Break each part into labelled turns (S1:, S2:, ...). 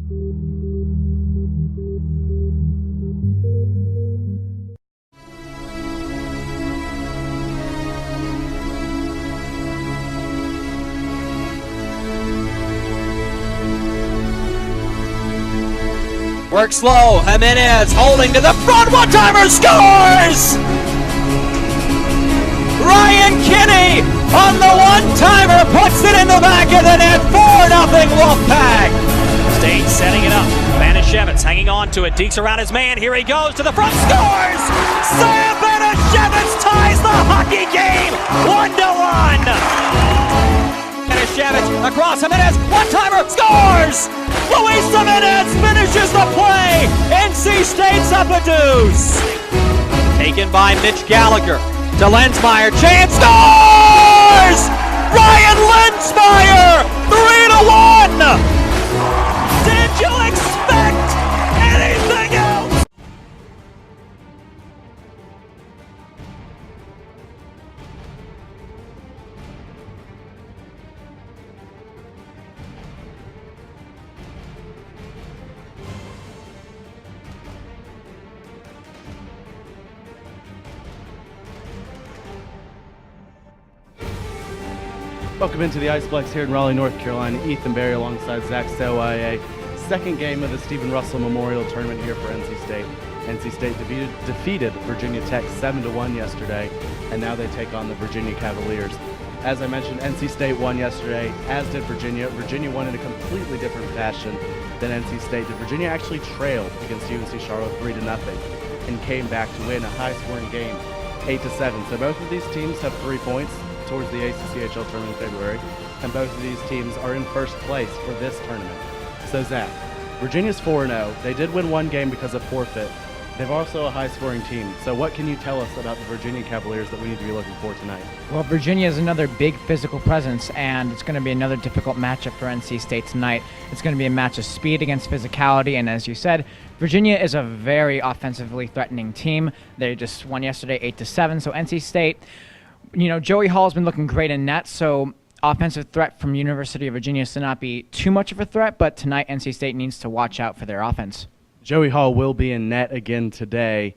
S1: Work slow, Jimenez holding to the front, one-timer scores! Ryan Kinney on the one-timer puts it in the back of the net, 4-0 Wolfpack!
S2: State setting it up, Banashevitz hanging on to it, dekes around his man, here he goes to the front, scores! Sam Banashevitz ties the hockey game, 1-1! Banashevitz across Jimenez, one-timer, scores! Luis Jimenez finishes the play! NC State's up a deuce! Taken by Mitch Gallagher to Lensmeyer, chance, scores! Ryan Lensmeyer, 3-1! Did you expect anything else?
S3: Welcome into the Iceplex here in Raleigh, North Carolina. Ethan Berry alongside Zach Selwye. Second game of the Stephen Russell Memorial Tournament here for NC State. NC State defeated Virginia Tech 7-1 yesterday, and now they take on the Virginia Cavaliers. As I mentioned, NC State won yesterday, as did Virginia. Virginia won in a completely different fashion than NC State did. Virginia actually trailed against UNC Charlotte 3-0 and came back to win a high-scoring game, 8-7. So both of these teams have 3 points towards the ACCHL tournament in February, and both of these teams are in first place for this tournament. So Zach, Virginia's 4-0. They did win one game because of forfeit. They're also a high-scoring team. So what can you tell us about the Virginia Cavaliers that we need to be looking for tonight?
S4: Well, Virginia is another big physical presence, and it's going to be another difficult matchup for NC State tonight. It's going to be a match of speed against physicality, and as you said, Virginia is a very offensively threatening team. They just won yesterday 8-7, so NC State, you know, Joey Hall's been looking great in net, so offensive threat from University of Virginia should not be too much of a threat, but tonight NC State needs to watch out for their offense.
S3: Joey Hall will be in net again today.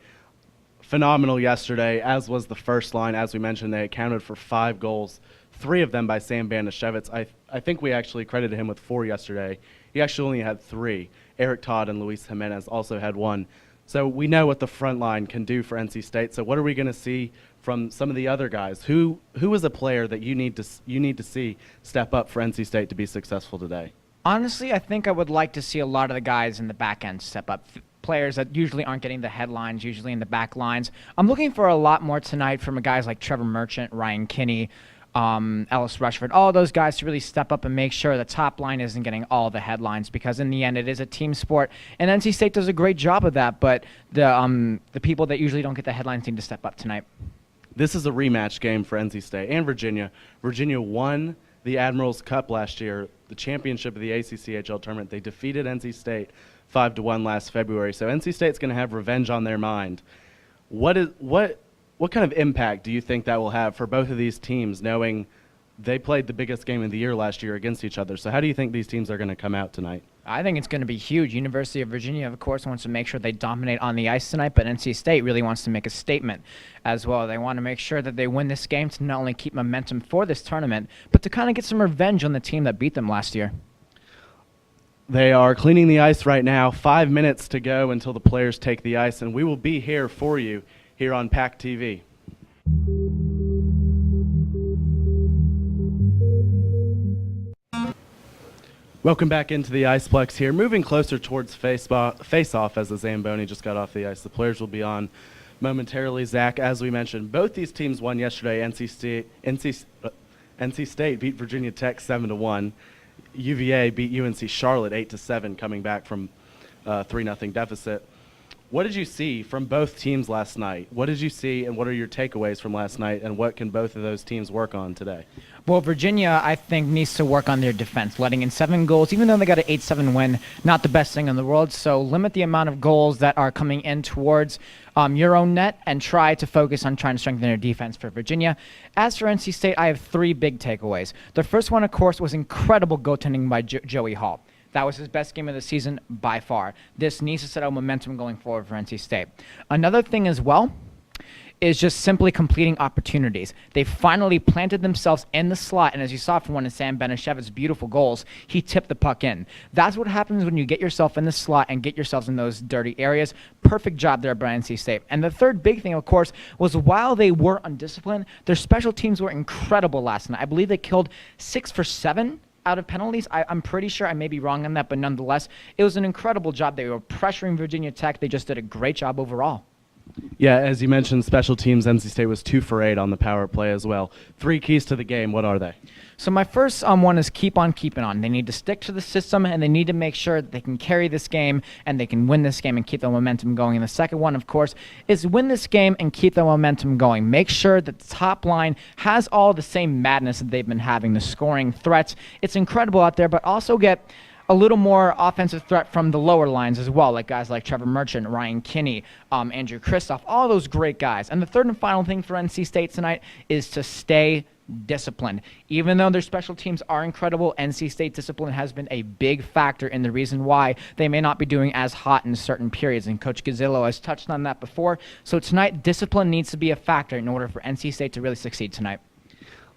S3: Phenomenal yesterday, as was the first line. As we mentioned, they accounted for 5 goals, 3 of them by Sam Banashevitz. I think we actually credited him with 4 yesterday. He actually only had 3. Eric Todd and Luis Jimenez also had 1. So we know what the front line can do for NC State. So what are we going to see from some of the other guys? Who is a player that you need to see step up for NC State to be successful today?
S4: Honestly, I think I would like to see a lot of the guys in the back end step up. Players that usually aren't getting the headlines, usually in the back lines. I'm looking for a lot more tonight from guys like Trevor Merchant, Ryan Kinney, Ellis Rushford, all those guys to really step up and make sure the top line isn't getting all the headlines, because in the end it is a team sport, and NC State does a great job of that, but the people that usually don't get the headlines need to step up tonight.
S3: This is a rematch game for NC State and Virginia. Virginia won the Admirals Cup last year, the championship of the ACCHL tournament. They defeated NC State 5-1 last February, so NC State's going to have revenge on their mind. What kind of impact do you think that will have for both of these teams, knowing they played the biggest game of the year last year against each other? So how do you think these teams are going to come out tonight?
S4: I think it's going to be huge. University of Virginia, of course, wants to make sure they dominate on the ice tonight, but NC State really wants to make a statement as well. They want to make sure that they win this game to not only keep momentum for this tournament, but to kind of get some revenge on the team that beat them last year.
S3: They are cleaning the ice right now. 5 minutes to go until the players take the ice, and we will be here for you here on PackTV. Welcome back into the Iceplex here. Moving closer towards face-off as the Zamboni just got off the ice. The players will be on momentarily. Zach, as we mentioned, both these teams won yesterday. NC State beat Virginia Tech 7-1. UVA beat UNC Charlotte 8-7, coming back from 3-0 deficit. What did you see from both teams last night? What did you see, and what are your takeaways from last night, and what can both of those teams work on today?
S4: Well, Virginia, I think, needs to work on their defense, letting in 7 goals, even though they got an 8-7 win, not the best thing in the world. So limit the amount of goals that are coming in towards your own net and try to focus on trying to strengthen their defense for Virginia. As for NC State, I have 3 big takeaways. The first one, of course, was incredible goaltending by Joey Hall. That was his best game of the season by far. This needs to set up momentum going forward for NC State. Another thing as well is just simply completing opportunities. They finally planted themselves in the slot, and as you saw from one of Sam Benishevic's beautiful goals, he tipped the puck in. That's what happens when you get yourself in the slot and get yourselves in those dirty areas. Perfect job there by NC State. And the third big thing, of course, was while they were undisciplined, their special teams were incredible last night. I believe they killed 6 for 7 out of penalties. I'm pretty sure, I may be wrong on that, but nonetheless, it was an incredible job. They were pressuring Virginia Tech. They just did a great job overall.
S3: Yeah, as you mentioned, special teams, NC State was 2 for 8 on the power play as well. 3 keys to the game. What are they?
S4: So my first one is keep on keeping on. They need to stick to the system, and they need to make sure that they can carry this game and they can win this game and keep the momentum going. And the second one, of course, is win this game and keep the momentum going. Make sure that the top line has all the same madness that they've been having, the scoring threats. It's incredible out there, but also get a little more offensive threat from the lower lines as well, like guys like Trevor Merchant, Ryan Kinney, Andrew Kristoff, all those great guys. And the third and final thing for NC State tonight is to stay disciplined. Even though their special teams are incredible, NC State discipline has been a big factor in the reason why they may not be doing as hot in certain periods. And Coach Gazzillo has touched on that before. So tonight, discipline needs to be a factor in order for NC State to really succeed tonight.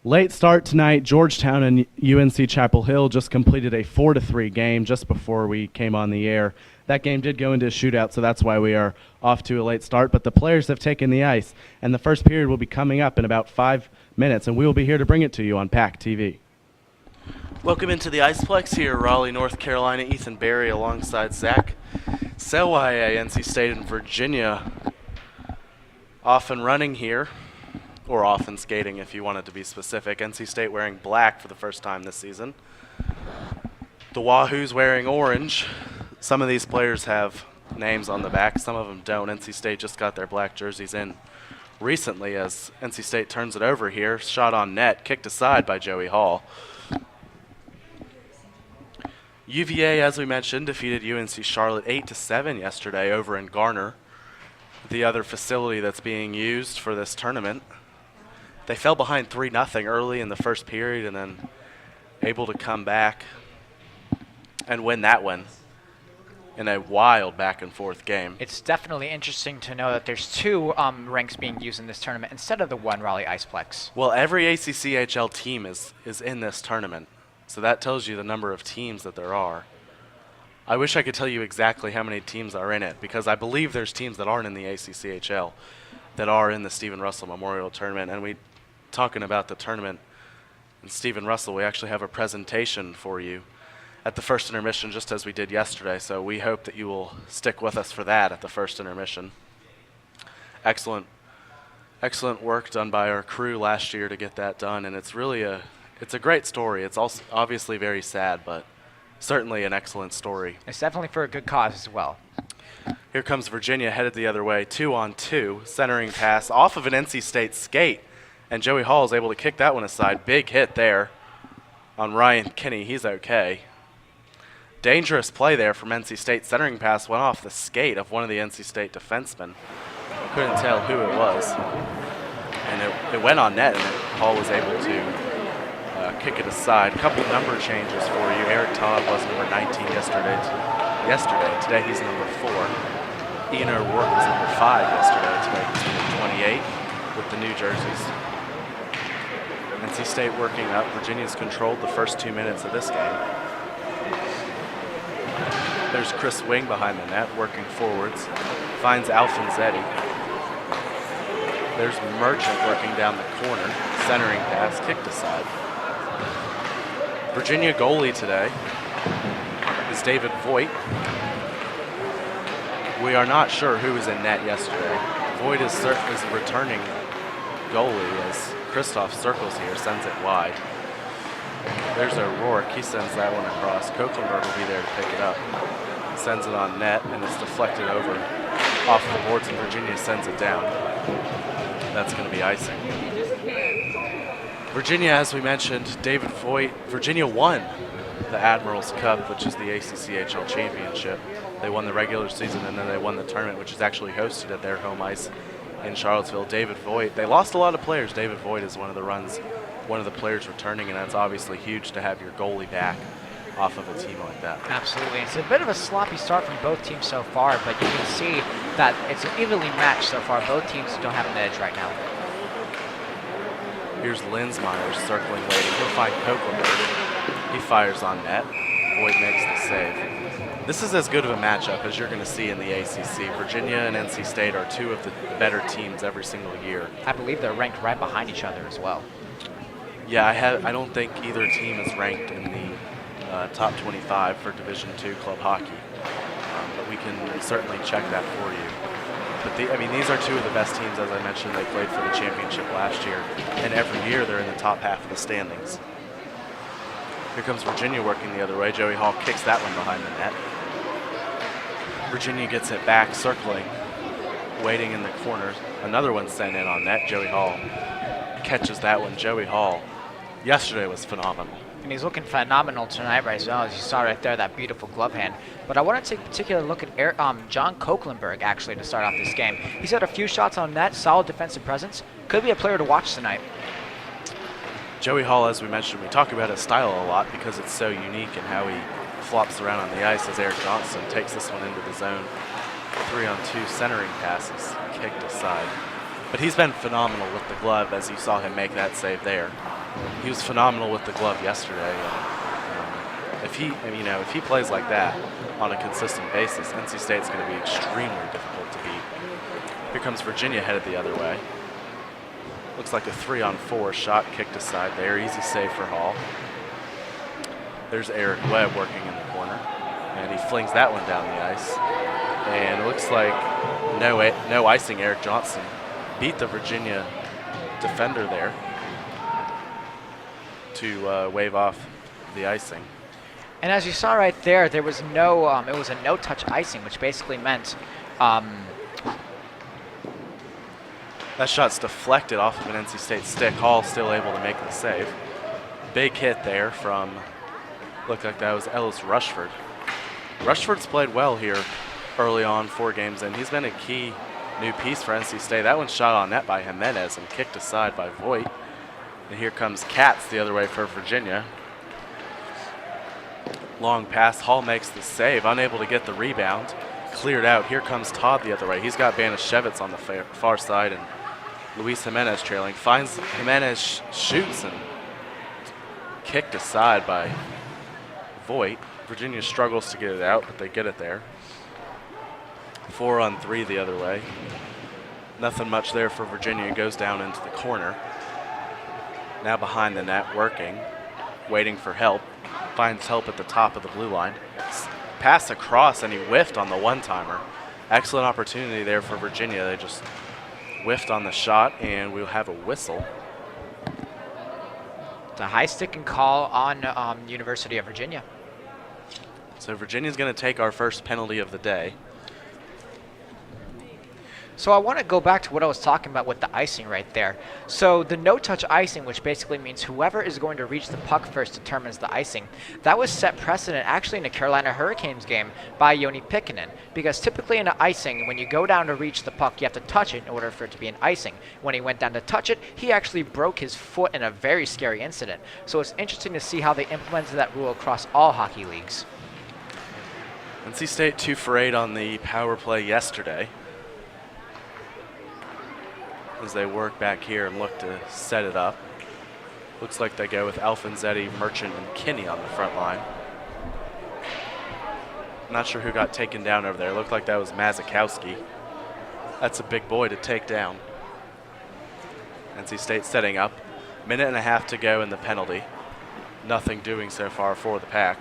S3: Late start tonight, Georgetown and UNC Chapel Hill just completed a 4-3 game just before we came on the air. That game did go into a shootout, so that's why we are off to a late start. But the players have taken the ice, and the first period will be coming up in about 5 minutes, and we will be here to bring it to you on PackTV.
S5: Welcome into the Iceplex here, Raleigh, North Carolina. Ethan Berry alongside Zach Selwye, NC State and Virginia off and running here. Or off and skating if you wanted to be specific. NC State wearing black for the first time this season. The Wahoos wearing orange. Some of these players have names on the back, some of them don't. NC State just got their black jerseys in recently as NC State turns it over here. Shot on net, kicked aside by Joey Hall. UVA, as we mentioned, defeated UNC Charlotte 8-7 yesterday over in Garner, the other facility that's being used for this tournament. They fell behind 3-0 early in the first period and then able to come back and win that one in a wild back-and-forth game.
S6: It's definitely interesting to know that there's 2 ranks being used in this tournament instead of the one Raleigh Iceplex.
S5: Well, every ACCHL team is in this tournament, so that tells you the number of teams that there are. I wish I could tell you exactly how many teams are in it, because I believe there's teams that aren't in the ACCHL that are in the Stephen Russell Memorial Tournament. And we talking about the tournament and Stephen Russell, we actually have a presentation for you at the first intermission, just as we did yesterday. So we hope that you will stick with us for that at the first intermission. Excellent work done by our crew last year to get that done, and it's really a great story. It's also obviously very sad, but certainly an excellent story.
S6: It's definitely for a good cause as well.
S5: Here comes Virginia headed the other way, 2-on-2, centering pass off of an NC State skate. And Joey Hall is able to kick that one aside. Big hit there on Ryan Kinney. He's okay. Dangerous play there from NC State. Centering pass went off the skate of one of the NC State defensemen. Couldn't tell who it was. And it went on net, and Hall was able to kick it aside. A couple number changes for you. Eric Todd was number 19 yesterday. Today he's number 4. Ian O'Rourke was number 5 yesterday. Today he's number 28 with the new jerseys. NC State working up. Virginia's controlled the first 2 minutes of this game. There's Chris Wing behind the net, working forwards. Finds Alfonzetti. There's Merchant working down the corner. Centering pass, kicked aside. Virginia goalie today is David Voigt. We are not sure who was in net yesterday. Voigt is returning goalie as Kristoff circles here, sends it wide. There's O'Rourke. He sends that one across. Koeklenberg will be there to pick it up. Sends it on net, and it's deflected over off the boards, and Virginia sends it down. That's going to be icing. Virginia, as we mentioned, David Voigt. Virginia won the Admirals Cup, which is the ACCHL championship. They won the regular season, and then they won the tournament, which is actually hosted at their home ice in Charlottesville. David Voigt, they lost a lot of players. David Voigt is one of the players returning, and that's obviously huge to have your goalie back off of a team like that.
S6: Absolutely. It's a bit of a sloppy start from both teams so far, but you can see that it's evenly matched so far. Both teams don't have an edge right now.
S5: Here's Linsmeyer circling, waiting. He'll find Copeland. He fires on net. Boyd makes the save. This is as good of a matchup as you're going to see in the ACC. Virginia and NC State are two of the better teams every single year.
S6: I believe they're ranked right behind each other as well.
S5: Yeah, I don't think either team is ranked in the top 25 for Division II club hockey, but we can certainly check that for you. But these are two of the best teams, as I mentioned. They played for the championship last year, and every year they're in the top half of the standings. Here comes Virginia working the other way. Joey Hall kicks that one behind the net. Virginia gets it back, circling, waiting in the corners. Another one sent in on net. Joey Hall catches that one. Joey Hall yesterday was phenomenal.
S6: And he's looking phenomenal tonight right now, as you saw right there, that beautiful glove hand. But I want to take a particular look at John Koeklenberg, actually, to start off this game. He's had a few shots on net, solid defensive presence. Could be a player to watch tonight.
S5: Joey Hall, as we mentioned, we talk about his style a lot because it's so unique and how he flops around on the ice as Eric Johnson takes this one into the zone. 3-on-2 centering passes, kicked aside. But he's been phenomenal with the glove, as you saw him make that save there. He was phenomenal with the glove yesterday. And, if he plays like that on a consistent basis, NC State's going to be extremely difficult to beat. Here comes Virginia headed the other way. Looks like a 3-on-4 shot kicked aside there. Easy save for Hall. There's Eric Webb working in the corner, and he flings that one down the ice. And it looks like no icing. Eric Johnson beat the Virginia defender there to wave off the icing.
S6: And as you saw right there, there was no, it was a no-touch icing, which basically meant
S5: that shot's deflected off of an NC State stick. Hall still able to make the save. Big hit there from, looked like that was Ellis Rushford. Rushford's played well here early on, 4 games in. He's been a key new piece for NC State. That one's shot on net by Jimenez and kicked aside by Voigt. And here comes Katz the other way for Virginia. Long pass. Hall makes the save, unable to get the rebound. Cleared out. Here comes Todd the other way. He's got Banashevitz on the far side and Luis Jimenez trailing. Finds Jimenez, shoots, and kicked aside by Voigt. Virginia struggles to get it out, but they get it there. 4-on-3 the other way. Nothing much there for Virginia. It goes down into the corner. Now behind the net, working, waiting for help. Finds help at the top of the blue line. Pass across, and he whiffed on the one-timer. Excellent opportunity there for Virginia. They just whiffed on the shot, and we'll have a whistle.
S6: It's a high-sticking call on University of Virginia.
S5: So Virginia's going to take our first penalty of the day.
S6: So I want to go back to what I was talking about with the icing right there. So the no-touch icing, which basically means whoever is going to reach the puck first determines the icing. That was set precedent actually in the Carolina Hurricanes game by Joni Pikkanen, because typically in an icing, when you go down to reach the puck, you have to touch it in order for it to be an icing. When he went down to touch it, he actually broke his foot in a very scary incident. So it's interesting to see how they implemented that rule across all hockey leagues.
S5: NC State 2 for 8 on the power play yesterday, as they work back here and look to set it up. Looks like they go with Alfonsetti, Merchant, and Kinney on the front line. Not sure who got taken down over there. Looked like that was Mazikowski. That's a big boy to take down. NC State setting up. 1.5 minutes to go in the penalty. Nothing doing so far for the Pack.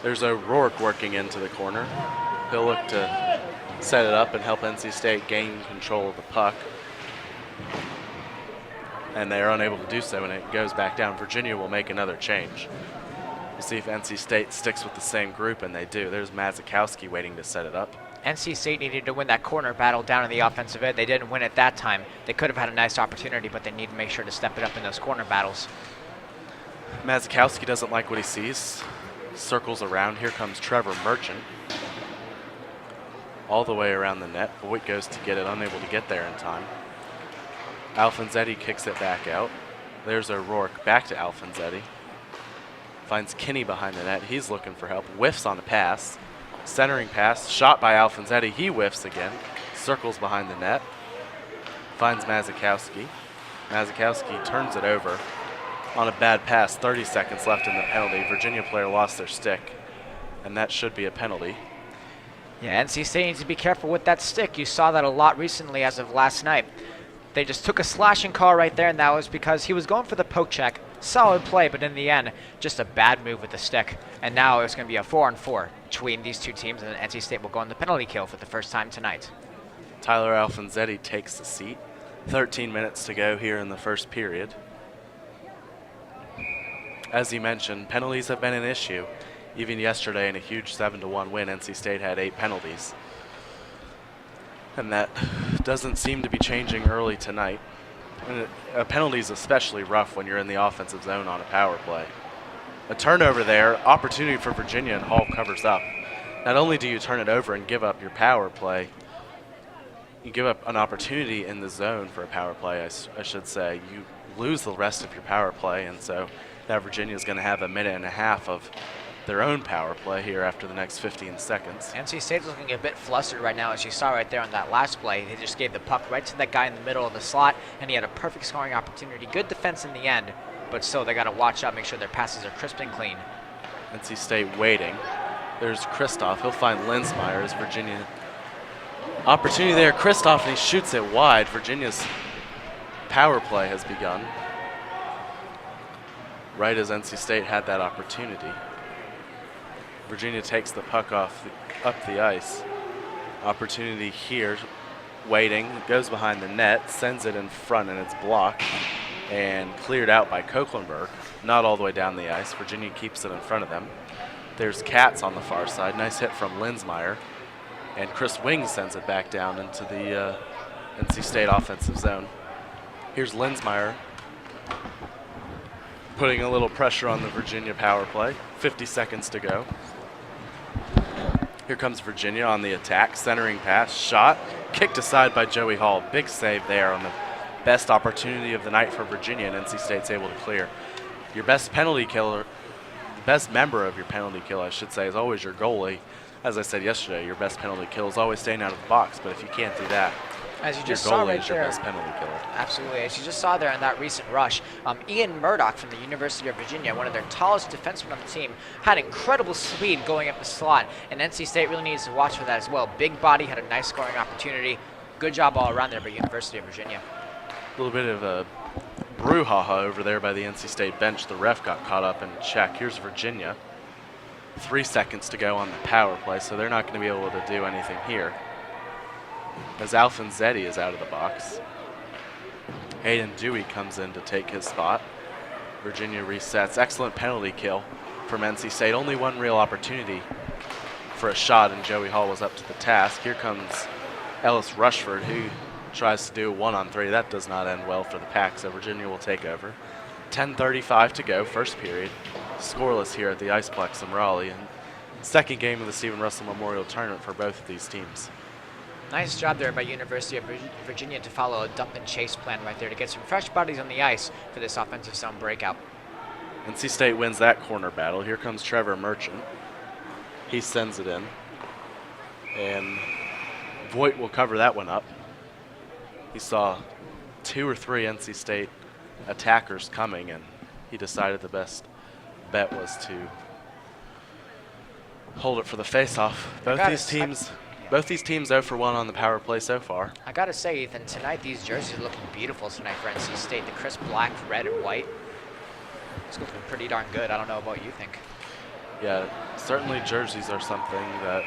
S5: There's O'Rourke working into the corner. He'll look to set it up and help NC State gain control of the puck. And they are unable to do so, and it goes back down. Virginia will make another change. We'll see if NC State sticks with the same group, and they do. There's Mazikowski waiting to set it up.
S6: NC State needed to win that corner battle down in the offensive end. They didn't win it that time. They could have had a nice opportunity, but they need to make sure to step it up in those corner battles.
S5: Mazikowski doesn't like what he sees. Circles around. Here comes Trevor Merchant. All the way around the net. Voigt goes to get it, unable to get there in time. Alfonsetti kicks it back out. There's O'Rourke, back to Alfonsetti. Finds Kinney behind the net. He's looking for help. Whiffs on a pass. Centering pass. Shot by Alfonsetti. He whiffs again. Circles behind the net. Finds Mazikowski. Mazikowski turns it over on a bad pass. 30 seconds left in the penalty. Virginia player lost their stick, and that should be a penalty.
S6: Yeah, NC State needs to be careful with that stick. You saw that a lot recently as of last night. They just took a slashing call right there, and that was because he was going for the poke check. Solid play, but in the end, just a bad move with the stick. And now it's going to be a 4-on-4 between these two teams, and NC State will go on the penalty kill for the first time tonight.
S5: Tyler Alfonsetti takes the seat. 13 minutes to go here in the first period. As you mentioned, penalties have been an issue. Even yesterday in a huge 7-1 win, NC State had 8 penalties. And that doesn't seem to be changing early tonight. And a penalty is especially rough when you're in the offensive zone on a power play. A turnover there, opportunity for Virginia, and Hall covers up. Not only do you turn it over and give up your power play, you give up an opportunity in the zone for a power play, I should say. You lose the rest of your power play, and so now Virginia is going to have a minute and a half of their own power play here after the next 15 seconds.
S6: NC State's looking a bit flustered right now, as you saw right there on that last play. They just gave the puck right to that guy in the middle of the slot, and he had a perfect scoring opportunity. Good defense in the end, but still they got to watch out, make sure their passes are crisp and clean.
S5: NC State waiting. There's Kristoff. He'll find Linsmeyer as Virginia. Opportunity there, Kristoff, and he shoots it wide. Virginia's power play has begun right as NC State had that opportunity. Virginia takes the puck up the ice. Opportunity here, waiting, goes behind the net, sends it in front, and it's blocked and cleared out by Koeklenberg. Not all the way down the ice. Virginia keeps it in front of them. There's Katz on the far side. Nice hit from Linsmeyer. And Chris Wing sends it back down into the NC State offensive zone. Here's Linsmeyer putting a little pressure on the Virginia power play. 50 seconds to go. Here comes Virginia on the attack. Centering pass, shot, kicked aside by Joey Hall. Big save there on the best opportunity of the night for Virginia, and NC State's able to clear. Your best penalty killer, the best member of your penalty kill, I should say, is always your goalie. As I said yesterday, your best penalty kill is always staying out of the box, but if you can't do that,
S6: as you just
S5: your
S6: saw
S5: goalie
S6: right
S5: is your
S6: there.
S5: best penalty killer.
S6: Absolutely. As you just saw there in that recent rush, Ian Murdoch from the University of Virginia, one of their tallest defensemen on the team, had incredible speed going up the slot, and NC State really needs to watch for that as well. Big body, had a nice scoring opportunity. Good job all around there by University of Virginia.
S5: A little bit of a brouhaha over there by the NC State bench. The ref got caught up in a check. Here's Virginia. 3 seconds to go on the power play, so they're not going to be able to do anything here. As Alfonsetti is out of the box. Hayden Dewey comes in to take his spot. Virginia resets. Excellent penalty kill from NC State. Only one real opportunity for a shot, and Joey Hall was up to the task. Here comes Ellis Rushford, who tries to do a 1-on-3. That does not end well for the Pack, so Virginia will take over. 10:35 to go, first period. Scoreless here at the Iceplex in Raleigh, and second game of the Stephen Russell Memorial Tournament for both of these teams.
S6: Nice job there by University of Virginia to follow a dump and chase plan right there to get some fresh bodies on the ice for this offensive zone breakout.
S5: NC State wins that corner battle. Here comes Trevor Merchant. He sends it in, and Voigt will cover that one up. He saw 2 or 3 NC State attackers coming, and he decided the best bet was to hold it for the face-off. Both these teams 0 for 1 on the power play so far.
S6: I gotta say, Ethan, tonight these jerseys are looking beautiful tonight for NC State. The crisp black, red, and white. It's looking pretty darn good. I don't know about you think.
S5: Yeah, certainly jerseys are something that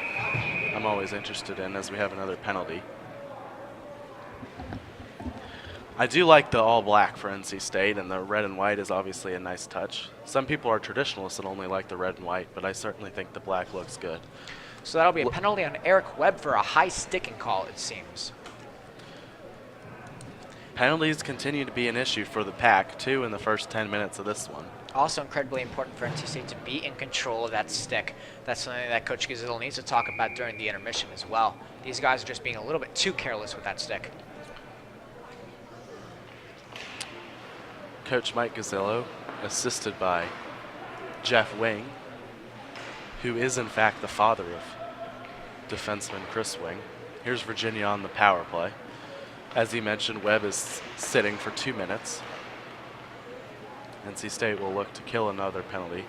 S5: I'm always interested in as we have another penalty. I do like the all black for NC State, and the red and white is obviously a nice touch. Some people are traditionalists and only like the red and white, but I certainly think the black looks good.
S6: So that'll be a penalty on Eric Webb for a high sticking call, it seems.
S5: Penalties continue to be an issue for the Pack, 2 in the first 10 minutes of this one.
S6: Also incredibly important for NC State to be in control of that stick. That's something that Coach Gazillo needs to talk about during the intermission as well. These guys are just being a little bit too careless with that stick.
S5: Coach Mike Gazillo, assisted by Jeff Wing, who is in fact the father of defenseman Chris Wing. Here's Virginia on the power play. As he mentioned, Webb is sitting for 2 minutes. NC State will look to kill another penalty.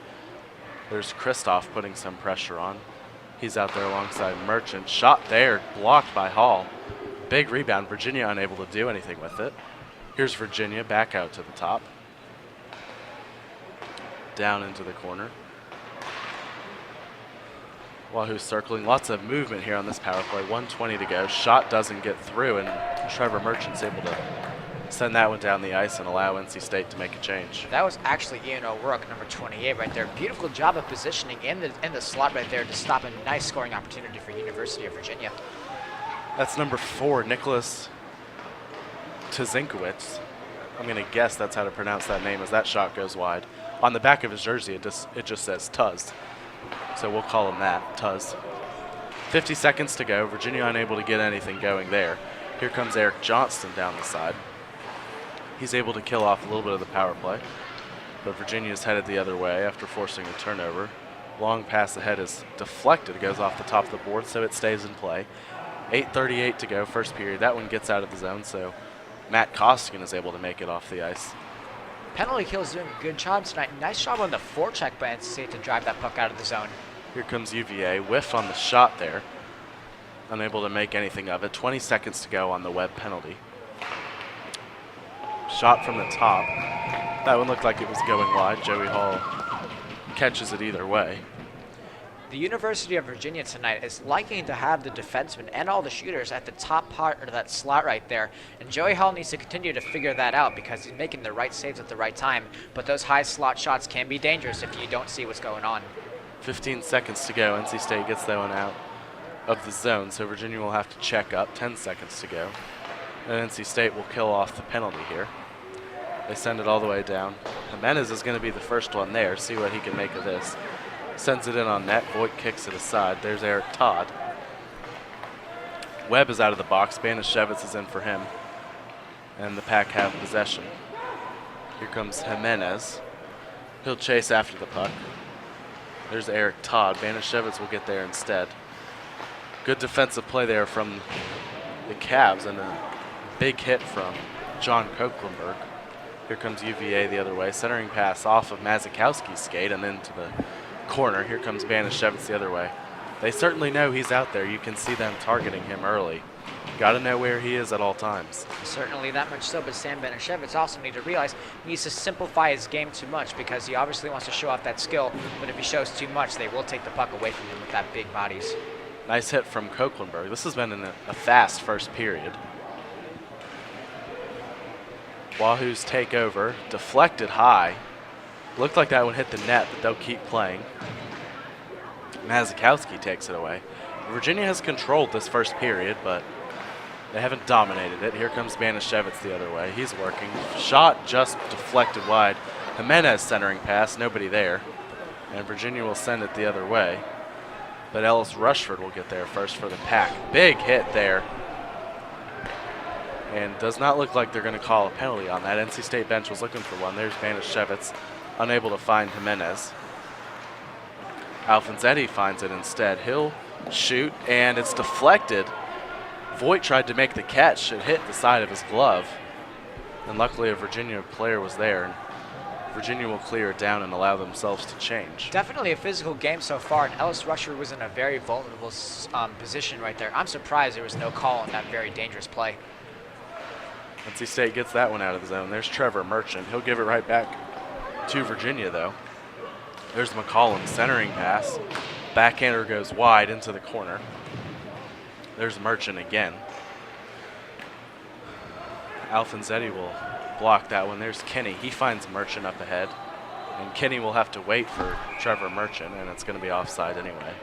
S5: There's Kristoff putting some pressure on. He's out there alongside Merchant. Shot there, blocked by Hall. Big rebound, Virginia unable to do anything with it. Here's Virginia back out to the top. Down into the corner. Wahoo circling, lots of movement here on this power play. 1:20 to go. Shot doesn't get through, and Trevor Merchant's able to send that one down the ice and allow NC State to make a change.
S6: That was actually Ian O'Rourke, number 28, right there. Beautiful job of positioning in the slot right there to stop a nice scoring opportunity for University of Virginia.
S5: That's number 4, Nicholas Tzinkowicz. I'm going to guess that's how to pronounce that name as that shot goes wide. On the back of his jersey, it just says Tuz. So we'll call him that, Tuz. 50 seconds to go. Virginia unable to get anything going there. Here comes Eric Johnston down the side. He's able to kill off a little bit of the power play. But Virginia's headed the other way after forcing a turnover. Long pass ahead is deflected. It goes off the top of the board, so it stays in play. 8:38 to go, first period. That one gets out of the zone, so Matt Costigan is able to make it off the ice.
S6: Penalty kill's doing a good job tonight. Nice job on the forecheck by NC State to drive that puck out of the zone.
S5: Here comes UVA. Whiff on the shot there. Unable to make anything of it. 20 seconds to go on the Webb penalty. Shot from the top. That one looked like it was going wide. Joey Hall catches it either way.
S6: The University of Virginia tonight is liking to have the defensemen and all the shooters at the top part of that slot right there. And Joey Hall needs to continue to figure that out because he's making the right saves at the right time. But those high slot shots can be dangerous if you don't see what's going on. 15
S5: seconds to go. NC State gets that one out of the zone, so Virginia will have to check up. 10 seconds to go. And NC State will kill off the penalty here. They send it all the way down. Jimenez is going to be the first one there. See what he can make of this. Sends it in on net. Voigt kicks it aside. There's Eric Todd. Webb is out of the box. Banashevitz is in for him. And the Pack have possession. Here comes Jimenez. He'll chase after the puck. There's Eric Todd. Banashevitz will get there instead. Good defensive play there from the Cavs and a big hit from John Koeklenberg. Here comes UVA the other way. Centering pass off of Mazikowski's skate and then to the corner. Here comes Banashevitz the other way. They certainly know he's out there. You can see them targeting him early. Got to know where he is at all times.
S6: Certainly that much so, but Sam Banashevitz also needs to realize he needs to simplify his game too much because he obviously wants to show off that skill, but if he shows too much, they will take the puck away from him with that big bodies.
S5: Nice hit from Koeklenberg. This has been a fast first period. Wahoo's takeover, deflected high. Looked like that one hit the net, but they'll keep playing. Mazikowski takes it away. Virginia has controlled this first period, but they haven't dominated it. Here comes Banashevitz the other way. He's working. Shot just deflected wide. Jimenez centering pass, nobody there. And Virginia will send it the other way. But Ellis Rushford will get there first for the Pack. Big hit there. And does not look like they're going to call a penalty on that. NC State bench was looking for one. There's Banashevitz, unable to find Jimenez. Alfonsetti finds it instead. He'll shoot, and it's deflected. Voigt tried to make the catch. It hit the side of his glove. And luckily a Virginia player was there. Virginia will clear it down and allow themselves to change.
S6: Definitely a physical game so far, and Ellis Rushford was in a very vulnerable position right there. I'm surprised there was no call on that very dangerous play.
S5: NC State gets that one out of the zone. There's Trevor Merchant. He'll give it right back to Virginia, though. There's McCollum, centering pass. Backhander goes wide into the corner. There's Merchant again. Alfonsetti will block that one. There's Kenny. He finds Merchant up ahead. And Kenny will have to wait for Trevor Merchant, and it's going to be offside anyway.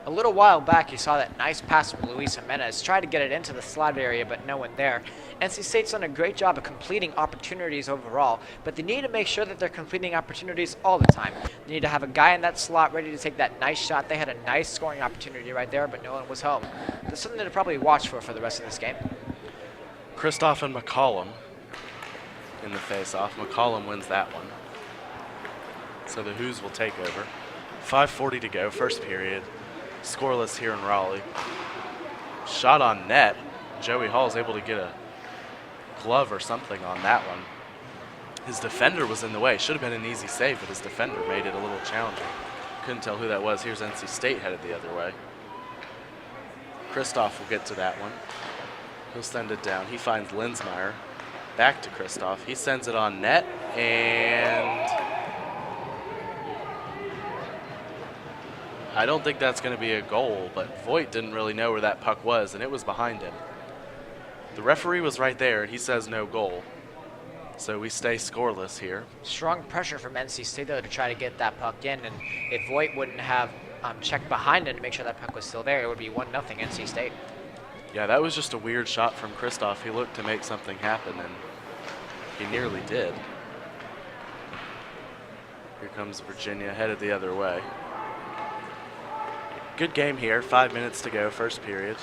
S6: A little while back, you saw that nice pass from Luis Jimenez. Tried to get it into the slot area, but no one there. NC State's done a great job of completing opportunities overall, but they need to make sure that they're completing opportunities all the time. They need to have a guy in that slot ready to take that nice shot. They had a nice scoring opportunity right there, but no one was home. That's something to probably watch for the rest of this game.
S5: Kristoff and McCollum in the face-off. McCollum wins that one. So the Who's will take over. 5:40 to go, first period. Scoreless here in Raleigh. Shot on net. Joey Hall's able to get a glove or something on that one. His defender was in the way. Should have been an easy save, but his defender made it a little challenging. Couldn't tell who that was. Here's NC State headed the other way. Kristoff will get to that one. He'll send it down. He finds Linsmeyer. Back to Kristoff. He sends it on net, and I don't think that's going to be a goal, but Voigt didn't really know where that puck was, and it was behind him. The referee was right there, and he says no goal. So we stay scoreless here.
S6: Strong pressure from NC State, though, to try to get that puck in. And if Voigt wouldn't have checked behind him to make sure that puck was still there, it would be 1-0 NC State.
S5: Yeah, that was just a weird shot from Kristoff. He looked to make something happen, and he nearly did. Here comes Virginia, headed the other way. Good game here. 5 minutes to go, first period.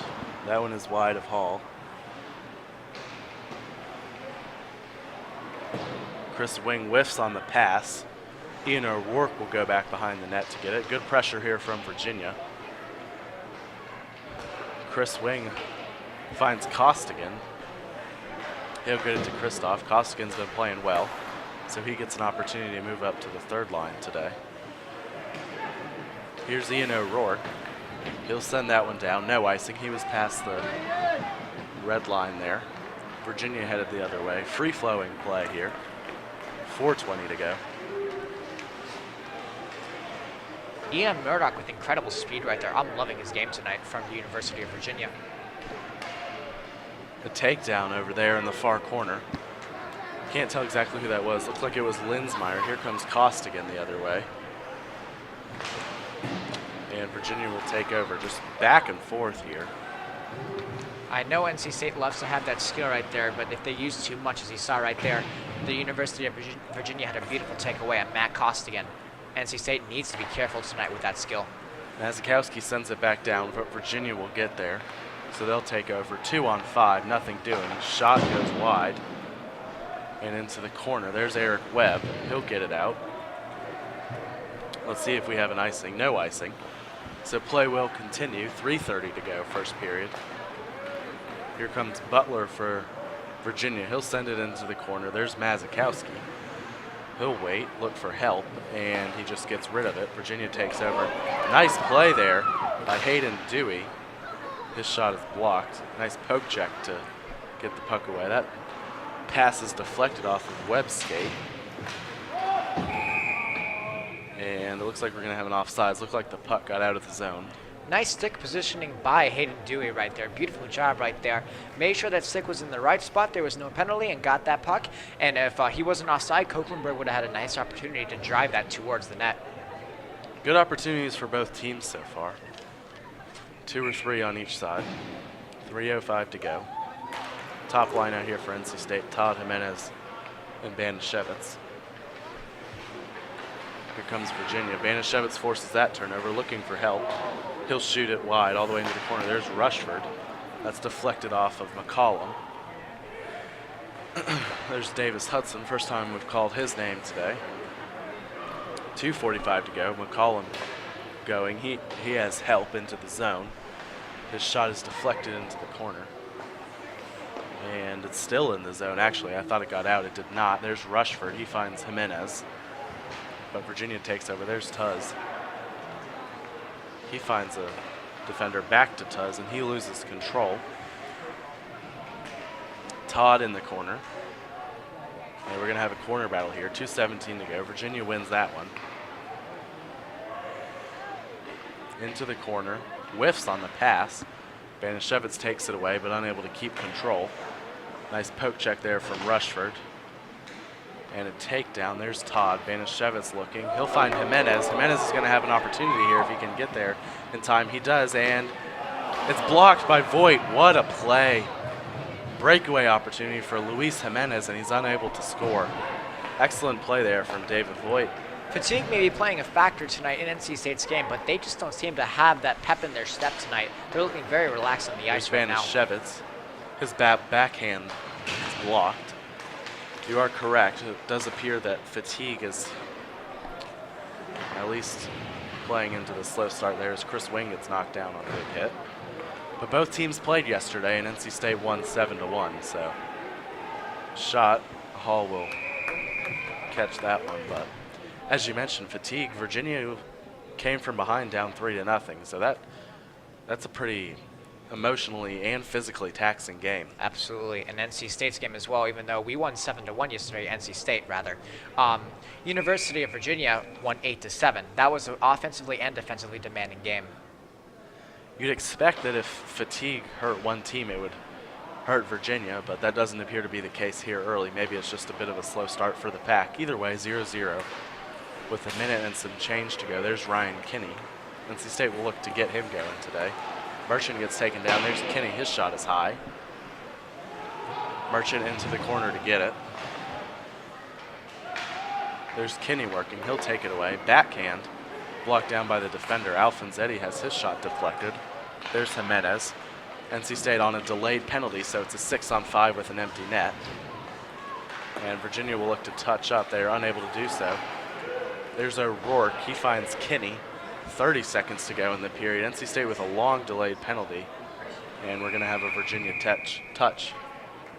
S5: That one is wide of Hall. Chris Wing whiffs on the pass. Ian O'Rourke will go back behind the net to get it. Good pressure here from Virginia. Chris Wing finds Costigan. He'll get it to Kristoff. Costigan's been playing well, so he gets an opportunity to move up to the third line today. Here's Ian O'Rourke. He'll send that one down. No icing. He was past the red line there. Virginia headed the other way. Free-flowing play here. 4:20 to go.
S6: Ian Murdoch with incredible speed right there. I'm loving his game tonight from the University of Virginia.
S5: The takedown over there in the far corner. Can't tell exactly who that was. Looks like it was Linsmeyer. Here comes Costigan the other way. And Virginia will take over. Just back and forth here.
S6: I know NC State loves to have that skill right there, but if they use too much, as you saw right there, the University of Virginia had a beautiful takeaway at Matt Costigan. NC State needs to be careful tonight with that skill.
S5: Mazikowski sends it back down, but Virginia will get there. So they'll take over. 2-on-5, nothing doing. Shot goes wide and into the corner. There's Eric Webb. He'll get it out. Let's see if we have an icing. No icing. So play will continue. 3:30 to go, first period. Here comes Butler for Virginia. He'll send it into the corner. There's Mazikowski. He'll wait, look for help, and he just gets rid of it. Virginia takes over. Nice play there by Hayden Dewey. His shot is blocked. Nice poke check to get the puck away. That pass is deflected off of Webb's skate. And it looks like we're going to have an offsides. Looks like the puck got out of the zone.
S6: Nice stick positioning by Hayden Dewey right there. Beautiful job right there. Made sure that stick was in the right spot. There was no penalty and got that puck. And if he wasn't offside, Copelandberg would have had a nice opportunity to drive that towards the net.
S5: Good opportunities for both teams so far. 2 or 3 on each side. 3:05 to go. Top line out here for NC State, Todd Jimenez and Banashevitz. Here comes Virginia. Banashevitz forces that turnover, looking for help. He'll shoot it wide all the way into the corner. There's Rushford. That's deflected off of McCollum. There's Davis Hudson. First time we've called his name today. 2:45 to go. McCollum going. He has help into the zone. His shot is deflected into the corner. And it's still in the zone, actually. I thought it got out. It did not. There's Rushford. He finds Jimenez. But Virginia takes over. There's Tuz. He finds a defender back to Tuz, and he loses control. Todd in the corner. And we're going to have a corner battle here. 2:17 to go. Virginia wins that one. Into the corner. Whiffs on the pass. Banashevitz takes it away, but unable to keep control. Nice poke check there from Rushford. And a takedown. There's Todd. Banashevitz looking. He'll find Jimenez. Jimenez is going to have an opportunity here if he can get there in time. He does, and it's blocked by Voigt. What a play. Breakaway opportunity for Luis Jimenez, and he's unable to score. Excellent play there from David Voigt.
S6: Fatigue may be playing a factor tonight in NC State's game, but they just don't seem to have that pep in their step tonight. They're looking very relaxed on the ice right now.
S5: Banashevitz. His backhand is blocked. You are correct. It does appear that fatigue is at least playing into the slow start there as Chris Wing gets knocked down on a big hit. But both teams played yesterday, and NC State won 7-1. So shot, Hall will catch that one. But as you mentioned, fatigue. Virginia came from behind down 3-0. So that's a pretty emotionally and physically taxing game.
S6: Absolutely, and NC State's game as well, even though we won 7-1 yesterday, NC State rather. University of Virginia won 8-7. That was an offensively and defensively demanding game.
S5: You'd expect that if fatigue hurt one team, it would hurt Virginia, but that doesn't appear to be the case here early. Maybe it's just a bit of a slow start for the Pack. Either way, 0-0 with a minute and some change to go. There's Ryan Kinney. NC State will look to get him going today. Merchant gets taken down. There's Kinney. His shot is high. Merchant into the corner to get it. There's Kinney working. He'll take it away. Backhand. Blocked down by the defender. Alfonsetti has his shot deflected. There's Jimenez. NC State on a delayed penalty, so it's a 6-on-5 with an empty net. And Virginia will look to touch up. They are unable to do so. There's O'Rourke. He finds Kinney. 30 seconds to go in the period. NC State with a long delayed penalty. And we're going to have a Virginia touch.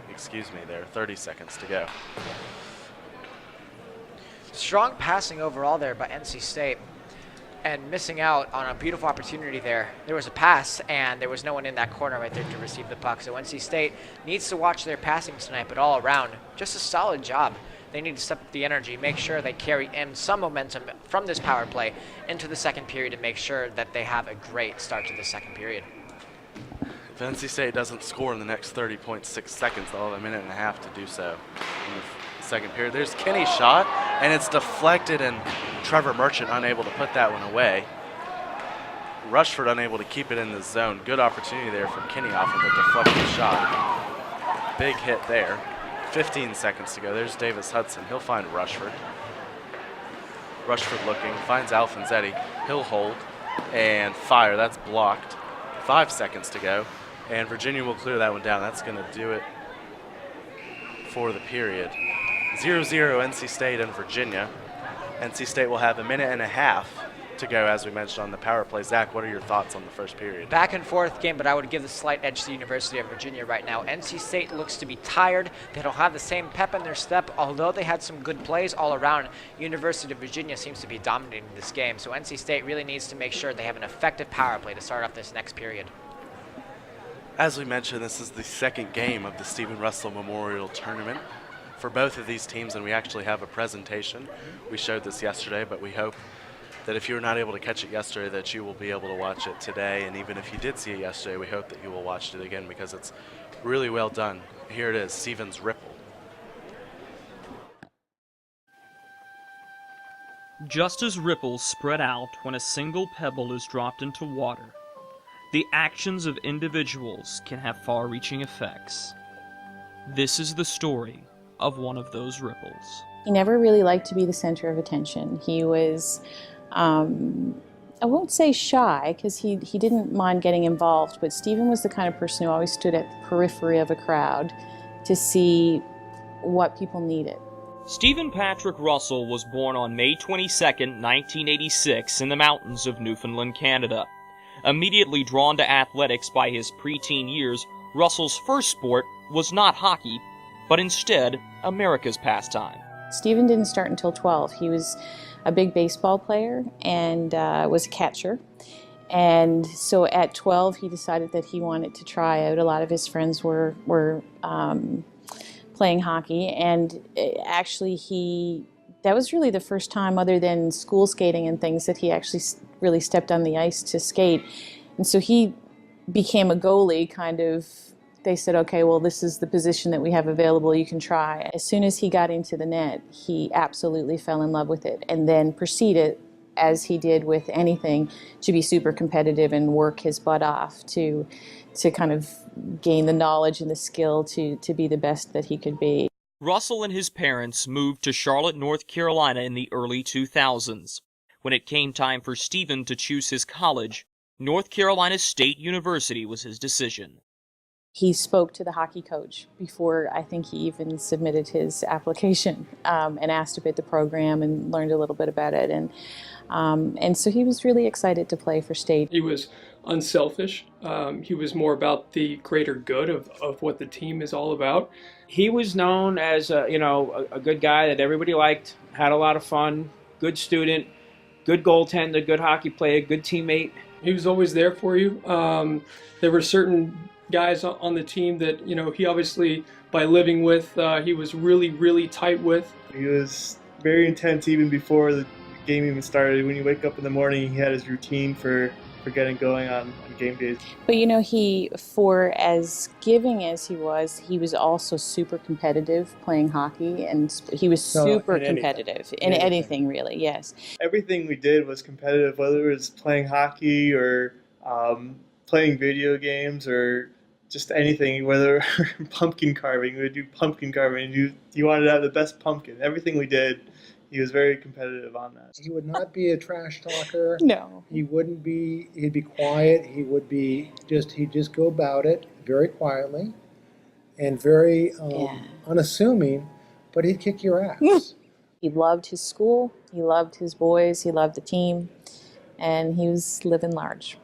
S5: Excuse me there. 30 seconds to go.
S6: Strong passing overall there by NC State, and missing out on a beautiful opportunity there. There was a pass, and there was no one in that corner right there to receive the puck. So NC State needs to watch their passing tonight, but all around, just a solid job. They need to step up the energy, make sure they carry in some momentum from this power play into the second period, and make sure that they have a great start to the second period.
S5: If NC State doesn't score in the next 30.6 seconds, they'll have a minute and a half to do so in the second period. There's Kinney's shot, and it's deflected, and Trevor Merchant unable to put that one away. Rushford unable to keep it in the zone. Good opportunity there from Kinney off of a deflected shot. Big hit there. 15 seconds to go. There's Davis Hudson. He'll find Rushford. Rushford looking, finds Alfonsetti. He'll hold and fire. That's blocked. 5 seconds to go. And Virginia will clear that one down. That's going to do it for the period. 0-0 NC State and Virginia. NC State will have a minute and a half to go, as we mentioned, on the power play. Zach, what are your thoughts on the first period?
S6: Back and forth game, but I would give the slight edge to the University of Virginia right now. NC State looks to be tired. They don't have the same pep in their step, although they had some good plays all around. University of Virginia seems to be dominating this game, so NC State really needs to make sure they have an effective power play to start off this next period.
S5: As we mentioned, this is the second game of the Stephen Russell Memorial Tournament for both of these teams, and we actually have a presentation. We showed this yesterday, but we hope that if you were not able to catch it yesterday, that you will be able to watch it today. And even if you did see it yesterday, we hope that you will watch it again, because it's really well done. Here it is, Stevens Ripple.
S7: Just as ripples spread out when a single pebble is dropped into water, the actions of individuals can have far-reaching effects. This is the story of one of those ripples.
S8: He never really liked to be the center of attention. He was, I won't say shy, because he didn't mind getting involved, but Stephen was the kind of person who always stood at the periphery of a crowd to see what people needed.
S7: Stephen Patrick Russell was born on May 22, 1986 in the mountains of Newfoundland, Canada. Immediately drawn to athletics by his preteen years, Russell's first sport was not hockey, but instead America's pastime.
S8: Stephen didn't start until 12. He was a big baseball player and was a catcher. And so at 12, he decided that he wanted to try out. A lot of his friends were playing hockey, and actually that was really the first time, other than school skating and things, that he actually really stepped on the ice to skate. And so he became a goalie, kind of. They said, okay, well, this is the position that we have available, you can try. As soon as he got into the net, he absolutely fell in love with it, and then proceeded, as he did with anything, to be super competitive and work his butt off to kind of gain the knowledge and the skill to be the best that he could be.
S7: Russell and his parents moved to Charlotte, North Carolina in the early 2000s. When it came time for Stephen to choose his college, North Carolina State University was his decision.
S8: he spoke to the hockey coach before I think he even submitted his application, and asked about the program and learned a little bit about it. And so he was really excited to play for state.
S9: He was unselfish. He was more about the greater good of what the team is all about.
S10: He was known as a good guy that everybody liked, had a lot of fun, good student, good goaltender, good hockey player, good teammate.
S9: He was always there for you. There were certain guys on the team that, he obviously, by living with, he was really, really tight with.
S11: He was very intense even before the game even started. When you wake up in the morning, he had his routine for getting going on game days.
S8: But he, for as giving as he was also super competitive playing hockey, and he was super competitive in anything really, yes.
S11: Everything we did was competitive, whether it was playing hockey or playing video games or just anything, whether pumpkin carving. We would do pumpkin carving. You wanted to have the best pumpkin. Everything we did, he was very competitive on that.
S12: He would not be a trash talker.
S8: No.
S12: He wouldn't be, he'd be quiet. He'd just go about it very quietly and very unassuming, but he'd kick your ass.
S8: He loved his school, he loved his boys, he loved the team, and he was living large.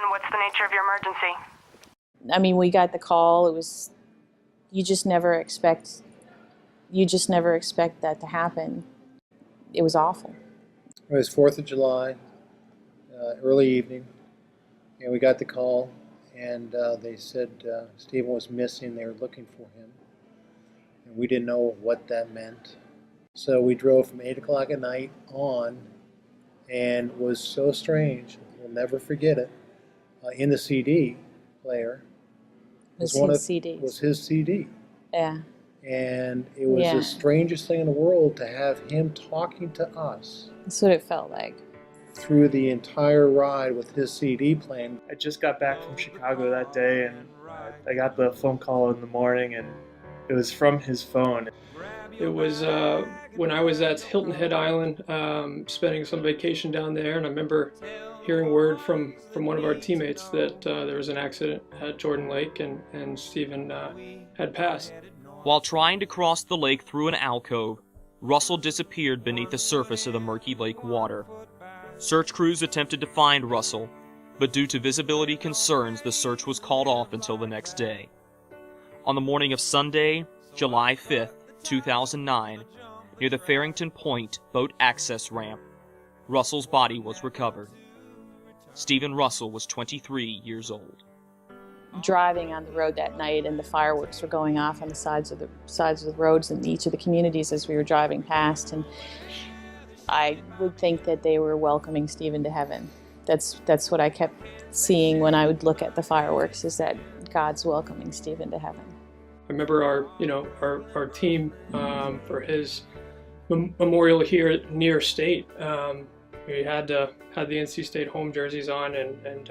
S13: What's the nature of your emergency?
S8: We got the call. It was, you just never expect that to happen. It was awful.
S12: It was 4th of July, early evening, and we got the call, and they said Stephen was missing. They were looking for him, and we didn't know what that meant. So we drove from 8 o'clock at night on, and it was so strange. We'll never forget it. In the CD player was his CD.
S8: Yeah.
S12: And it was the strangest thing in the world to have him talking to us.
S8: That's what it felt like.
S12: Through the entire ride with his CD playing.
S11: I just got back from Chicago that day, and I got the phone call in the morning, and it was from his phone.
S9: It was when I was at Hilton Head Island, spending some vacation down there, and I remember hearing word from one of our teammates that there was an accident at Jordan Lake, and Stephen had passed.
S7: While trying to cross the lake through an alcove, Russell disappeared beneath the surface of the murky lake water. Search crews attempted to find Russell, but due to visibility concerns, the search was called off until the next day. On the morning of Sunday, July 5th, 2009, near the Farrington Point boat access ramp, Russell's body was recovered. Stephen Russell was 23 years old.
S8: Driving on the road that night, and the fireworks were going off on the sides of the roads in each of the communities as we were driving past, and I would think that they were welcoming Stephen to heaven. That's what I kept seeing when I would look at the fireworks, is that God's welcoming Stephen to heaven.
S9: I remember our team for his memorial here near State. We had the NC State home jerseys on, and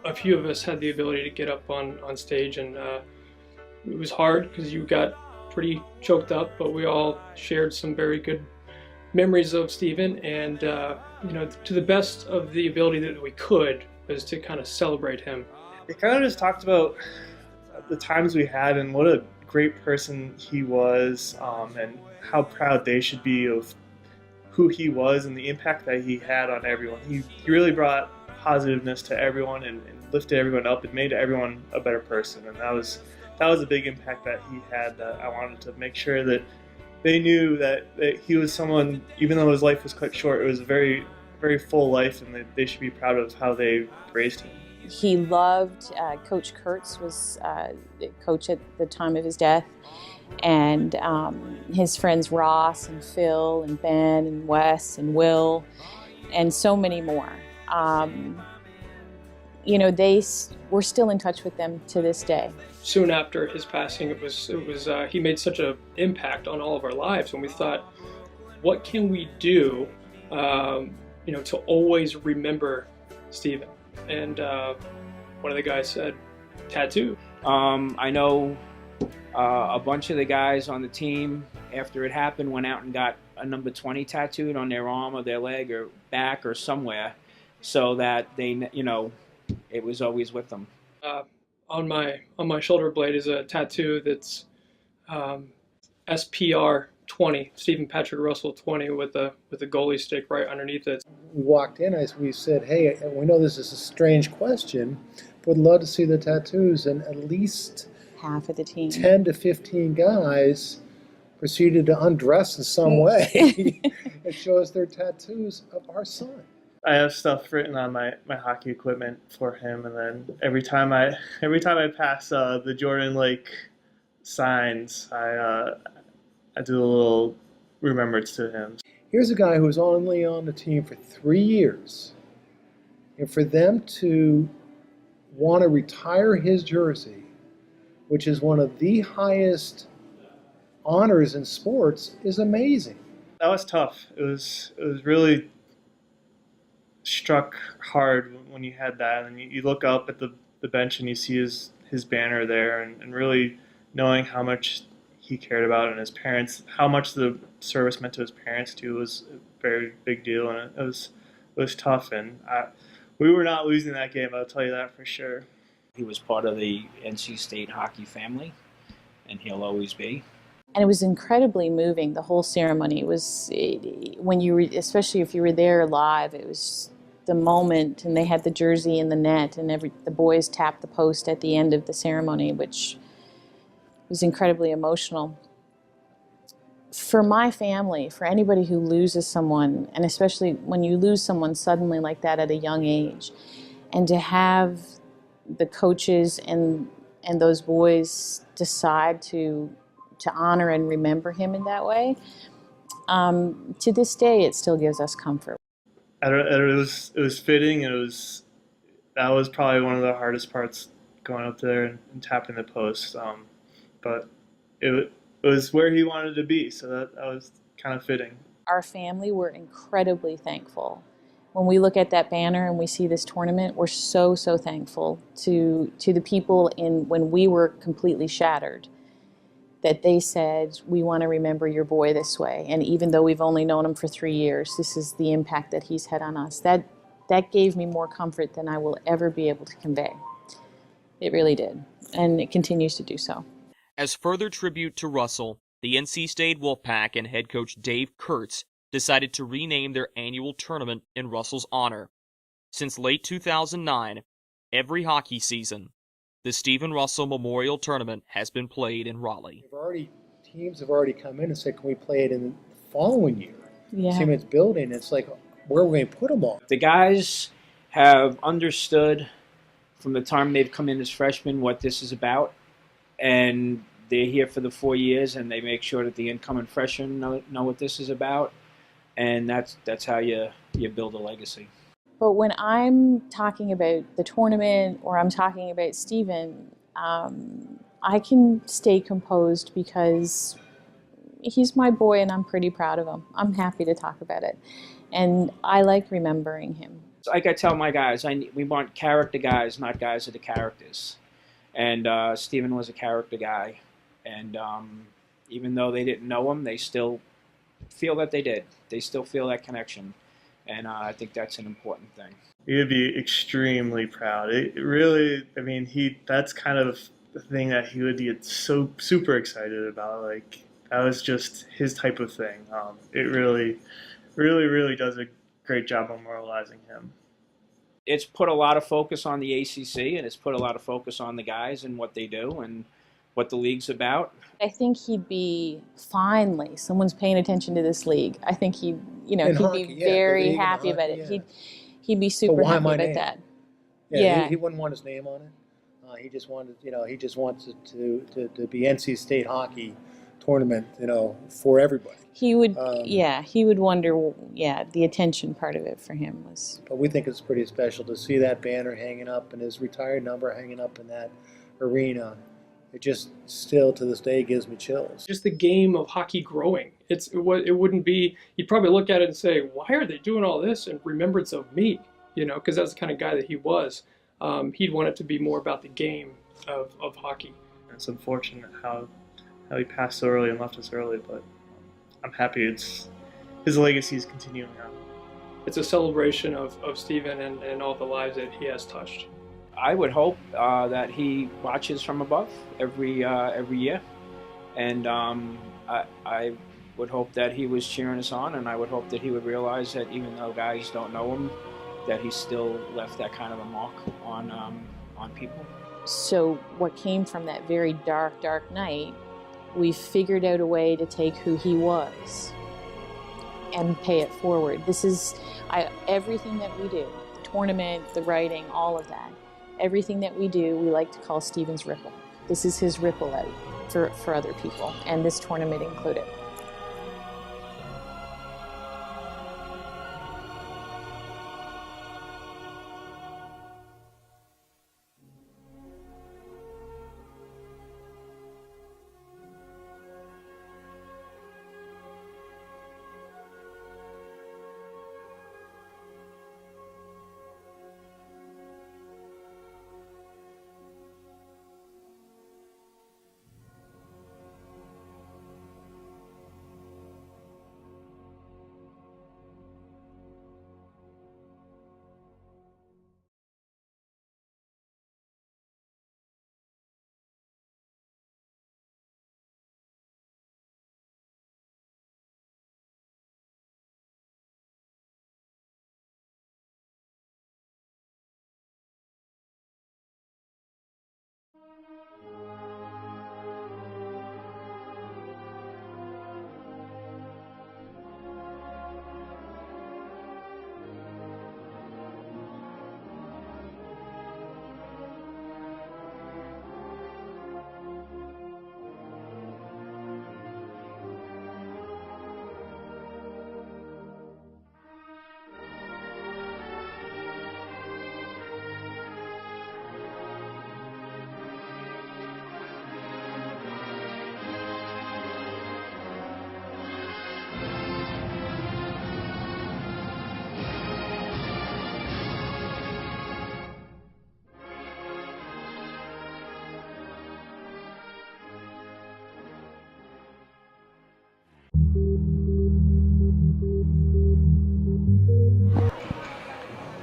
S9: a few of us had the ability to get up on stage, and it was hard because you got pretty choked up, but we all shared some very good memories of Stephen, and to the best of the ability that we could, was to kind of celebrate him.
S11: It kind of just talked about the times we had and what a great person he was, and how proud they should be of who he was and the impact that he had on everyone. He really brought positiveness to everyone and lifted everyone up and made everyone a better person, and that was a big impact that he had, that I wanted to make sure that they knew that he was someone, even though his life was cut short, it was a very, very full life, and that they should be proud of how they raised him.
S8: He loved, Coach Kurtz was coach at the time of his death, and his friends Ross and Phil and Ben and Wes and Will and so many more. We're still in touch with them to this day.
S9: Soon after his passing, it was he made such an impact on all of our lives, and we thought, what can we do, to always remember Stephen? And one of the guys said, tattoo.
S10: I know a bunch of the guys on the team, after it happened, went out and got a number 20 tattooed on their arm or their leg or back or somewhere, so that they, you know, it was always with them.
S9: On my shoulder blade is a tattoo that's SPR 20, Stephen Patrick Russell 20, with a goalie stick right underneath it.
S12: We walked in, we said, hey, we know this is a strange question, but we'd love to see the tattoos, and at least
S8: half of the team,
S12: 10 to 15 guys, proceeded to undress in some way and show us their tattoos of our son.
S11: I have stuff written on my hockey equipment for him, and then every time I pass the Jordan Lake signs, I do a little remembrance to him.
S12: Here's a guy who was only on the team for 3 years, and for them to want to retire his jersey, which is one of the highest honors in sports, is amazing.
S11: That was tough. It was really struck hard when you had that, and you look up at the bench and you see his banner there, and really knowing how much he cared about it, and his parents, how much the service meant to his parents too, was a very big deal, and it was tough, and we were not losing that game, I'll tell you that for sure.
S10: He was part of the NC State hockey family, and he'll always be.
S8: And it was incredibly moving. The whole ceremony was, when you were, especially if you were there live, it was the moment, and they had the jersey in the net, and the boys tapped the post at the end of the ceremony, which was incredibly emotional. For my family, for anybody who loses someone, and especially when you lose someone suddenly like that at a young age, and to have the coaches and those boys decide to honor and remember him in that way, to this day it still gives us comfort.
S11: It was fitting, and that was probably one of the hardest parts, going up there and tapping the post. But it was where he wanted to be, so that was kind of fitting.
S8: Our family were incredibly thankful. When we look at that banner and we see this tournament, we're so thankful to the people when we were completely shattered, that they said, we want to remember your boy this way. And even though we've only known him for 3 years, this is the impact that he's had on us. That gave me more comfort than I will ever be able to convey. It really did, and it continues to do so.
S7: As further tribute to Russell, the NC State Wolfpack and head coach Dave Kurtz decided to rename their annual tournament in Russell's honor. Since late 2009, every hockey season, the Stephen Russell Memorial Tournament has been played in Raleigh.
S12: Teams have already come in and said, can we play it in the following year?
S8: Yeah.
S12: Siemens building, it's like, where are we going to put them all?
S10: The guys have understood from the time they've come in as freshmen what this is about, and they're here for the 4 years, and they make sure that the incoming freshmen know what this is about, and that's how you build a legacy.
S8: But when I'm talking about the tournament, or I'm talking about Stephen, I can stay composed because he's my boy and I'm pretty proud of him. I'm happy to talk about it. And I like remembering him.
S10: Like I tell my guys, we want character guys, not guys that are characters. And Stephen was a character guy. And even though they didn't know him, they still feel that they did. They still feel that connection. And I think that's an important thing.
S11: He would be extremely proud. It really, I mean, that's kind of the thing that he would be so super excited about. Like, that was just his type of thing. It really, really, really does a great job of memorializing him.
S10: It's put a lot of focus on the ACC, and it's put a lot of focus on the guys and what they do and what the league's about.
S8: I think he'd be, finally, someone's paying attention to this league. I think he'd be very happy about it.
S12: Yeah.
S8: He'd be super happy about that.
S12: Yeah. He wouldn't want his name on it. He just wanted, he just wants it to be NC State hockey tournament, for everybody.
S8: He would, he would wonder, the attention part of it for him was.
S12: But we think it's pretty special to see that banner hanging up and his retired number hanging up in that arena. It just still to this day gives me chills.
S9: Just the game of hockey growing. It wouldn't be, you'd probably look at it and say, why are they doing all this in remembrance of me? Because that's the kind of guy that he was. He'd want it to be more about the game of hockey.
S11: It's unfortunate how he passed so early and left us early, but I'm happy his legacy is continuing on.
S9: It's a celebration of Steven and all the lives that he has touched.
S10: I would hope that he watches from above every year, and I would hope that he was cheering us on, and I would hope that he would realize that even though guys don't know him, that he still left that kind of a mark on people.
S8: So what came from that very dark, dark night, we figured out a way to take who he was and pay it forward. This is everything that we do, the tournament, the writing, all of that. Everything that we do, we like to call Steven's ripple. This is his ripple out for other people, and this tournament included.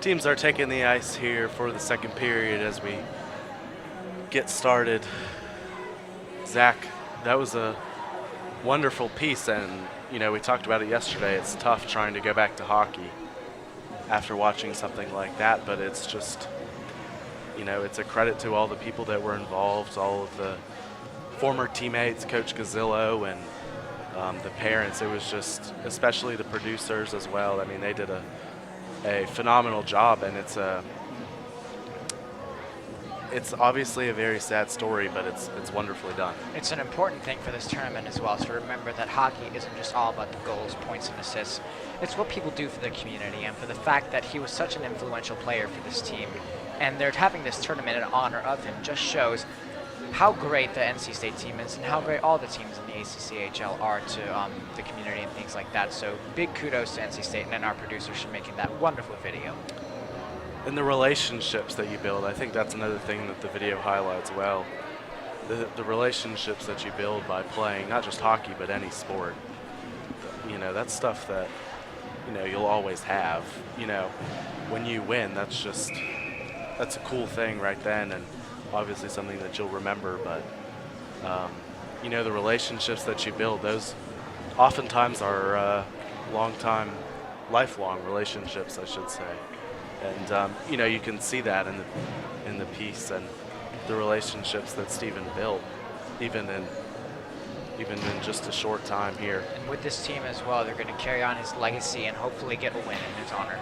S5: Teams are taking the ice here for the second period as we get started. Zach, that was a wonderful piece, and we talked about it yesterday. It's tough trying to go back to hockey after watching something like that, but it's just, it's a credit to all the people that were involved, all of the former teammates, Coach Gazzillo, and the parents. It was just, especially the producers as well. I mean, they did a phenomenal job, and it's obviously a very sad story, but it's wonderfully done.
S6: It's an important thing for this tournament as well, to remember that hockey isn't just all about the goals, points, and assists. It's what people do for the community, and for the fact that he was such an influential player for this team, and they're having this tournament in honor of him just shows how great the NC State team is and how great all the teams in the ACCHL are to the community and things like that. So big kudos to NC State and our producers for making that wonderful video.
S5: And the relationships that you build, I think that's another thing that the video highlights well. The relationships that you build by playing, not just hockey, but any sport. That's stuff that, you'll always have. When you win, that's a cool thing right then, and obviously something that you'll remember, but the relationships that you build, those oftentimes are lifelong relationships, I should say. And you can see that in the piece and the relationships that Steven built, even in just a short time here.
S6: And with this team as well, they're going to carry on his legacy and hopefully get a win in his honor.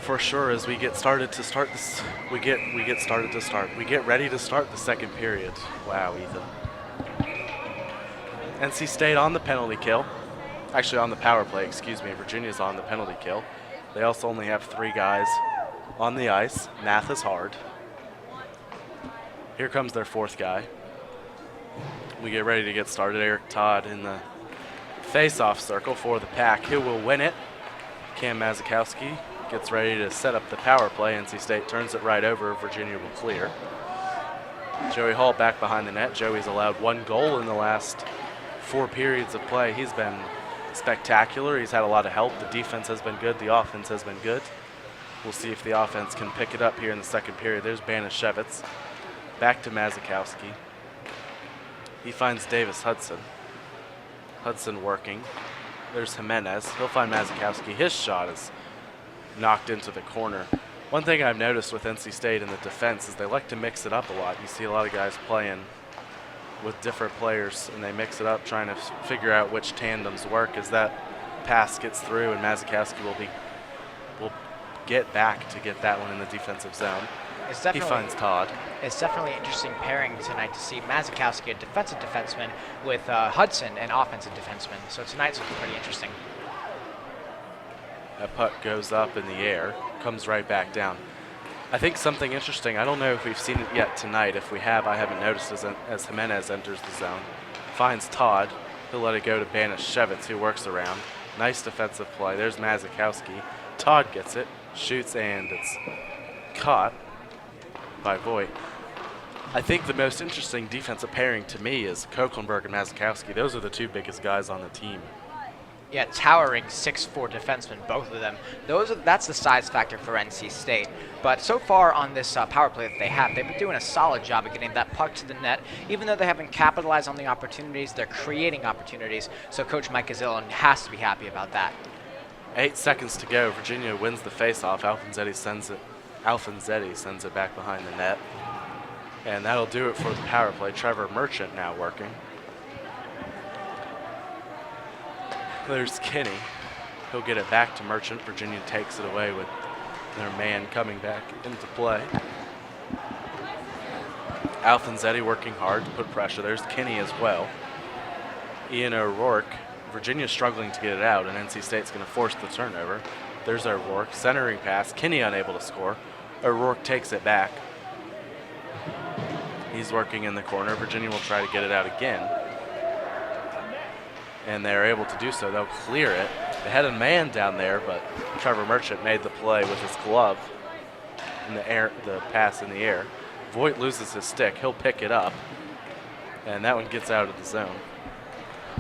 S5: For sure, as we get ready to start the second period. Wow, Ethan. NC State on the penalty kill. Actually on the power play, excuse me. Virginia's on the penalty kill. They also only have 3 guys on the ice. Math is hard. Here comes their 4th guy. We get ready to get started. Eric Todd in the face-off circle for the Pack. Who will win it? Cam Mazikowski gets ready to set up the power play. NC State turns it right over. Virginia will clear. Joey Hall back behind the net. Joey's allowed 1 goal in the last 4 periods of play. He's been spectacular. He's had a lot of help. The defense has been good. The offense has been good. We'll see if the offense can pick it up here in the second period. There's Banashevitz. Back to Mazikowski. He finds Davis Hudson. Hudson working. There's Jimenez. He'll find Mazikowski. His shot is knocked into the corner. One thing I've noticed with NC State in the defense is they like to mix it up a lot. You see a lot of guys playing with different players, and they mix it up, trying to figure out which tandems work. As that pass gets through, and Mazikowski will get back to get that one in the defensive zone. He finds Todd.
S6: It's definitely an interesting pairing tonight to see Mazikowski, a defensive defenseman, with Hudson, an offensive defenseman. So tonight's looking pretty interesting.
S5: That puck goes up in the air, comes right back down. I think something interesting, I don't know if we've seen it yet tonight. If we have, I haven't noticed as Jimenez enters the zone. Finds Todd. He'll let it go to Banashevitz, who works around. Nice defensive play. There's Mazikowski. Todd gets it, shoots, and it's caught by Voigt. I think the most interesting defensive pairing to me is Koeklenberg and Mazikowski. Those are the two biggest guys on the team.
S6: Yeah, towering 6'4" defensemen, both of them. That's the size factor for NC State. But so far on this power play that they have, they've been doing a solid job of getting that puck to the net. Even though they haven't capitalized on the opportunities, they're creating opportunities. So Coach Mike Gazillan has to be happy about that.
S5: 8 seconds to go. Virginia wins the faceoff. Alfonsetti sends it back behind the net. And that'll do it for the power play. Trevor Merchant now working. There's Kinney. He'll get it back to Merchant. Virginia takes it away with their man coming back into play. Alfonsetti working hard to put pressure. There's Kinney as well. Ian O'Rourke. Virginia's struggling to get it out, and NC State's going to force the turnover. There's O'Rourke. Centering pass. Kinney unable to score. O'Rourke takes it back. He's working in the corner. Virginia will try to get it out again. And they're able to do so. They'll clear it. They had a man down there, but Trevor Merchant made the play with his glove in the air, the pass in the air. Voigt loses his stick. He'll pick it up, and that one gets out of the zone.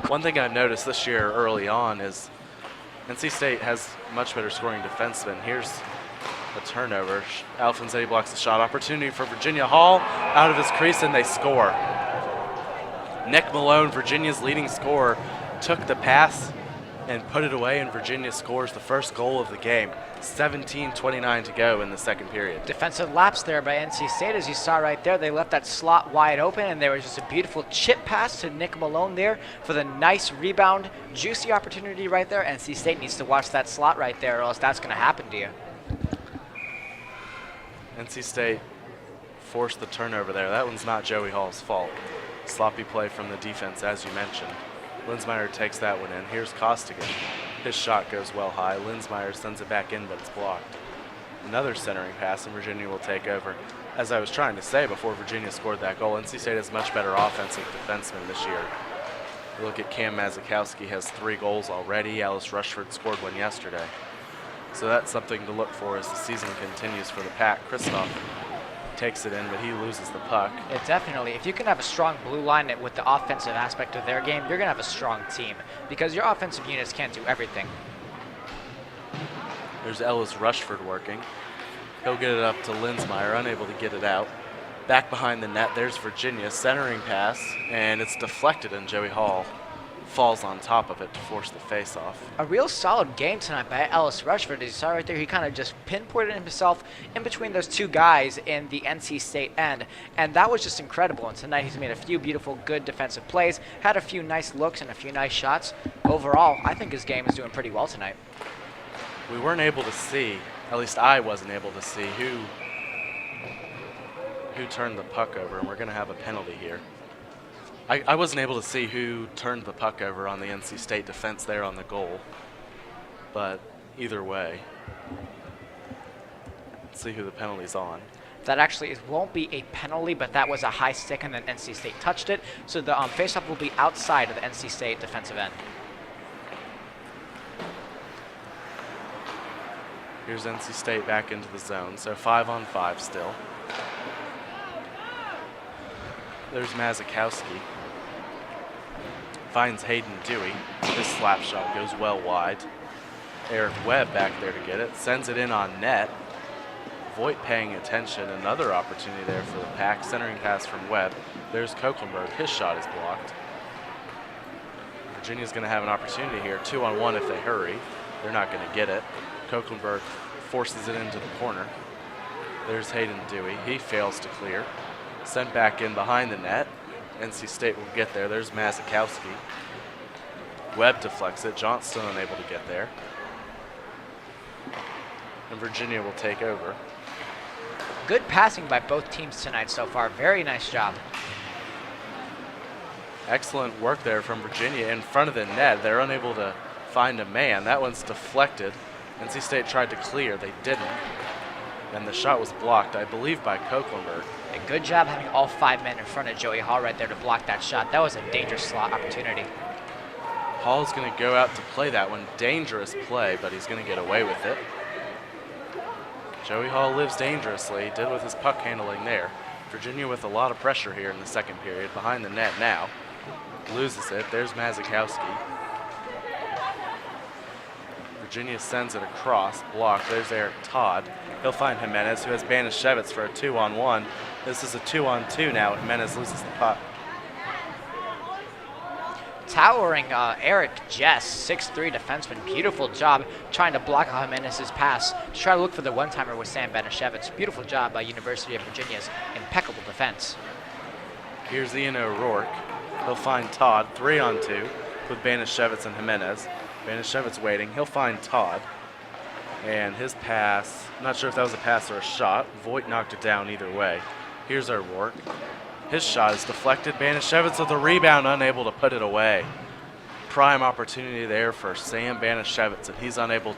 S5: One thing I've noticed this year early on is NC State has much better scoring defensemen. Here's a turnover. Alfonsetti blocks the shot. Opportunity for Virginia. Hall out of his crease, and they score. Nick Malone, Virginia's leading scorer, took the pass and put it away, and Virginia scores the first goal of the game. 17:29 to go in the second period.
S6: Defensive lapse there by NC State, as you saw right there. They left that slot wide open, and there was just a beautiful chip pass to Nick Malone there for the nice rebound. Juicy opportunity right there. NC State needs to watch that slot right there, or else that's going to happen to you.
S5: NC State forced the turnover there. That one's not Joey Hall's fault. Sloppy play from the defense, as you mentioned. Linsmeyer takes that one in. Here's Costigan. His shot goes well high. Linsmeyer sends it back in, but it's blocked. Another centering pass, and Virginia will take over. As I was trying to say before Virginia scored that goal, NC State has much better offensive defensemen this year. You look at Cam Mazikowski, has 3 goals already. Alice Rushford scored one yesterday. So that's something to look for as the season continues for the Pack. Kristoff takes it in, but he loses the puck.
S6: Yeah, definitely. If you can have a strong blue line with the offensive aspect of their game, you're going to have a strong team because your offensive units can't do everything.
S5: There's Ellis Rushford working. He'll get it up to Linsmeyer, unable to get it out. Back behind the net, there's Virginia, centering pass, and it's deflected, and Joey Hall falls on top of it to force the face-off.
S6: A real solid game tonight by Ellis Rushford. As you saw right there, he kind of just pinpointed himself in between those two guys in the NC State end, and that was just incredible. And tonight he's made a few beautiful, good defensive plays, had a few nice looks and a few nice shots. Overall, I think his game is doing pretty well tonight.
S5: We weren't able to see, at least I wasn't able to see, who turned the puck over, and we're going to have a penalty here. I wasn't able to see who turned the puck over on the NC State defense there on the goal, but either way, let's see who the penalty's on.
S6: That actually won't be a penalty, but that was a high stick, and then NC State touched it, so the faceoff will be outside of the NC State defensive end.
S5: Here's NC State back into the zone, so 5-on-5 still. There's Mazikowski. finds Hayden Dewey. His slap shot goes well wide. Eric Webb back there to get it. Sends it in on net. Voigt paying attention. Another opportunity there for the Pack. Centering pass from Webb. There's Kokelberg. His shot is blocked. Virginia's going to have an opportunity here. 2-on-1 if they hurry. They're not going to get it. Kokelberg forces it into the corner. There's Hayden Dewey. He fails to clear. Sent back in behind the net. NC State will get there. There's Mazikowski. Webb deflects it. Johnston unable to get there. And Virginia will take over.
S6: Good passing by both teams tonight so far. Very nice job.
S5: Excellent work there from Virginia in front of the net. They're unable to find a man. That one's deflected. NC State tried to clear. They didn't. And the shot was blocked, I believe, by Kokelberg.
S6: A good job having all 5 men in front of Joey Hall right there to block that shot. That was a dangerous slot opportunity.
S5: Hall's going to go out to play that one. Dangerous play, but he's going to get away with it. Joey Hall lives dangerously. Did with his puck handling there. Virginia with a lot of pressure here in the second period. Behind the net now. Loses it. There's Mazikowski. Virginia sends it across. Blocked. There's Eric Todd. He'll find Jimenez, who has Banishevitz for a 2-on-1. This is a 2-on-2 now. Jimenez loses the puck.
S6: Towering Eric Jess, 6'3" defenseman. Beautiful job trying to block Jimenez's pass to try to look for the one-timer with Sam Banishevitz. Beautiful job by University of Virginia's impeccable defense.
S5: Here's Ian O'Rourke. He'll find Todd, 3-on-2 with Banishevitz and Jimenez. Banishevitz waiting. He'll find Todd. And his pass, I'm not sure if that was a pass or a shot. Voigt knocked it down either way. Here's O'Rourke. His shot is deflected. Banishevitz with a rebound, unable to put it away. Prime opportunity there for Sam Banishevitz, and he's unable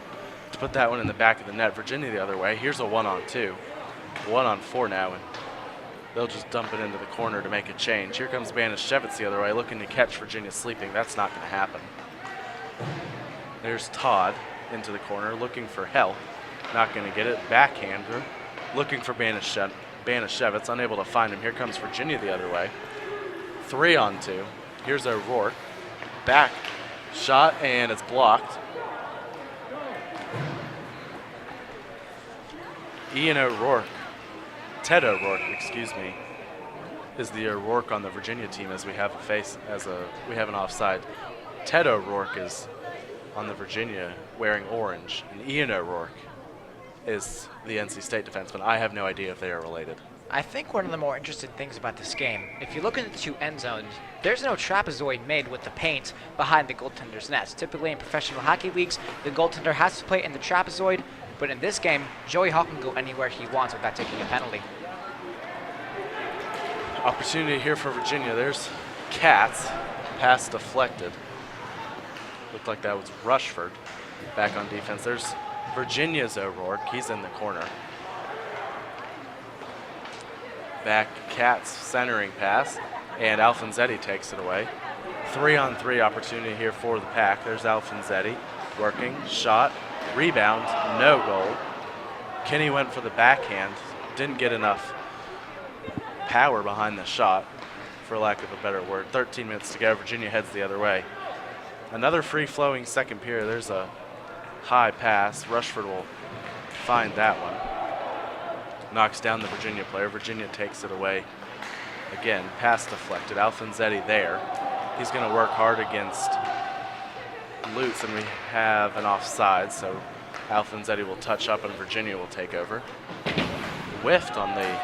S5: to put that one in the back of the net. Virginia the other way. Here's a 1-on-2. 1-on-4 now, and they'll just dump it into the corner to make a change. Here comes Banishevitz the other way, looking to catch Virginia sleeping. That's not going to happen. There's Todd into the corner, looking for help. Not going to get it. Backhander, looking for Banishevitz, unable to find him. Here comes Virginia the other way. 3-on-2. Here's O'Rourke. Back shot, and it's blocked. Ted O'Rourke, excuse me, is the O'Rourke on the Virginia team as we have an offside. Ted O'Rourke is on the Virginia wearing orange, and Ian O'Rourke is the NC State defenseman. I have no idea if they are related.
S6: I think one of the more interesting things about this game, if you look at the two end zones, there's no trapezoid made with the paint behind the goaltender's nets. Typically in professional hockey leagues, the goaltender has to play in the trapezoid, but in this game, Joey Hall can go anywhere he wants without taking a penalty.
S5: Opportunity here for Virginia. There's Katz. Pass deflected. Looked like that was Rushford back on defense. There's Virginia's O'Rourke. He's in the corner. Back Katz, centering pass, and Alfonsetti takes it away. 3-on-3 opportunity here for the Pack. There's Alfonsetti working, shot, rebound, no goal. Kinney went for the backhand, didn't get enough power behind the shot, for lack of a better word. 13 minutes to go. Virginia heads the other way. Another free-flowing second period. There's a high pass. Rushford will find that one. Knocks down the Virginia player. Virginia takes it away. Again, pass deflected. Alfonsetti there. He's going to work hard against Lutz, and we have an offside, so Alfonsetti will touch up and Virginia will take over. Whiffed on the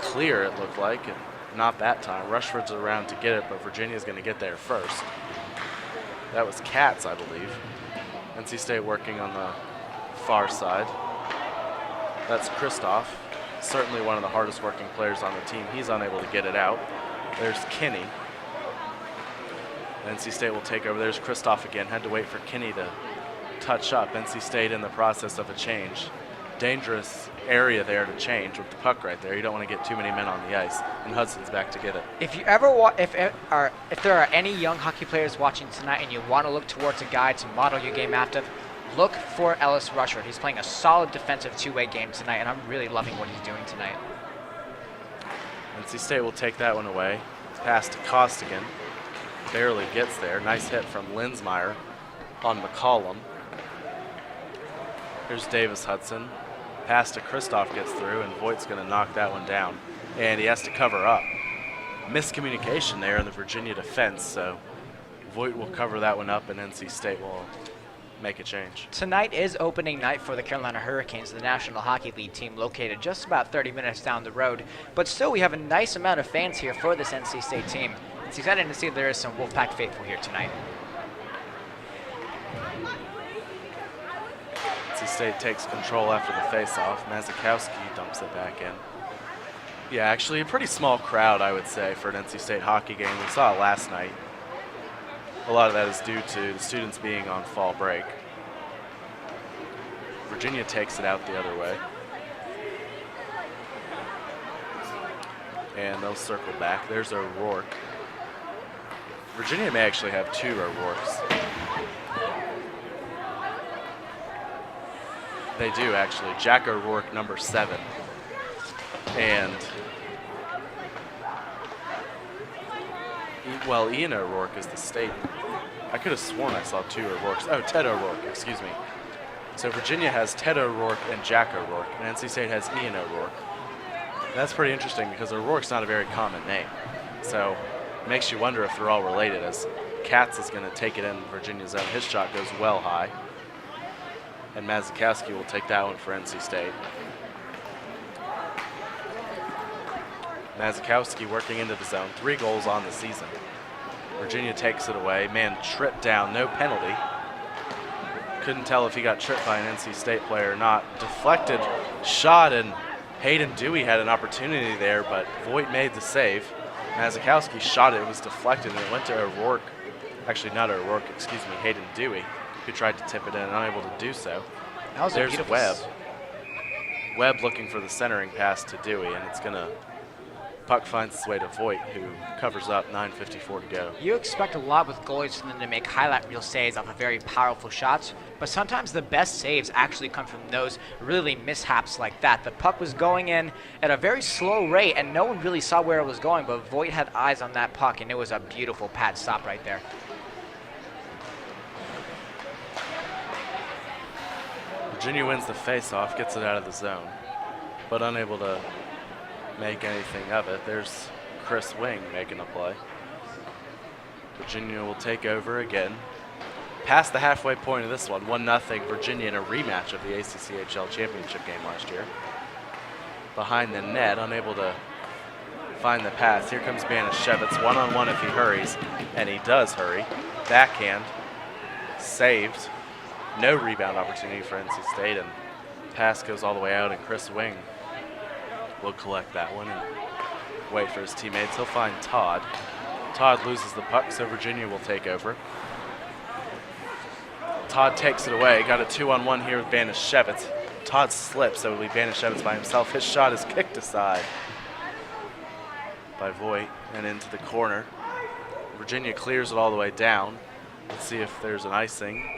S5: clear, it looked like. Not that time. Rushford's around to get it, but Virginia's going to get there first. That was Katz, I believe. NC State working on the far side. That's Kristoff, certainly one of the hardest working players on the team. He's unable to get it out. There's Kinney. NC State will take over. There's Kristoff again. Had to wait for Kinney to touch up. NC State in the process of a change. Dangerous area there to change with the puck right there. You don't want to get too many men on the ice, and Hudson's back to get it.
S6: If you ever if there are any young hockey players watching tonight and you want to look towards a guy to model your game after, look for Ellis Rushford. He's playing a solid defensive two-way game tonight, and I'm really loving what he's doing tonight.
S5: NC State will take that one away. Pass to Costigan. barely gets there. Nice hit from Linsmeyer on McCollum. Here's Davis Hudson. Pass to Kristoff gets through, and Voigt's going to knock that one down. And he has to cover up. Miscommunication there in the Virginia defense, so Voigt will cover that one up, and NC State will make a change.
S6: Tonight is opening night for the Carolina Hurricanes, the National Hockey League team located just about 30 minutes down the road. But still, we have a nice amount of fans here for this NC State team. It's exciting to see there is some Wolfpack faithful here tonight.
S5: NC State takes control after the face-off. Mazikowski dumps it back in. Yeah, actually a pretty small crowd, I would say, for an NC State hockey game. We saw it last night. A lot of that is due to the students being on fall break. Virginia takes it out the other way. And they'll circle back. There's O'Rourke. Virginia may actually have two O'Rourkes. They do, actually. Jack O'Rourke, number 7. And, well, Ian O'Rourke is the state. I could have sworn I saw 2 O'Rourkes. Oh, Ted O'Rourke, excuse me. So Virginia has Ted O'Rourke and Jack O'Rourke, and NC State has Ian O'Rourke. That's pretty interesting because O'Rourke's not a very common name. So it makes you wonder if they're all related, as Katz is going to take it in Virginia's zone. His shot goes well high. And Mazikowski will take that one for NC State. Mazikowski working into the zone. 3 goals on the season. Virginia takes it away. Man tripped down, no penalty. Couldn't tell if he got tripped by an NC State player or not. Deflected shot, and Hayden Dewey had an opportunity there, but Voigt made the save. Mazikowski shot it, was deflected, and it went to O'Rourke. Actually, not O'Rourke, excuse me, Hayden Dewey, who tried to tip it in and unable to do so.
S6: That was
S5: There's
S6: a beautiful
S5: Webb. Webb looking for the centering pass to Dewey, and it's going to, puck finds its way to Voigt, who covers up, 9:54 to go.
S6: You expect a lot with goalies for them to make highlight reel saves off of very powerful shots, but sometimes the best saves actually come from those really mishaps like that. The puck was going in at a very slow rate, and no one really saw where it was going, but Voigt had eyes on that puck, and it was a beautiful pad stop right there.
S5: Virginia wins the face-off, gets it out of the zone, but unable to make anything of it. There's Chris Wing making a play. Virginia will take over again. Past the halfway point of this one, 1-0 Virginia in a rematch of the ACCHL championship game last year. Behind the net, unable to find the pass. Here comes Banashevitz, one-on-one if he hurries, and he does hurry. Backhand, saved. No rebound opportunity for NC State, and pass goes all the way out, and Chris Wing will collect that one and wait for his teammates. He'll find Todd. Todd loses the puck, so Virginia will take over. Todd takes it away. Got a 2-on-1 here with Banashevitz. Todd slips, so it'll be Banashevitz by himself. His shot is kicked aside by Voigt and into the corner. Virginia clears it all the way down. Let's see if there's an icing.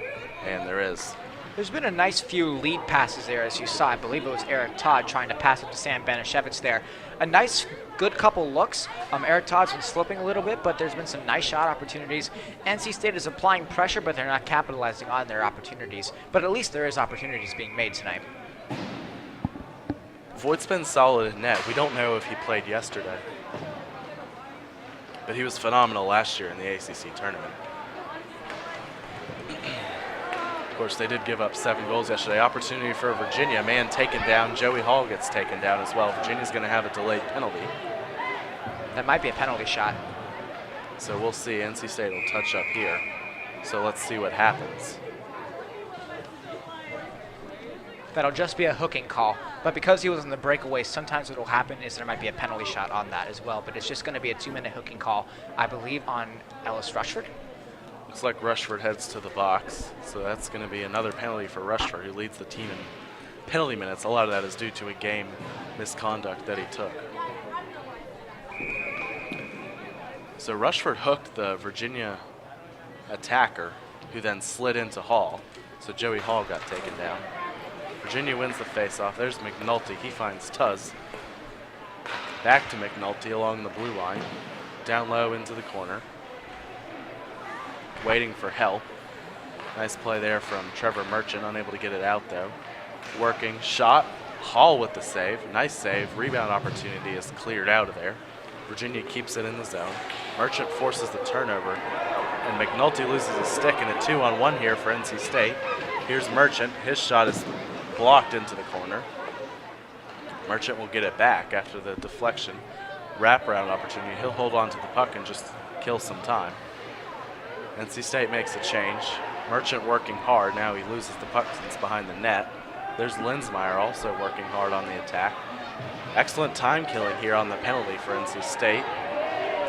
S5: And there is.
S6: There's been a nice few lead passes there, as you saw. I believe it was Eric Todd trying to pass it to Sam Banashevitz there. A nice, good couple looks. Eric Todd's been slipping a little bit, but there's been some nice shot opportunities. NC State is applying pressure, but they're not capitalizing on their opportunities. But at least there is opportunities being made tonight.
S5: Voigt's been solid in net. We don't know if he played yesterday, but he was phenomenal last year in the ACC tournament. Of course, they did give up 7 goals yesterday. Opportunity for Virginia. Man taken down. Joey Hall gets taken down as well. Virginia's going to have a delayed penalty.
S6: That might be a penalty shot.
S5: So we'll see. NC State will touch up here. So let's see what happens.
S6: That'll just be a hooking call. But because he was in the breakaway, sometimes what will happen is there might be a penalty shot on that as well. But it's just going to be a 2-minute hooking call, I believe, on Ellis Rushford.
S5: Looks like Rushford heads to the box, so that's going to be another penalty for Rushford, who leads the team in penalty minutes. A lot of that is due to a game misconduct that he took. So Rushford hooked the Virginia attacker, who then slid into Hall. So Joey Hall got taken down. Virginia wins the faceoff. There's McNulty. He finds Tuz. Back to McNulty along the blue line. Down low into the corner. waiting for help. Nice play there from Trevor Merchant, unable to get it out though. Working, shot, Hall with the save. Nice save, rebound opportunity is cleared out of there. Virginia keeps it in the zone. Merchant forces the turnover, and McNulty loses a stick in a 2-on-1 here for NC State. Here's Merchant, his shot is blocked into the corner. Merchant will get it back after the deflection. Wraparound opportunity, he'll hold on to the puck and just kill some time. NC State makes a change. Merchant working hard, now he loses the puck since behind the net. There's Linsmeyer also working hard on the attack. Excellent time killing here on the penalty for NC State.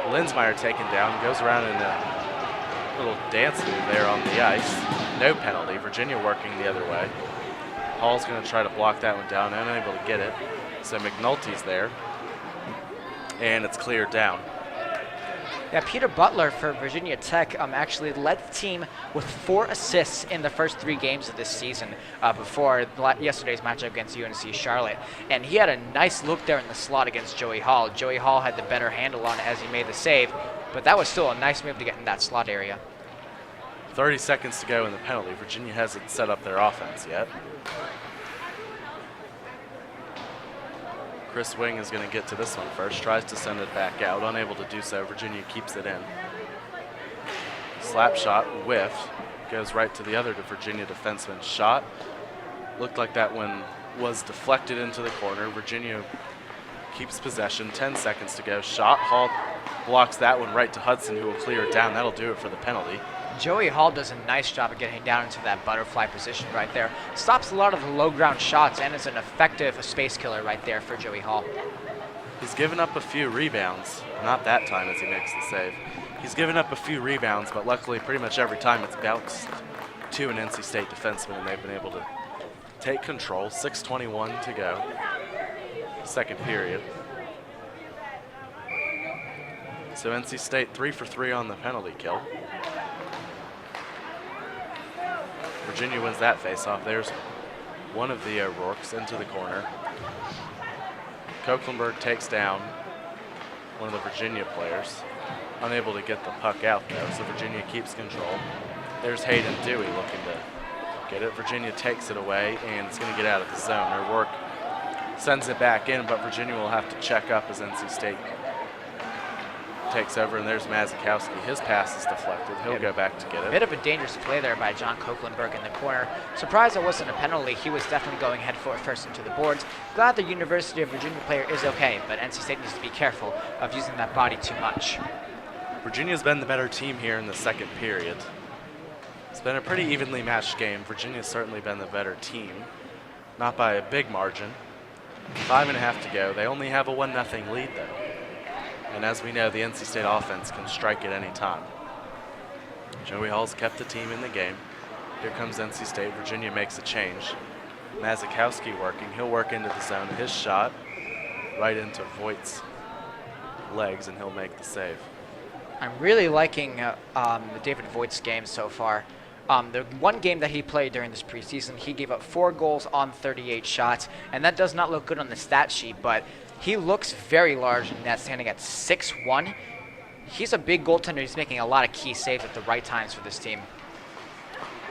S5: Linsmeyer taken down, goes around in a little dance move there on the ice. No penalty, Virginia working the other way. Hall's gonna try to block that one down, unable to get it. So McNulty's there, and it's cleared down.
S6: Yeah, Peter Butler for Virginia Tech actually led the team with 4 assists in the first 3 games of this season before yesterday's matchup against UNC Charlotte. And he had a nice look there in the slot against Joey Hall. Joey Hall had the better handle on it as he made the save, but that was still a nice move to get in that slot area.
S5: 30 seconds to go in the penalty. Virginia hasn't set up their offense yet. Chris Wing is going to get to this one first, tries to send it back out, unable to do so. Virginia keeps it in. Slap shot, whiff, goes right to the other Virginia defenseman's shot. Looked like that one was deflected into the corner. Virginia keeps possession, 10 seconds to go. Shot, Hall blocks that one right to Hudson, who will clear it down. That'll do it for the penalty.
S6: Joey Hall does a nice job of getting down into that butterfly position right there. Stops a lot of the low ground shots and is an effective space killer right there for Joey Hall.
S5: He's given up a few rebounds. Not that time as he makes the save. He's given up a few rebounds, but luckily pretty much every time it's bounced to an NC State defenseman, and they've been able to take control. 6:21 to go. Second period. So NC State 3 for 3 on the penalty kill. Virginia wins that faceoff. There's one of the O'Rourke's into the corner. Koeklenberg takes down one of the Virginia players. Unable to get the puck out though, so Virginia keeps control. There's Hayden Dewey looking to get it. Virginia takes it away, and it's going to get out of the zone. O'Rourke sends it back in, but Virginia will have to check up as NC State takes over, and there's Mazikowski. His pass is deflected. He'll go back to get it.
S6: Bit of a dangerous play there by John Koeklenberg in the corner. Surprised it wasn't a penalty. He was definitely going head first into the boards. Glad the University of Virginia player is okay, but NC State needs to be careful of using that body too much.
S5: Virginia's been the better team here in the second period. It's been a pretty evenly matched game. Virginia's certainly been the better team. Not by a big margin. 5.5 to go. They only have a 1-0 lead though. And as we know, the NC State offense can strike at any time. Joey Hall's kept the team in the game. Here comes NC State. Virginia makes a change. Mazikowski working. He'll work into the zone. His shot right into Voigt's legs, and he'll make the save.
S6: I'm really liking David Voigt's game so far. The one game that he played during this preseason, he gave up 4 goals on 38 shots, and that does not look good on the stat sheet, but he looks very large in net, standing at 6'1". He's a big goaltender. He's making a lot of key saves at the right times for this team.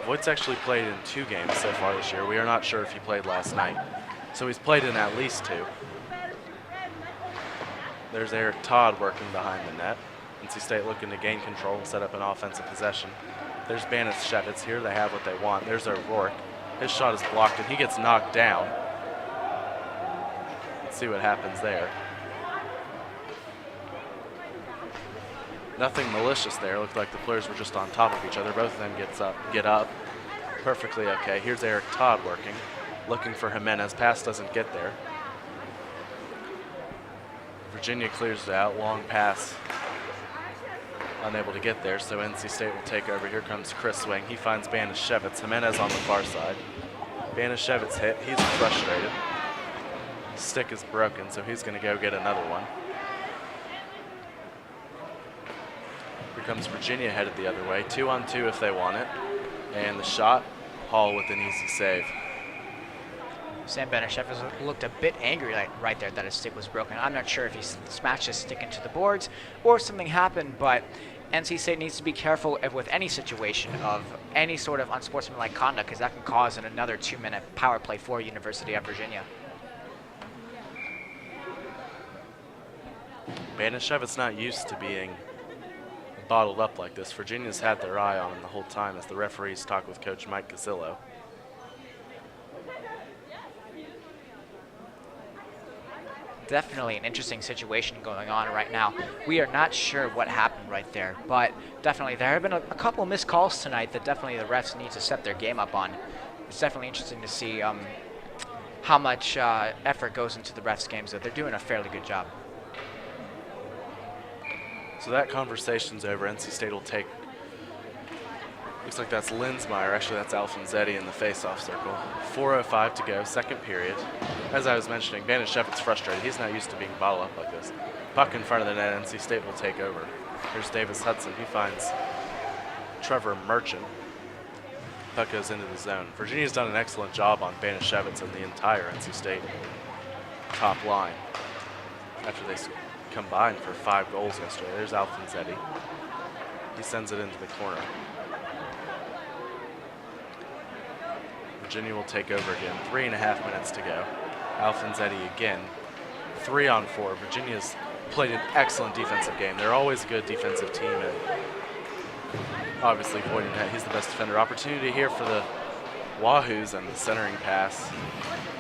S5: Voigt's actually played in 2 games so far this year. We are not sure if he played last night. So he's played in at least 2. There's Eric Todd working behind the net. NC State looking to gain control and set up an offensive possession. There's Banishevitz. Here they have what they want. There's O'Rourke. His shot is blocked, and he gets knocked down. Let's see what happens there. Nothing malicious there. Looked like the players were just on top of each other. Both of them get up. Perfectly okay. Here's Eric Todd working. Looking for Jimenez. Pass doesn't get there. Virginia clears it out. Long pass. Unable to get there, so NC State will take over. Here comes Chris Wing. He finds Banishevitz. Jimenez on the far side. Banishevitz hit. He's frustrated. Stick is broken, so he's going to go get another one. Here comes Virginia headed the other way. 2-on-2 if they want it. And the shot, Hall with an easy save.
S6: Sam Banishevitz looked a bit angry right there that his stick was broken. I'm not sure if he smashed his stick into the boards or something happened, but NC State needs to be careful with any situation of any sort of unsportsmanlike conduct, because that can cause another 2-minute power play for University of Virginia.
S5: Banishevitz not used to being bottled up like this. Virginia's had their eye on him the whole time as the referees talk with Coach Mike Gasillo.
S6: Definitely an interesting situation going on right now. We are not sure what happened right there, but definitely there have been a couple missed calls tonight that definitely the refs need to step their game up on. It's definitely interesting to see how much effort goes into the refs' games, that they're doing a fairly good job.
S5: So that conversation's over. NC State will take, looks like that's Linsmeyer. Actually, that's Alfonsetti in the face-off circle. 4:05 to go, second period. As I was mentioning, Banishevitz frustrated. He's not used to being bottled up like this. Puck in front of the net, NC State will take over. Here's Davis Hudson. He finds Trevor Merchant. Puck goes into the zone. Virginia's done an excellent job on Banishevitz and the entire NC State top line after they combined for 5 goals yesterday. There's Alfonsetti. He sends it into the corner. Virginia will take over again. 3.5 minutes to go. Alfonsetti again. 3-on-4. Virginia's played an excellent defensive game. They're always a good defensive team, and obviously Voidenhead, he's the best defender. Opportunity here for the Wahoos, and the centering pass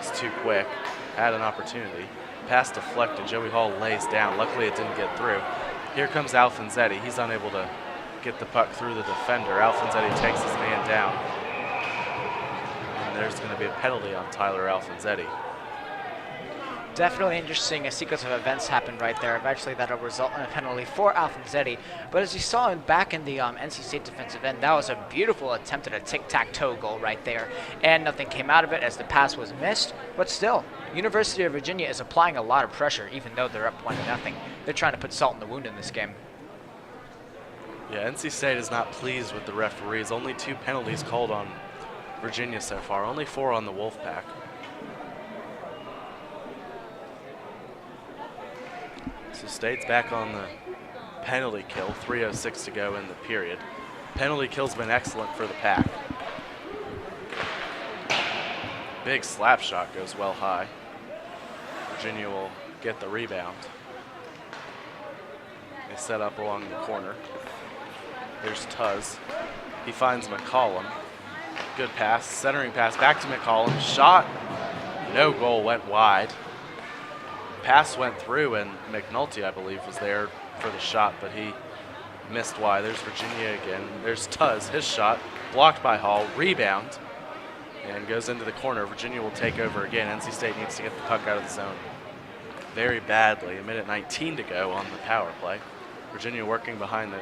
S5: is too quick. Had an opportunity. Pass deflected. Joey Hall lays down. Luckily it didn't get through. Here comes Alfonsetti. He's unable to get the puck through the defender. Alfonsetti takes his man down. And there's going to be a penalty on Tyler Alfonsetti.
S6: Definitely interesting. A sequence of events happened right there. Eventually that'll result in a penalty for Alfonsetti. But as you saw back in the NC State defensive end, that was a beautiful attempt at a tic-tac-toe goal right there. And nothing came out of it as the pass was missed. But still, University of Virginia is applying a lot of pressure, even though they're up 1-0. They're trying to put salt in the wound in this game.
S5: Yeah, NC State is not pleased with the referees. Only 2 penalties called on Virginia so far. Only 4 on the Wolfpack. So State's back on the penalty kill. 3:06 to go in the period. Penalty kill's been excellent for the Pack. Big slap shot goes well high. Virginia will get the rebound. They set up along the corner. There's Tuz. He finds McCollum. Good pass, centering pass back to McCollum. Shot, no goal, went wide. Pass went through, and McNulty, I believe, was there for the shot, but he missed wide. There's Virginia again. There's Tuz, his shot, blocked by Hall, rebound, and goes into the corner. Virginia will take over again. NC State needs to get the puck out of the zone very badly. 1:19 to go on the power play. Virginia working behind the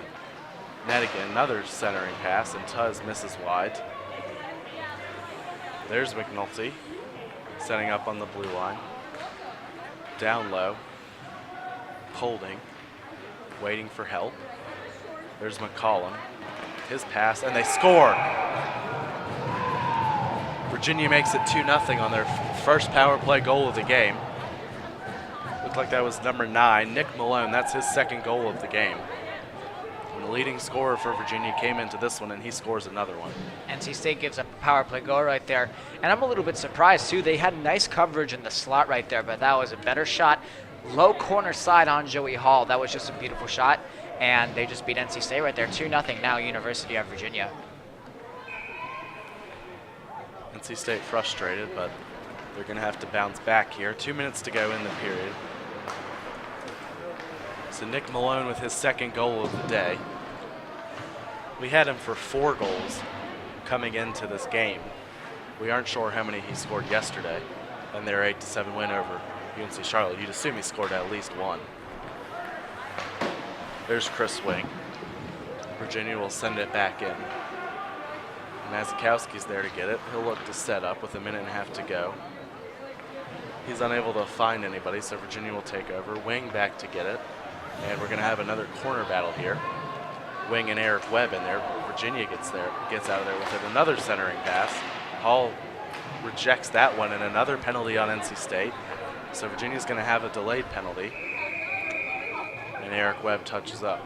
S5: net again. Another centering pass, and Tuz misses wide. There's McNulty setting up on the blue line. Down low, holding, waiting for help. There's McCollum, his pass, and they score. Virginia makes it 2-0 on their first power play goal of the game. Looked like that was number 9, Nick Malone. That's his second goal of the game. And the leading scorer for Virginia came into this one, and he scores another one.
S6: NC State gives up a power play goal right there. And I'm a little bit surprised, too. They had nice coverage in the slot right there, but that was a better shot. Low corner side on Joey Hall. That was just a beautiful shot. And they just beat NC State right there. 2-0 now, University of Virginia.
S5: NC State frustrated, but they're going to have to bounce back here. 2 minutes to go in the period. So Nick Malone with his second goal of the day. We had him for 4 goals coming into this game. We aren't sure how many he scored yesterday in their 8-7 win over UNC Charlotte. You'd assume he scored at least 1. There's Chris Wing. Virginia will send it back in. Mazikowski's there to get it. He'll look to set up with 1.5 minutes to go. He's unable to find anybody, so Virginia will take over. Wing back to get it. And we're going to have another corner battle here. Wing and Eric Webb in there. Virginia gets out of there with it. Another centering pass. Hall rejects that one, and another penalty on NC State. So Virginia's going to have a delayed penalty. And Eric Webb touches up.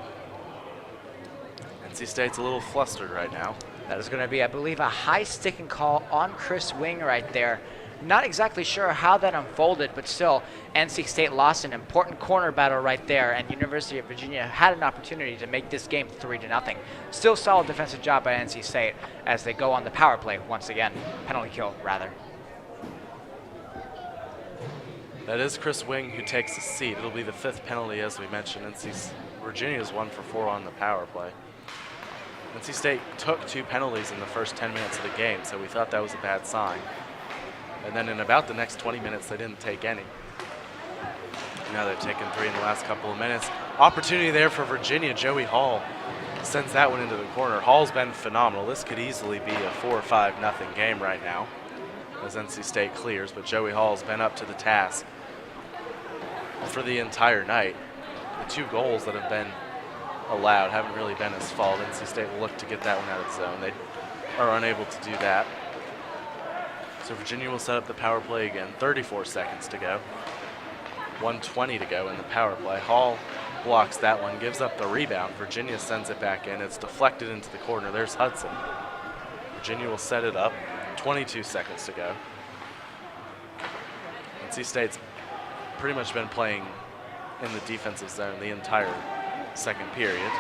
S5: NC State's a little flustered right now.
S6: That is going to be, I believe, a high sticking call on Chris Wing right there. Not exactly sure how that unfolded, but still, NC State lost an important corner battle right there, and University of Virginia had an opportunity to make this game 3-0. Still solid defensive job by NC State as they go on the power play once again. Penalty kill, rather.
S5: That is Chris Wing who takes a seat. It'll be the 5th penalty, as we mentioned. Virginia's 1 for 4 on the power play. NC State took 2 penalties in the first 10 minutes of the game, so we thought that was a bad sign. And then in about the next 20 minutes, they didn't take any. Now they've taken 3 in the last couple of minutes. Opportunity there for Virginia. Joey Hall sends that one into the corner. Hall's been phenomenal. This could easily be a 4 or 5-0 game right now as NC State clears, but Joey Hall's been up to the task for the entire night. The 2 goals that have been allowed haven't really been his fault. NC State will look to get that one out of the zone. They are unable to do that. So Virginia will set up the power play again. 34 seconds to go. 1:20 to go in the power play. Hall blocks that one, gives up the rebound. Virginia sends it back in. It's deflected into the corner. There's Hudson. Virginia will set it up. 22 seconds to go. NC State's pretty much been playing in the defensive zone the entire second period.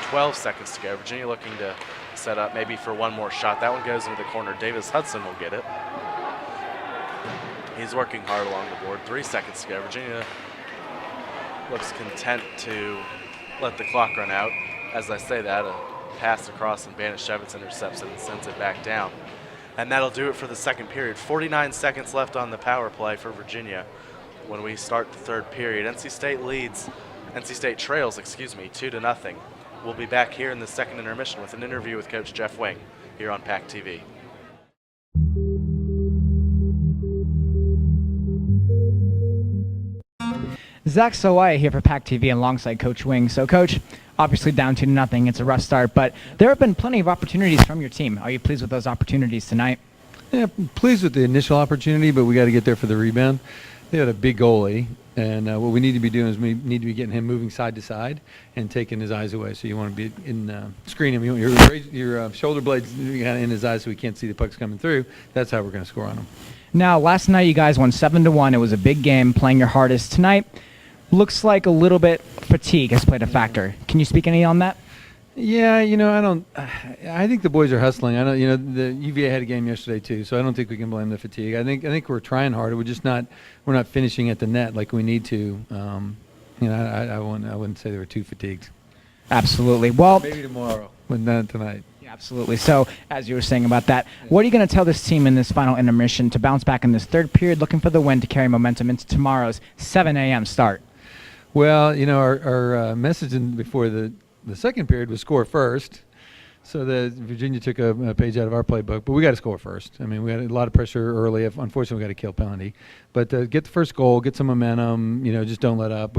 S5: 12 seconds to go. Virginia looking to set up maybe for one more shot. That one goes into the corner. Davis Hudson will get it. He's working hard along the board. 3 seconds to go. Virginia looks content to let the clock run out. As I say that, a pass across and Banishevitz intercepts it and sends it back down. And that'll do it for the second period. 49 seconds left on the power play for Virginia when we start the third period. NC State trails, 2-0. We'll be back here in the second intermission with an interview with Coach Jeff Wing here on PackTV.
S4: Zach Sawaya here for PackTV alongside Coach Wing. So, Coach, obviously down 2-0. It's a rough start, but there have been plenty of opportunities from your team. Are you pleased with those opportunities tonight?
S14: Yeah, pleased with the initial opportunity, but we got to get there for the rebound. They had a big goalie, and what we need to be doing is we need to be getting him moving side to side and taking his eyes away. So you want to be screen him. You want your shoulder blades in his eyes so he can't see the pucks coming through. That's how we're going to score on him.
S4: Now, last night you guys won 7-1. It was a big game, playing your hardest. Tonight, looks like a little bit fatigue has played a factor. Can you speak any on that?
S14: Yeah, I think the boys are hustling. I know, the UVA had a game yesterday too, so I don't think we can blame the fatigue. I think we're trying harder. We're not finishing at the net like we need to. I wouldn't say they were too fatigued.
S4: Absolutely. Well,
S14: maybe tomorrow, but not tonight.
S4: Yeah, absolutely. So, as you were saying about that, what are you going to tell this team in this final intermission to bounce back in this third period, looking for the win to carry momentum into tomorrow's 7 a.m. start?
S14: Well, our message before the second period was score first, so that Virginia took a page out of our playbook. But we got to score first. I mean, we had a lot of pressure early. Unfortunately, we got to kill penalty. But get the first goal, get some momentum. Just don't let up.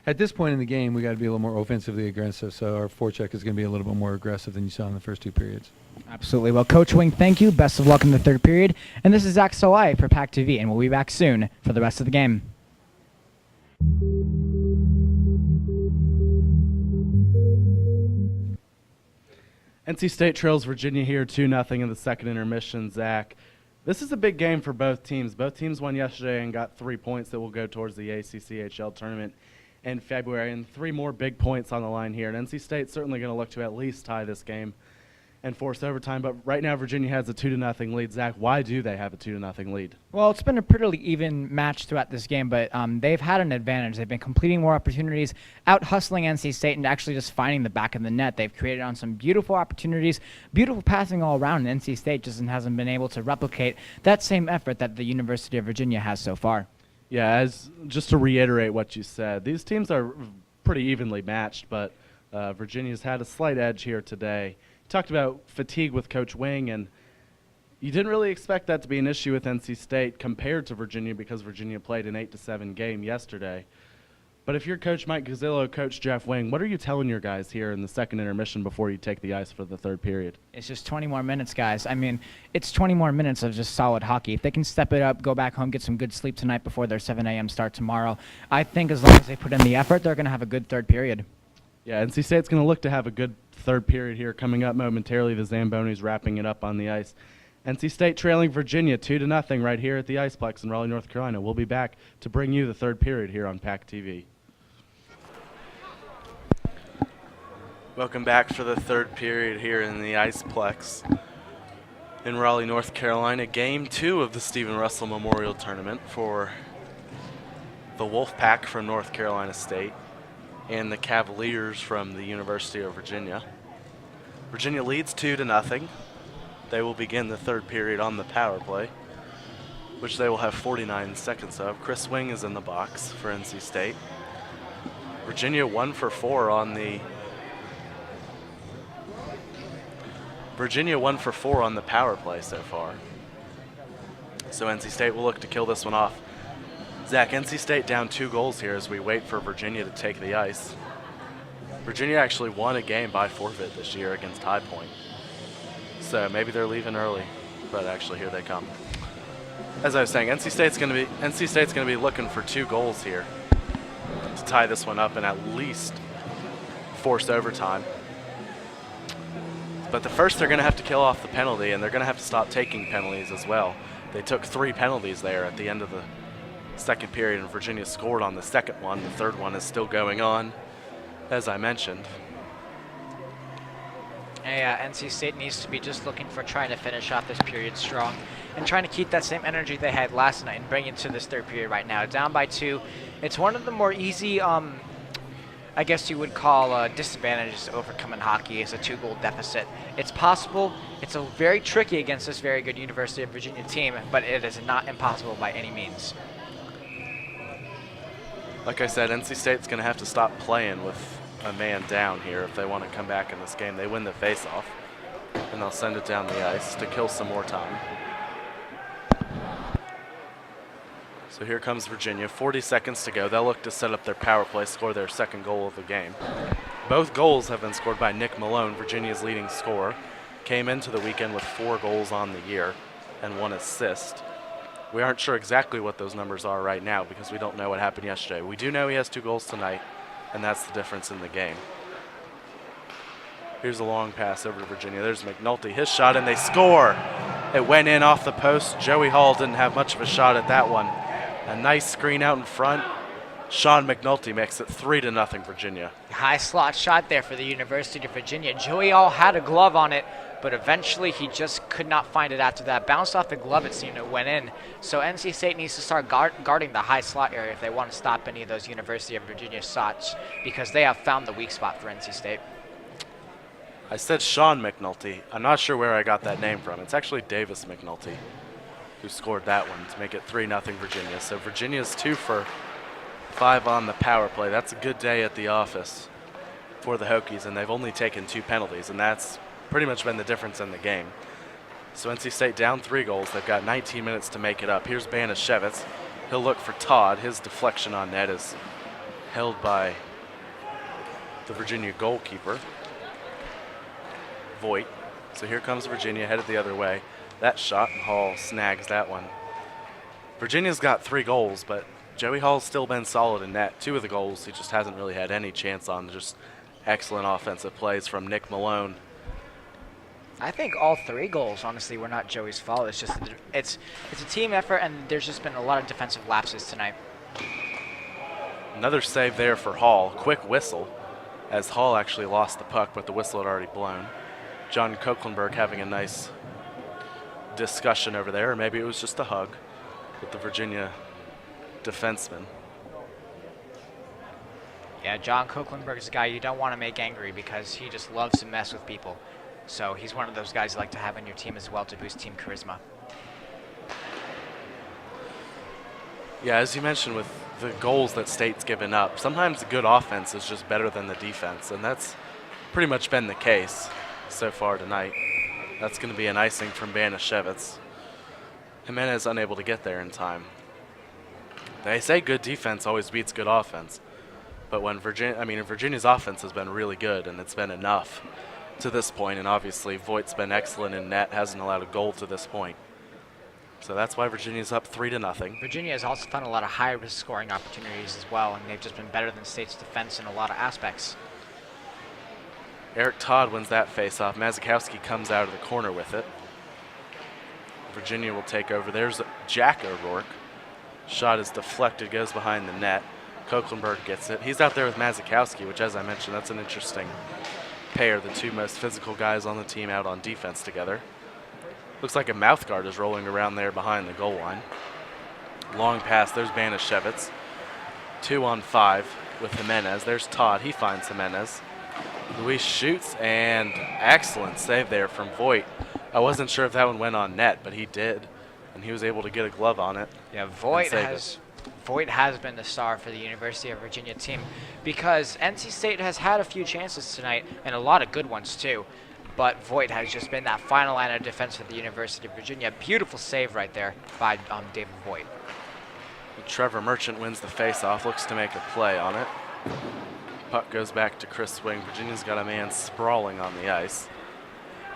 S14: At this point in the game, we got to be a little more offensively aggressive. So our forecheck is going to be a little bit more aggressive than you saw in the first 2 periods.
S4: Absolutely. Well, Coach Wing, thank you. Best of luck in the third period. And this is Zach Sawai for PackTV, and we'll be back soon for the rest of the game.
S3: NC State trails Virginia here 2-0 in the second intermission, Zach. This is a big game for both teams. Both teams won yesterday and got 3 points that will go towards the ACCHL tournament in February, and 3 more big points on the line here. And NC State's certainly going to look to at least tie this game and force overtime. But right now, Virginia has a 2-0 lead. Zach, why do they have a 2-0 lead?
S4: Well, it's been a pretty even match throughout this game, but they've had an advantage. They've been completing more opportunities, out-hustling NC State, and actually just finding the back of the net. They've created on some beautiful opportunities, beautiful passing all around, and NC State just hasn't been able to replicate that same effort that the University of Virginia has so far.
S3: Yeah, just to reiterate what you said, these teams are pretty evenly matched, but Virginia's had a slight edge here today. Talked about fatigue with Coach Wing, and you didn't really expect that to be an issue with NC State compared to Virginia because Virginia played an 8-7 game yesterday. But if you're Coach Mike Gazzillo, Coach Jeff Wing, what are you telling your guys here in the second intermission before you take the ice for the third period?
S4: It's just 20 more minutes, guys. I mean, it's 20 more minutes of just solid hockey. If they can step it up, go back home, get some good sleep tonight before their 7 a.m. start tomorrow, I think as long as they put in the effort, they're going to have a good third period.
S3: Yeah, NC State's going to look to have a good Third period here coming up momentarily. The Zambonis wrapping it up on the ice. NC State trailing Virginia 2-0 right here at the Iceplex in Raleigh, North Carolina. We'll be back to bring you the third period here on PackTV.
S5: Welcome back for the third period here in the Iceplex in Raleigh, North Carolina. Game 2 of the Stephen Russell Memorial Tournament for the Wolfpack from North Carolina State and the Cavaliers from the University of Virginia. Virginia leads 2-0. They will begin the third period on the power play, which they will have 49 seconds of. Chris Wing is in the box for NC State. Virginia 1 for 4 on the power play so far. So NC State will look to kill this one off. Zach, NC State down 2 goals here as we wait for Virginia to take the ice. Virginia actually won a game by forfeit this year against High Point. So maybe they're leaving early, but actually here they come. As I was saying, NC State's going to be looking for 2 goals here to tie this one up and at least force overtime. But the first, they're going to have to kill off the penalty, and they're going to have to stop taking penalties as well. They took 3 penalties there at the end of the second period, and Virginia scored on the second one. The third one is still going on, as I mentioned.
S6: Yeah, NC State needs to be just looking for trying to finish off this period strong and trying to keep that same energy they had last night and bring it to this third period right now. Down by 2. It's one of the more easy, I guess you would call disadvantages to overcome in hockey is a 2-goal deficit. It's possible. It's a very tricky against this very good University of Virginia team, but it is not impossible by any means.
S5: Like I said, NC State's going to have to stop playing with a man down here if they want to come back in this game. They win the faceoff, and they'll send it down the ice to kill some more time. So here comes Virginia. 40 seconds to go. They'll look to set up their power play, score their second goal of the game. Both goals have been scored by Nick Malone, Virginia's leading scorer. Came into the weekend with 4 goals on the year and 1 assist. We aren't sure exactly what those numbers are right now because we don't know what happened yesterday. We do know he has 2 goals tonight, and that's the difference in the game. Here's a long pass over to Virginia. There's McNulty, his shot, and they score. It went in off the post. Joey Hall didn't have much of a shot at that one. A nice screen out in front. Sean McNulty makes it 3-0 Virginia.
S6: High slot shot there for the University of Virginia. Joey Hall had a glove on it, but eventually he just could not find it after that. Bounced off the glove, it seemed, it went in. So NC State needs to start guarding the high slot area if they want to stop any of those University of Virginia shots because they have found the weak spot for NC State.
S5: I said Sean McNulty. I'm not sure where I got that name from. It's actually Davis McNulty who scored that one to make it 3-0 Virginia. So Virginia's 2 for 5 on the power play. That's a good day at the office for the Hokies, and they've only taken 2 penalties, and that's pretty much been the difference in the game. So NC State down 3 goals. They've got 19 minutes to make it up. Here's Banashevitz. He'll look for Todd. His deflection on net is held by the Virginia goalkeeper, Voigt. So here comes Virginia, headed the other way. That shot, and Hall snags that one. Virginia's got 3 goals, but Joey Hall's still been solid in net. 2 of the goals he just hasn't really had any chance on. Just excellent offensive plays from Nick Malone.
S6: I think all 3 goals, honestly, were not Joey's fault. It's just it's a team effort, and there's just been a lot of defensive lapses tonight.
S5: Another save there for Hall. Quick whistle, as Hall actually lost the puck, but the whistle had already blown. John Kochlenberg having a nice discussion over there, or maybe it was just a hug with the Virginia defenseman.
S6: Yeah, John Kochlenberg is a guy you don't want to make angry because he just loves to mess with people. So he's one of those guys you like to have on your team as well to boost team charisma.
S5: Yeah, as you mentioned with the goals that State's given up, sometimes the good offense is just better than the defense, and that's pretty much been the case so far tonight. That's going to be an icing from Banashevitz. Jimenez unable to get there in time. They say good defense always beats good offense, but when Virginia's offense has been really good, and it's been enough to this point, and obviously Voigt's been excellent in net, hasn't allowed a goal to this point. So that's why Virginia's up 3-0.
S6: Virginia has also found a lot of high-risk scoring opportunities as well, and they've just been better than State's defense in a lot of aspects.
S5: Eric Todd wins that faceoff. Mazikowski comes out of the corner with it. Virginia will take over. There's Jack O'Rourke. Shot is deflected, goes behind the net. Koeklenberg gets it. He's out there with Mazikowski, which, as I mentioned, that's an interesting pair, the two most physical guys on the team out on defense together. Looks like a mouth guard is rolling around there behind the goal line. Long pass, there's Banishevitz. 2-on-5 with Jimenez. There's Todd, he finds Jimenez. Luis shoots, and excellent save there from Voigt. I wasn't sure if that one went on net, but he did, and he was able to get a glove on it.
S6: Yeah, Voigt has been the star for the University of Virginia team because NC State has had a few chances tonight, and a lot of good ones too. But Voigt has just been that final line of defense for the University of Virginia. Beautiful save right there by David Voigt.
S5: Trevor Merchant wins the faceoff, looks to make a play on it. Puck goes back to Chris Swing. Virginia's got a man sprawling on the ice,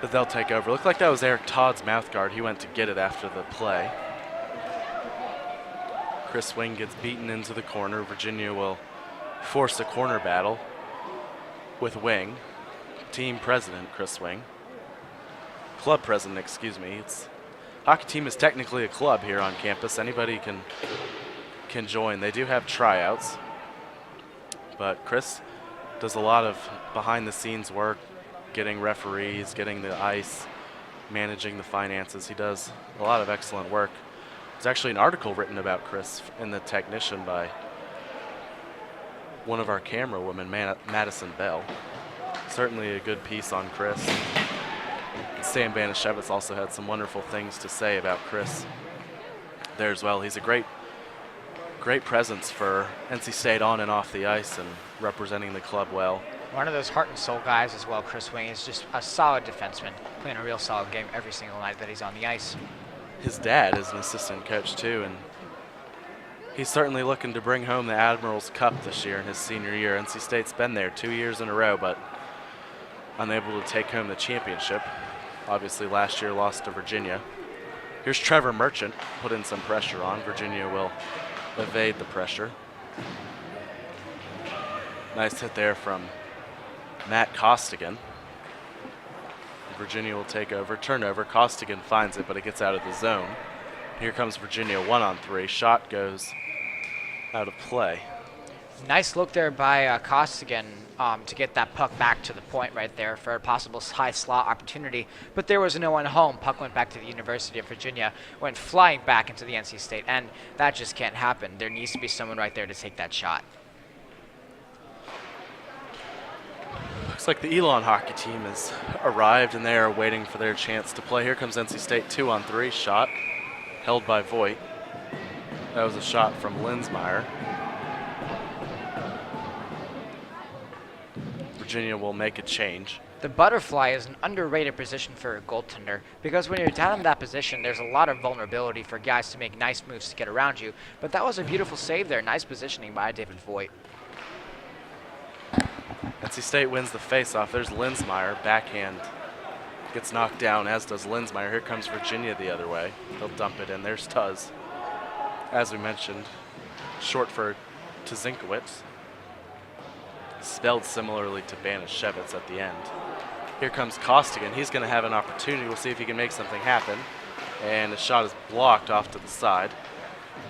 S5: but they'll take over. Looked like that was Eric Todd's mouth guard. He went to get it after the play. Chris Swing gets beaten into the corner. Virginia will force a corner battle with Wing. Team president, Chris Swing. Club president, excuse me. Hockey team is technically a club here on campus. Anybody can join. They do have tryouts, but Chris does a lot of behind-the-scenes work, getting referees, getting the ice, managing the finances. He does a lot of excellent work. There's actually an article written about Chris in The Technician by one of our camera women, Madison Bell. Certainly a good piece on Chris. Sam Banishevitz also had some wonderful things to say about Chris there as well. He's a great presence for NC State on and off the ice and representing the club well.
S6: One of those heart and soul guys as well, Chris Wing, is just a solid defenseman, playing a real solid game every single night that he's on the ice.
S5: His dad is an assistant coach too, and he's certainly looking to bring home the Admirals Cup this year in his senior year. NC State's been there 2 years in a row, but unable to take home the championship. Obviously last year lost to Virginia. Here's Trevor Merchant, put in some pressure on. Virginia will evade the pressure. Nice hit there from Matt Costigan. Virginia will take over. Turnover. Costigan finds it, but it gets out of the zone. Here comes Virginia 1-on-3. Shot goes out of play.
S6: Nice look there by Costigan to get that puck back to the point right there for a possible high slot opportunity. But there was no one home. Puck went back to the University of Virginia, went flying back into the NC State, and that just can't happen. There needs to be someone right there to take that shot.
S5: Looks like the Elon hockey team has arrived and they are waiting for their chance to play. Here comes NC State 2-on-3. Shot held by Voigt. That was a shot from Linsmeyer. Virginia will make a change.
S6: The butterfly is an underrated position for a goaltender because when you're down in that position, there's a lot of vulnerability for guys to make nice moves to get around you. But that was a beautiful save there. Nice positioning by David Voigt.
S5: NC State wins the faceoff. There's Linsmeyer. Backhand gets knocked down, as does Linsmeyer. Here comes Virginia the other way. They'll dump it in. There's Tuz. As we mentioned, short for Tzinkowicz. Spelled similarly to Banishevitz at the end. Here comes Costigan. He's going to have an opportunity. We'll see if he can make something happen. And the shot is blocked off to the side.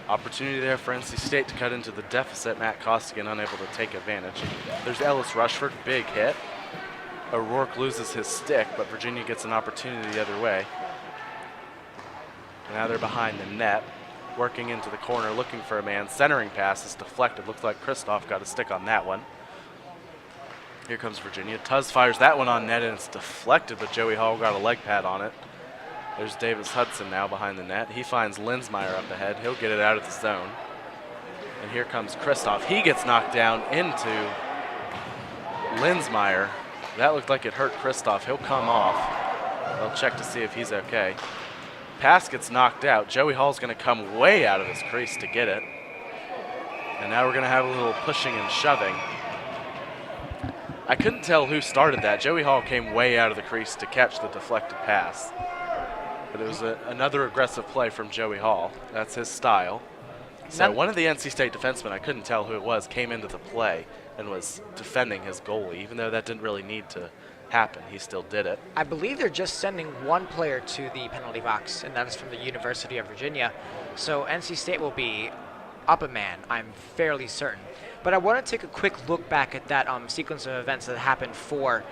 S5: Opportunity there for NC State to cut into the deficit. Matt Costigan unable to take advantage. There's Ellis Rushford, big hit. O'Rourke loses his stick, but Virginia gets an opportunity the other way. Now they're behind the net, working into the corner, looking for a man. Centering pass is deflected. Looks like Kristoff got a stick on that one. Here comes Virginia. Tuz fires that one on net, and it's deflected, but Joey Hall got a leg pad on it. There's Davis Hudson now behind the net. He finds Linsmeyer up ahead. He'll get it out of the zone. And here comes Kristoff. He gets knocked down into Linsmeyer. That looked like it hurt Kristoff. He'll come off. They'll check to see if he's okay. Pass gets knocked out. Joey Hall's going to come way out of his crease to get it. And now we're going to have a little pushing and shoving. I couldn't tell who started that. Joey Hall came way out of the crease to catch the deflected pass. But it was another aggressive play from Joey Hall. That's his style. So one of the NC State defensemen, I couldn't tell who it was, came into the play and was defending his goalie, even though that didn't really need to happen. He still did it.
S6: I believe they're just sending one player to the penalty box, and that is from the University of Virginia. So NC State will be up a man, I'm fairly certain. But I want to take a quick look back at that sequence of events that happened for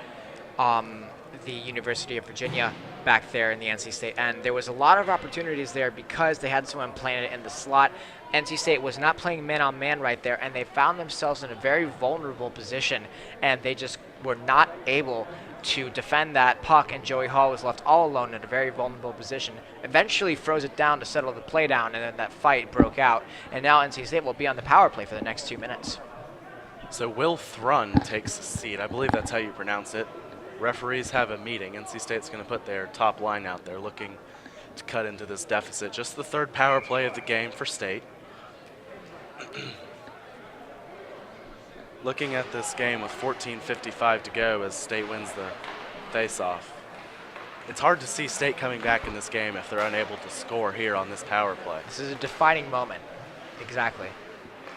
S6: the University of Virginia back there in the NC State end. There was a lot of opportunities there because they had someone playing it in the slot. NC State was not playing man-on-man right there, and they found themselves in a very vulnerable position, and they just were not able to defend that puck, and Joey Hall was left all alone in a very vulnerable position. Eventually froze it down to settle the play down, and then that fight broke out, and now NC State will be on the power play for the next 2 minutes.
S5: So Will Thrun takes a seat. I believe that's how you pronounce it. Referees have a meeting. NC State's going to put their top line out there looking to cut into this deficit. Just the third power play of the game for State. Looking at this game with 14:55 to go as State wins the face-off. It's hard to see State coming back in this game if they're unable to score here on this power play.
S6: This is a defining moment. Exactly.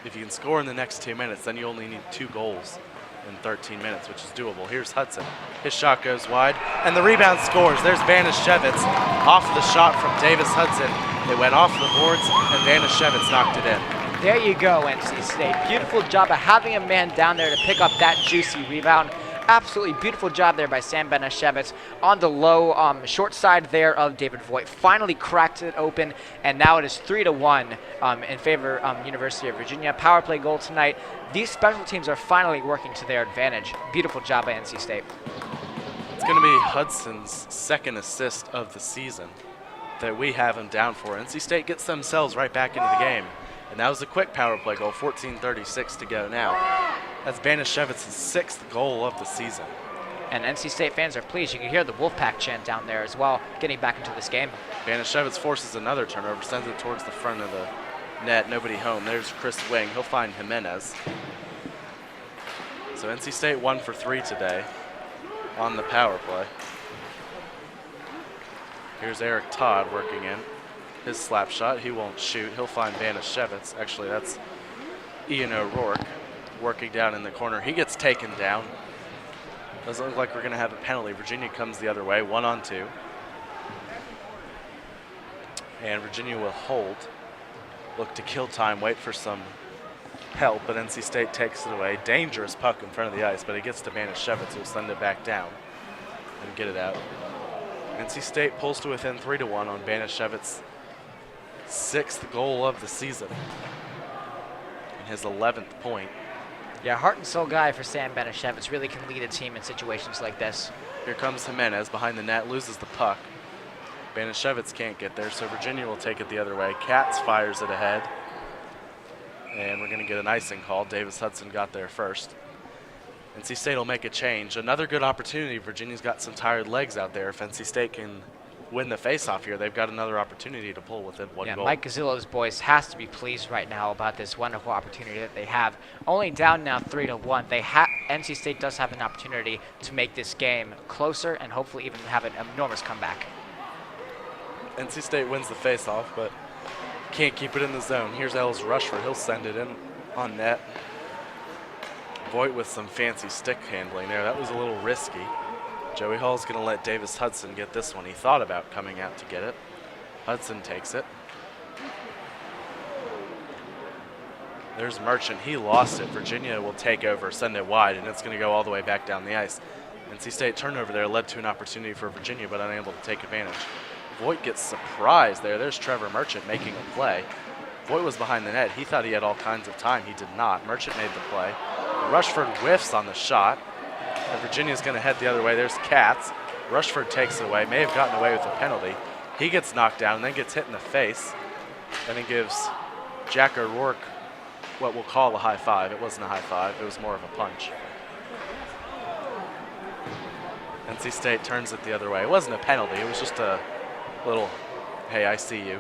S5: If you can score in the next 2 minutes, then you only need 2 goals in 13 minutes, which is doable. Here's Hudson. His shot goes wide, and the rebound scores. There's Banashevitz off the shot from Davis Hudson. It went off the boards, and Banashevitz knocked it in.
S6: There you go, NC State. Beautiful job of having a man down there to pick up that juicy rebound. Absolutely beautiful job there by Sam Banashevitz on the low short side there of David Voigt. Finally cracked it open, and now it is 3-1 in favor of University of Virginia. Power play goal tonight. These special teams are finally working to their advantage. Beautiful job by NC State.
S5: It's going to be Hudson's second assist of the season that we have him down for. NC State gets themselves right back into the game. And that was a quick power play goal, 14:36 to go now. That's Banashevitz's 6th goal of the season.
S6: And NC State fans are pleased. You can hear the Wolfpack chant down there as well, getting back into this game.
S5: Banashevitz forces another turnover, sends it towards the front of the net. Nobody home. There's Chris Wing. He'll find Jimenez. So NC State 1 for 3 today on the power play. Here's Eric Todd working in. His slap shot, he won't shoot. He'll find Banashevitz. Actually, that's Ian O'Rourke working down in the corner. He gets taken down. Doesn't look like we're going to have a penalty. Virginia comes the other way, 1-on-2. And Virginia will hold. Look to kill time, wait for some help, but NC State takes it away. Dangerous puck in front of the ice, but it gets to Banashevitz, who'll send it back down and get it out. NC State pulls to within 3-1 on Banashevitz's 6th goal of the season and his 11th point.
S6: Yeah, heart and soul guy for Sam Banashevitz. Really can lead a team in situations like this.
S5: Here comes Jimenez behind the net, loses the puck. Banashevitz can't get there, so Virginia will take it the other way. Katz fires it ahead, and we're going to get an icing call. Davis Hudson got there first. NC State will make a change. Another good opportunity. Virginia's got some tired legs out there. If NC State can win the faceoff here, they've got another opportunity to pull within 1 goal.
S6: Mike Gazzillo's boys has to be pleased right now about this wonderful opportunity that they have. Only down now 3-1. NC State does have an opportunity to make this game closer and hopefully even have an enormous comeback.
S5: NC State wins the faceoff, but can't keep it in the zone. Here's Ellis Rushford. He'll send it in on net. Voigt with some fancy stick handling there. That was a little risky. Joey Hall's going to let Davis Hudson get this one. He thought about coming out to get it. Hudson takes it. There's Merchant. He lost it. Virginia will take over, send it wide, and it's going to go all the way back down the ice. NC State turnover there led to an opportunity for Virginia, but unable to take advantage. Voigt gets surprised there. There's Trevor Merchant making a play. Voigt was behind the net. He thought he had all kinds of time. He did not. Merchant made the play. Rushford whiffs on the shot. And Virginia's going to head the other way. There's Katz. Rushford takes it away. May have gotten away with a penalty. He gets knocked down and then gets hit in the face. And he gives Jack O'Rourke what we'll call a high five. It wasn't a high five. It was more of a punch. NC State turns it the other way. It wasn't a penalty. It was just a little, hey, I see you.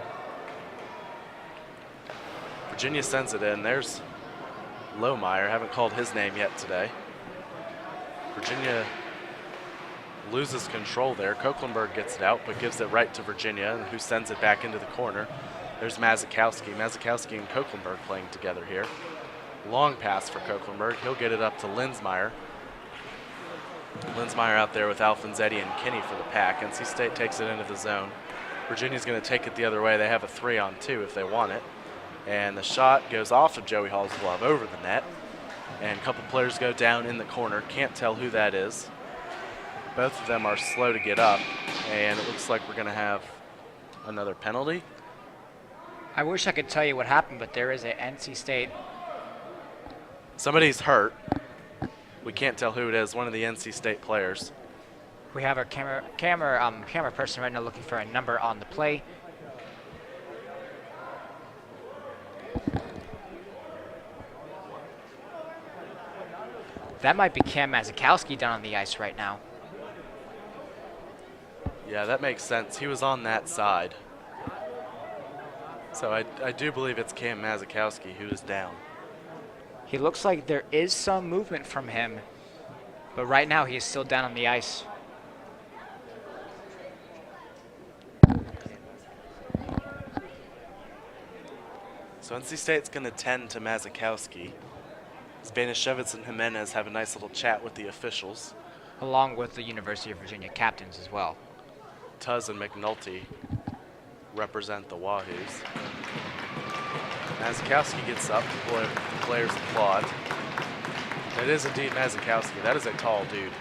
S5: Virginia sends it in. There's Lohmeyer. Haven't called his name yet today. Virginia loses control there. Koeklenberg gets it out, but gives it right to Virginia, who sends it back into the corner. There's Mazikowski. Mazikowski and Koeklenberg playing together here. Long pass for Koeklenberg. He'll get it up to Linsmeyer. Linsmeyer out there with Alfonsetti and Kinney for the pack. NC State takes it into the zone. Virginia's going to take it the other way. They have a 3-on-2 if they want it. And the shot goes off of Joey Hall's glove over the net. And a couple players go down in the corner. Can't tell who that is. Both of them are slow to get up. And it looks like we're going to have another penalty.
S6: I wish I could tell you what happened, but there is a NC State.
S5: Somebody's hurt. We can't tell who it is. One of the NC State players.
S6: We have our camera person right now looking for a number on the play. That might be Cam Mazikowski down on the ice right now.
S5: Yeah, that makes sense. He was on that side. So I do believe it's Cam Mazikowski who is down.
S6: He looks like there is some movement from him, but right now he is still down on the ice.
S5: So NC State's going to tend to Mazikowski. Banishevitz and Jimenez have a nice little chat with the officials.
S6: Along with the University of Virginia captains as well.
S5: Tuz and McNulty represent the Wahoos. Mazikowski gets up, the players applaud. It is indeed Mazikowski. That is a tall dude.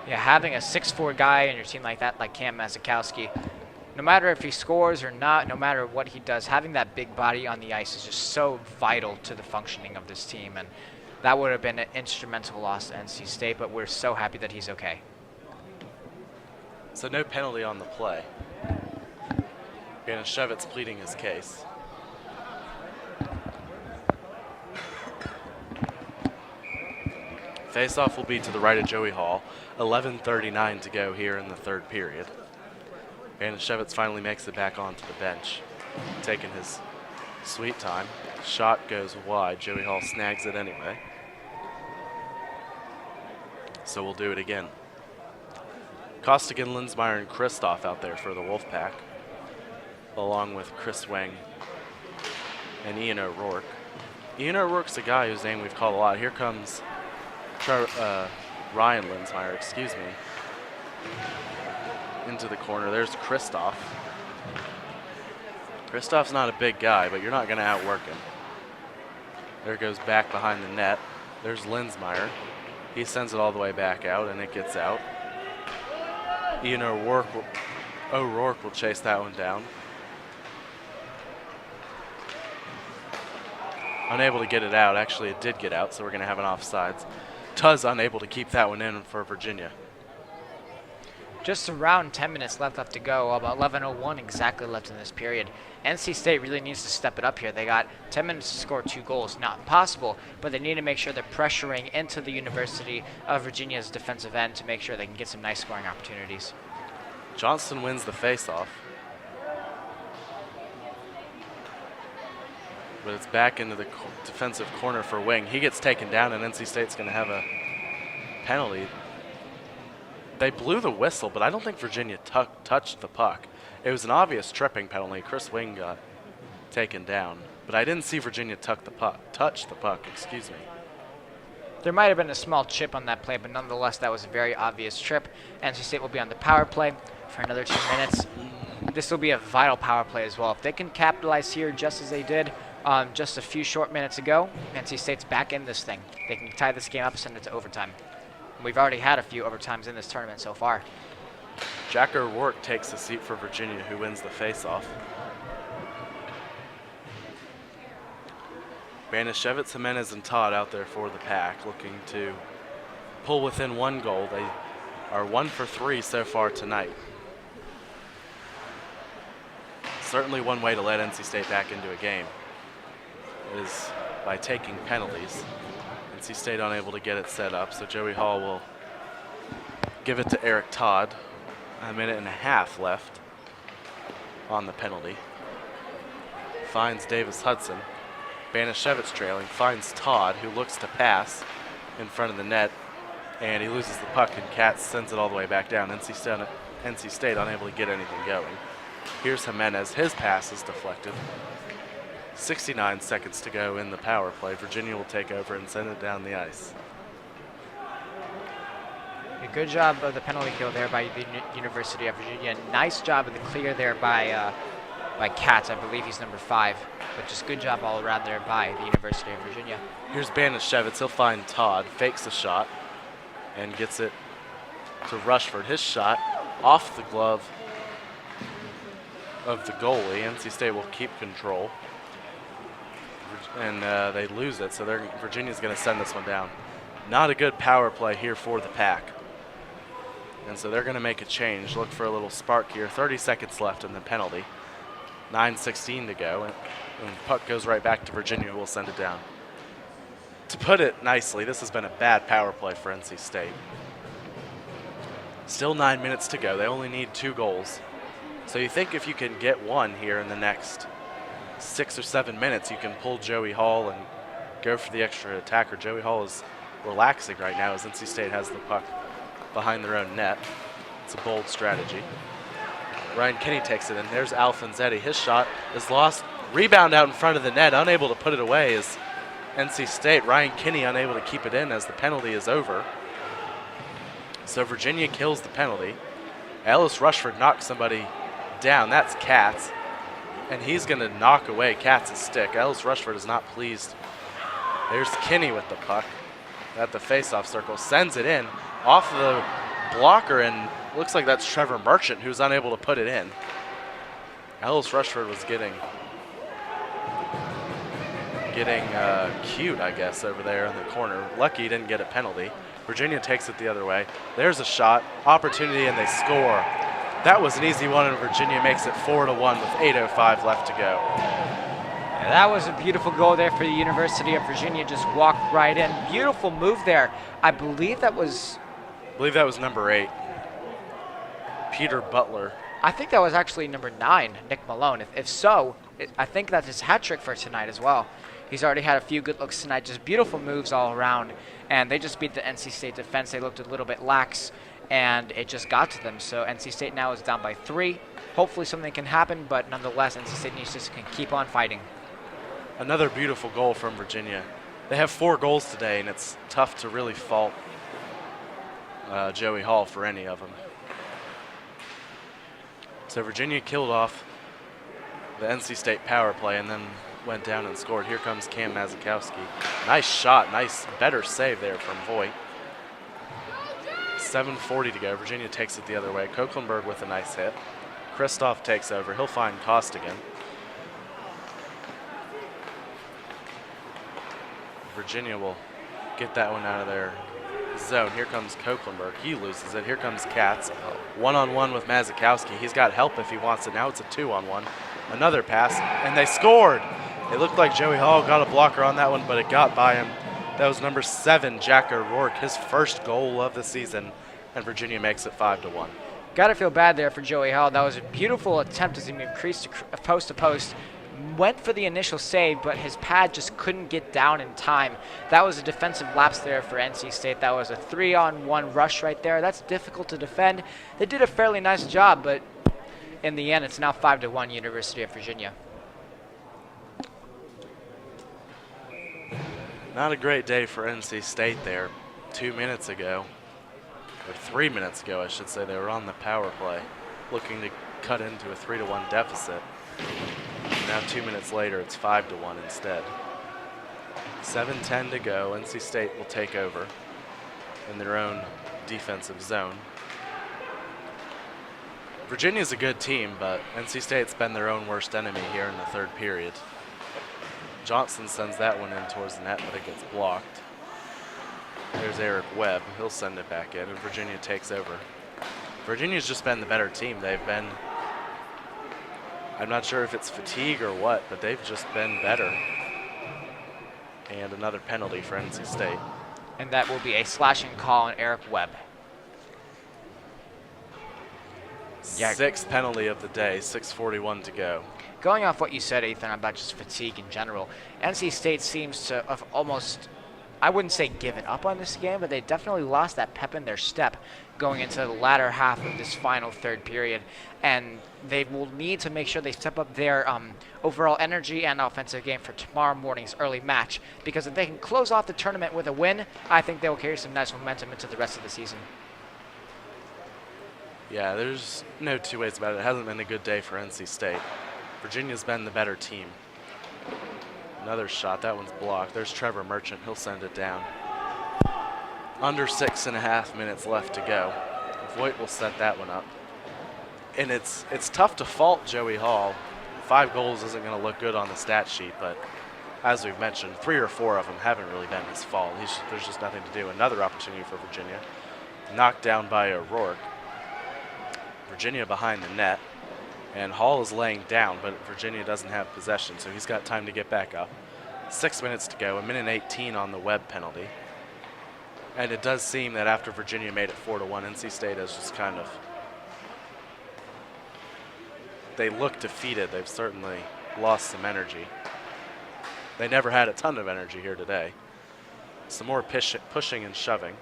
S6: Yeah, having a 6'4" guy in your team like that, like Cam Mazikowski, no matter if he scores or not, no matter what he does, having that big body on the ice is just so vital to the functioning of this team. And that would have been an instrumental loss to NC State, but we're so happy that he's okay.
S5: So no penalty on the play. Banishevitz pleading his case. Face-off will be to the right of Joey Hall. 11:39 to go here in the third period. Banishevitz finally makes it back onto the bench, taking his sweet time. Shot goes wide. Joey Hall snags it anyway. So we'll do it again. Costigan, Linsmeyer, and Kristoff out there for the Wolfpack, along with Chris Wang and Ian O'Rourke. Ian O'Rourke's a guy whose name we've called a lot. Here comes Ryan Linsmeyer, excuse me, into the corner. There's Kristoff. Kristoff's not a big guy, but you're not going to outwork him. There goes back behind the net. There's Linsmeyer. He sends it all the way back out, and it gets out. Ian O'Rourke will chase that one down. Unable to get it out. Actually, it did get out, so we're going to have an offsides. Tuz unable to keep that one in for Virginia.
S6: Just around 10 minutes left to go, about 11:01 exactly left in this period. NC State really needs to step it up here. They got 10 minutes to score 2 goals. Not impossible, but they need to make sure they're pressuring into the University of Virginia's defensive end to make sure they can get some nice scoring opportunities.
S5: Johnston wins the faceoff. But it's back into the defensive corner for Wing. He gets taken down, and NC State's going to have a penalty. They blew the whistle, but I don't think Virginia touched the puck. It was an obvious tripping penalty. Chris Wing got taken down, but I didn't see Virginia touch the puck, excuse me.
S6: There might have been a small chip on that play, but nonetheless, that was a very obvious trip. NC State will be on the power play for another 2 minutes. This will be a vital power play as well. If they can capitalize here just as they did just a few short minutes ago, NC State's back in this thing. They can tie this game up and send it to overtime. We've already had a few overtimes in this tournament so far.
S5: Jack O'Rourke takes the seat for Virginia, who wins the faceoff. Banishevitz, Jimenez, and Todd out there for the pack, looking to pull within 1 goal. They are 1 for 3 so far tonight. Certainly one way to let NC State back into a game is by taking penalties. NC State unable to get it set up, so Joey Hall will give it to Eric Todd. 1.5 minutes left on the penalty. Finds Davis Hudson. Banishevitz trailing, finds Todd, who looks to pass in front of the net, and he loses the puck, and Katz sends it all the way back down. NC State unable to get anything going. Here's Jimenez. His pass is deflected. 69 seconds to go in the power play. Virginia will take over and send it down the ice.
S6: Good job of the penalty kill there by the University of Virginia. Nice job of the clear there by Katz. I believe he's number 5. But just good job all around there by the University of Virginia.
S5: Here's Banashevitz. He'll find Todd, fakes the shot, and gets it to Rushford. His shot off the glove of the goalie. NC State will keep control. And they lose it, so Virginia's going to send this one down. Not a good power play here for the Pack. And so they're going to make a change, look for a little spark here. 30 seconds left in the penalty. 9:16 to go, and the puck goes right back to Virginia, who will send it down. To put it nicely, this has been a bad power play for NC State. Still 9 minutes to go. They only need 2 goals. So you think if you can get one here in the next 6 or 7 minutes, you can pull Joey Hall and go for the extra attacker. Joey Hall is relaxing right now as NC State has the puck behind their own net. It's a bold strategy. Ryan Kinney takes it in. There's Alfonsetti. His shot is lost. Rebound out in front of the net. Unable to put it away is NC State. Ryan Kinney unable to keep it in as the penalty is over. So Virginia kills the penalty. Ellis Rushford knocks somebody down. That's Katz. And he's going to knock away Katz's stick. Ellis Rushford is not pleased. There's Kinney with the puck at the faceoff circle. Sends it in off the blocker, and looks like that's Trevor Merchant who's unable to put it in. Ellis Rushford was getting cute, I guess, over there in the corner. Lucky he didn't get a penalty. Virginia takes it the other way. There's a shot, opportunity, and they score. That was an easy one, and Virginia makes it 4-1 with 8:05 left to go.
S6: Yeah, that was a beautiful goal there for the University of Virginia. Just walked right in. Beautiful move there. I believe that was
S5: number 8. Peter Butler.
S6: I think that was actually number 9, Nick Malone. If so, I think that's his hat trick for tonight as well. He's already had a few good looks tonight. Just beautiful moves all around. And they just beat the NC State defense. They looked a little bit lax, and it just got to them. So NC State now is down by 3. Hopefully something can happen, but nonetheless, NC State needs to keep on fighting.
S5: Another beautiful goal from Virginia. They have 4 goals today, and it's tough to really fault Joey Hall for any of them. So Virginia killed off the NC State power play and then went down and scored. Here comes Cam Mazikowski. Nice shot, better save there from Voigt. 7:40 to go. Virginia takes it the other way. Koeklenberg with a nice hit. Kristoff takes over. He'll find Costigan. Virginia will get that one out of their zone. Here comes Koeklenberg. He loses it. Here comes Katz. One-on-one with Mazikowski. He's got help if he wants it. Now it's a 2-on-1. Another pass, and they scored. It looked like Joey Hall got a blocker on that one, but it got by him. That was number 7, Jack O'Rourke, his first goal of the season, and Virginia makes it 5-1.
S6: Got to feel bad there for Joey Hall. That was a beautiful attempt as he moved post to post. Went for the initial save, but his pad just couldn't get down in time. That was a defensive lapse there for NC State. That was a 3-on-1 rush right there. That's difficult to defend. They did a fairly nice job, but in the end, it's now 5-1 University of Virginia.
S5: Not a great day for NC State there. 2 minutes ago, or 3 minutes ago, I should say, they were on the power play, looking to cut into a 3-1 deficit. Now 2 minutes later, it's 5-1 instead. 7:10 to go. NC State will take over in their own defensive zone. Virginia's a good team, but NC State's been their own worst enemy here in the 3rd period. Johnson sends that one in towards the net, but it gets blocked. There's Eric Webb. He'll send it back in, and Virginia takes over. Virginia's just been the better team. They've been, I'm not sure if it's fatigue or what, but they've just been better. And another penalty for NC State.
S6: And that will be a slashing call on Eric Webb.
S5: Yeah. 6th penalty of the day, 6:41 to go.
S6: Going off what you said, Ethan, about just fatigue in general, NC State seems to have almost, I wouldn't say given up on this game, but they definitely lost that pep in their step going into the latter half of this final 3rd period. And they will need to make sure they step up their overall energy and offensive game for tomorrow morning's early match. Because if they can close off the tournament with a win, I think they will carry some nice momentum into the rest of the season.
S5: Yeah, there's no two ways about it. It hasn't been a good day for NC State. Virginia's been the better team. Another shot. That one's blocked. There's Trevor Merchant. He'll send it down. Under 6.5 minutes left to go. Voigt will set that one up. And it's tough to fault Joey Hall. 5 goals isn't going to look good on the stat sheet, but as we've mentioned, 3 or 4 of them haven't really been his fault. There's just nothing to do. Another opportunity for Virginia. Knocked down by O'Rourke. Virginia behind the net. And Hall is laying down, but Virginia doesn't have possession, so he's got time to get back up. 6 minutes to go, 1:18 on the Webb penalty. And it does seem that after Virginia made it 4-1, NC State has just kind of, they look defeated. They've certainly lost some energy. They never had a ton of energy here today. Some more pushing and shoving.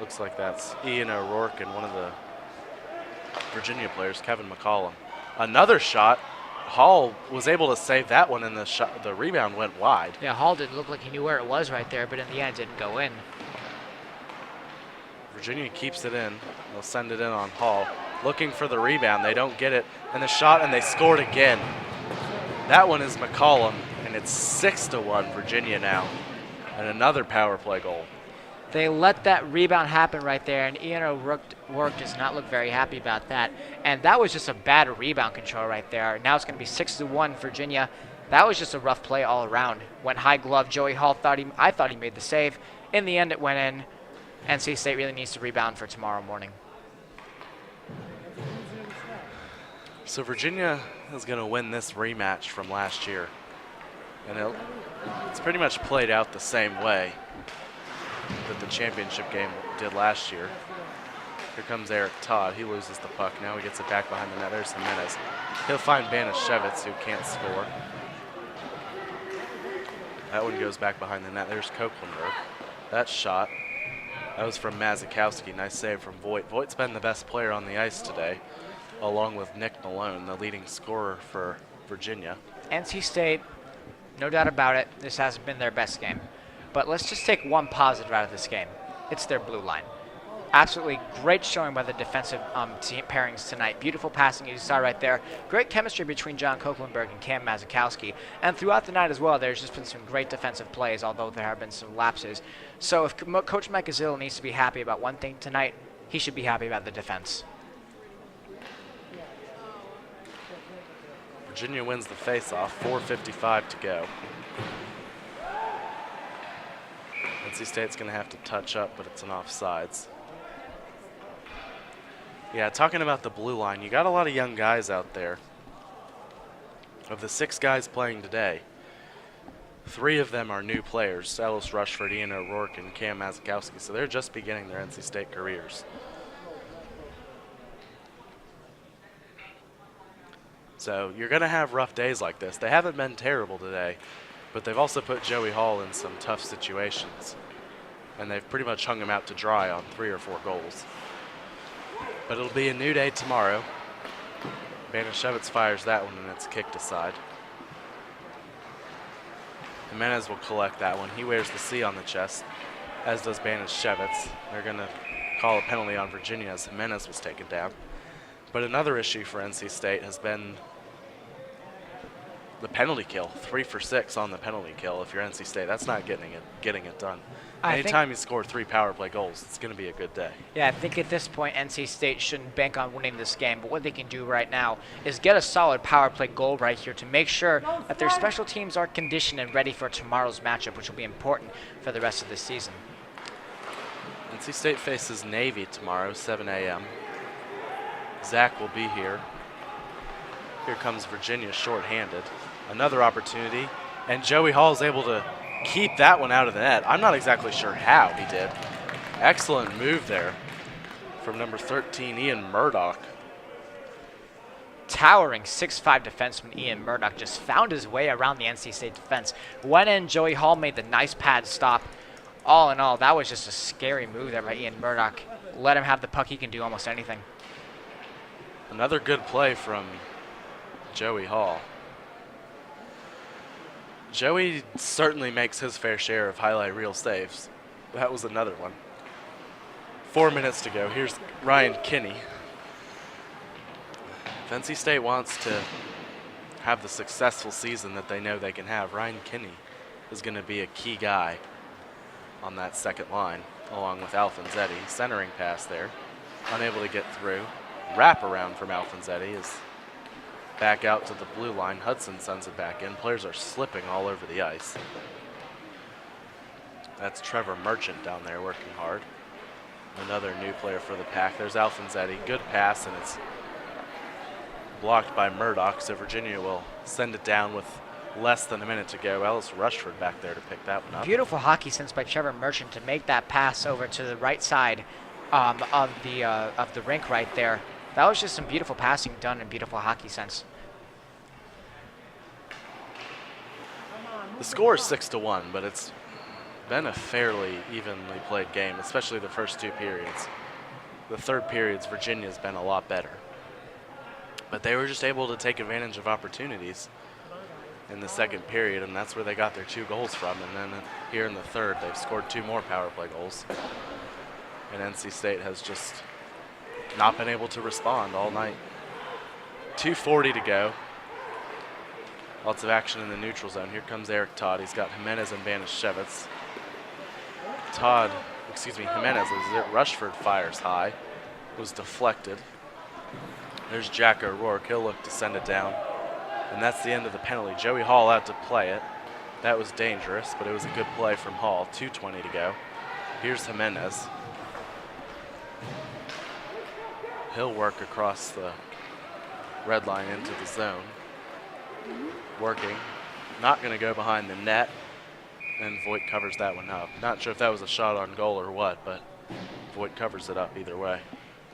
S5: Looks like that's Ian O'Rourke and one of the Virginia players, Kevin McCollum. Another shot. Hall was able to save that one, and the rebound went wide.
S6: Yeah, Hall didn't look like he knew where it was right there, but in the end, it didn't go in.
S5: Virginia keeps it in. They'll send it in on Hall. Looking for the rebound. They don't get it. And the shot, and they scored again. That one is McCollum, and it's 6-1 Virginia now. And another power play goal.
S6: They let that rebound happen right there, and Ian O'Rourke does not look very happy about that. And that was just a bad rebound control right there. Now it's going to be 6-1 Virginia. That was just a rough play all around. Went high glove. Joey Hall I thought he made the save. In the end, it went in. NC State really needs to rebound for tomorrow morning.
S5: So Virginia is going to win this rematch from last year. And it's pretty much played out the same way that the championship game did last year. Here comes Eric Todd. He loses the puck. Now he gets it back behind the net. There's Jimenez. He'll find Banashevitz, who can't score. That one goes back behind the net. There's Koeklenberg. That shot, that was from Mazikowski. Nice save from Voigt. Voigt's been the best player on the ice today, along with Nick Malone, the leading scorer for Virginia.
S6: NC State, no doubt about it, this hasn't been their best game. But let's just take one positive out of this game. It's their blue line. Absolutely great showing by the defensive team pairings tonight. Beautiful passing, you saw right there. Great chemistry between John Koeklenberg and Cam Mazikowski. And throughout the night as well, there's just been some great defensive plays, although there have been some lapses. So if Coach Mike Gazil needs to be happy about one thing tonight, he should be happy about the defense.
S5: Virginia wins the face-off, 4:55 to go. NC State's going to have to touch up, but it's an offsides. Yeah, talking about the blue line, you got a lot of young guys out there. Of the 6 guys playing today, 3 of them are new players, Ellis Rushford, Ian O'Rourke, and Cam Mazikowski, so they're just beginning their NC State careers. So you're going to have rough days like this. They haven't been terrible today, but they've also put Joey Hall in some tough situations. And they've pretty much hung him out to dry on 3 or 4 goals. But it'll be a new day tomorrow. Banashevitz fires that one, and it's kicked aside. Jimenez will collect that one. He wears the C on the chest, as does Banashevitz. They're going to call a penalty on Virginia as Jimenez was taken down. But another issue for NC State has been the penalty kill. 3 for 6 on the penalty kill. If you're NC State, that's not getting it done. Anytime you score 3 power play goals, it's going to be a good day.
S6: Yeah, I think at this point, NC State shouldn't bank on winning this game. But what they can do right now is get a solid power play goal right here to make sure that their special teams are conditioned and ready for tomorrow's matchup, which will be important for the rest of the season.
S5: NC State faces Navy tomorrow, 7 a.m. Zach will be here. Here comes Virginia shorthanded. Another opportunity, and Joey Hall is able to keep that one out of the net. I'm not exactly sure how he did. Excellent move there from number 13, Ian Murdoch.
S6: Towering 6'5" defenseman Ian Murdoch just found his way around the NC State defense. Went in, Joey Hall made the nice pad stop. All in all, that was just a scary move there by Ian Murdoch. Let him have the puck, he can do almost anything.
S5: Another good play from Joey Hall. Joey certainly makes his fair share of highlight reel saves. That was another one. 4 minutes to go. Here's Ryan Kinney. If NC State wants to have the successful season that they know they can have, Ryan Kinney is going to be a key guy on that second line, along with Alfonsetti. Centering pass there, unable to get through. Wrap around from Alfonsetti is back out to the blue line. Hudson sends it back in. Players are slipping all over the ice. That's Trevor Merchant down there working hard. Another new player for the Pack. There's Alfonsetti. Good pass, and it's blocked by Murdoch, so Virginia will send it down with less than a minute to go. Ellis Rushford back there to pick that one up.
S6: Beautiful hockey sense by Trevor Merchant to make that pass over to the right side of the rink right there. That was just some beautiful passing done and beautiful hockey sense.
S5: The score is 6-1, but it's been a fairly evenly played game, especially the first two periods. The third period's Virginia's been a lot better. But they were just able to take advantage of opportunities in the second period, and that's where they got their 2 goals from. And then here in the third, they've scored 2 more power play goals. And NC State has just not been able to respond all night. 2:40 to go. Lots of action in the neutral zone. Here comes Eric Todd. He's got Jimenez and Banishevitz. Jimenez is it. Rushford fires high. Was deflected. There's Jack O'Rourke. He'll look to send it down. And that's the end of the penalty. Joey Hall out to play it. That was dangerous, but it was a good play from Hall. 2:20 to go. Here's Jimenez. He'll work across the red line into the zone. Working. Not going to go behind the net. And Voigt covers that one up. Not sure if that was a shot on goal or what, but Voigt covers it up either way.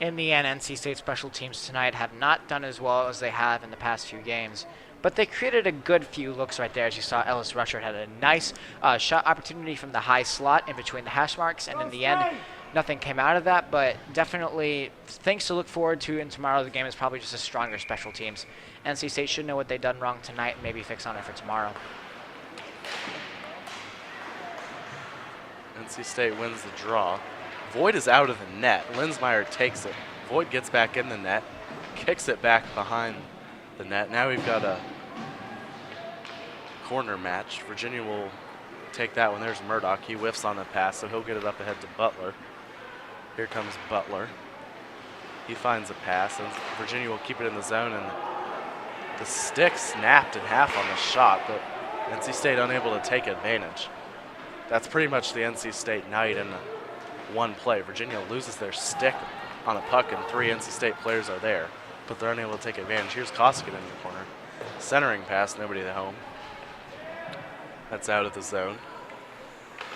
S6: In the end, NC State special teams tonight have not done as well as they have in the past few games, but they created a good few looks right there. As you saw, Ellis Rushford had a nice shot opportunity from the high slot in between the hash marks, and in the end, nothing came out of that, but definitely things to look forward to in tomorrow. The game is probably just a stronger special teams. NC State should know what they've done wrong tonight and maybe fix on it for tomorrow.
S5: NC State wins the draw. Voigt is out of the net. Linsmeyer takes it. Voigt gets back in the net, kicks it back behind the net. Now we've got a corner match. Virginia will take that one. There's Murdoch. He whiffs on the pass, so he'll get it up ahead to Butler. Here comes Butler. He finds a pass, and Virginia will keep it in the zone, and the stick snapped in half on the shot, but NC State unable to take advantage. That's pretty much the NC State night in one play. Virginia loses their stick on a puck, and 3 NC State players are there, but they're unable to take advantage. Here's Koskinen in the corner. Centering pass, nobody at home. That's out of the zone.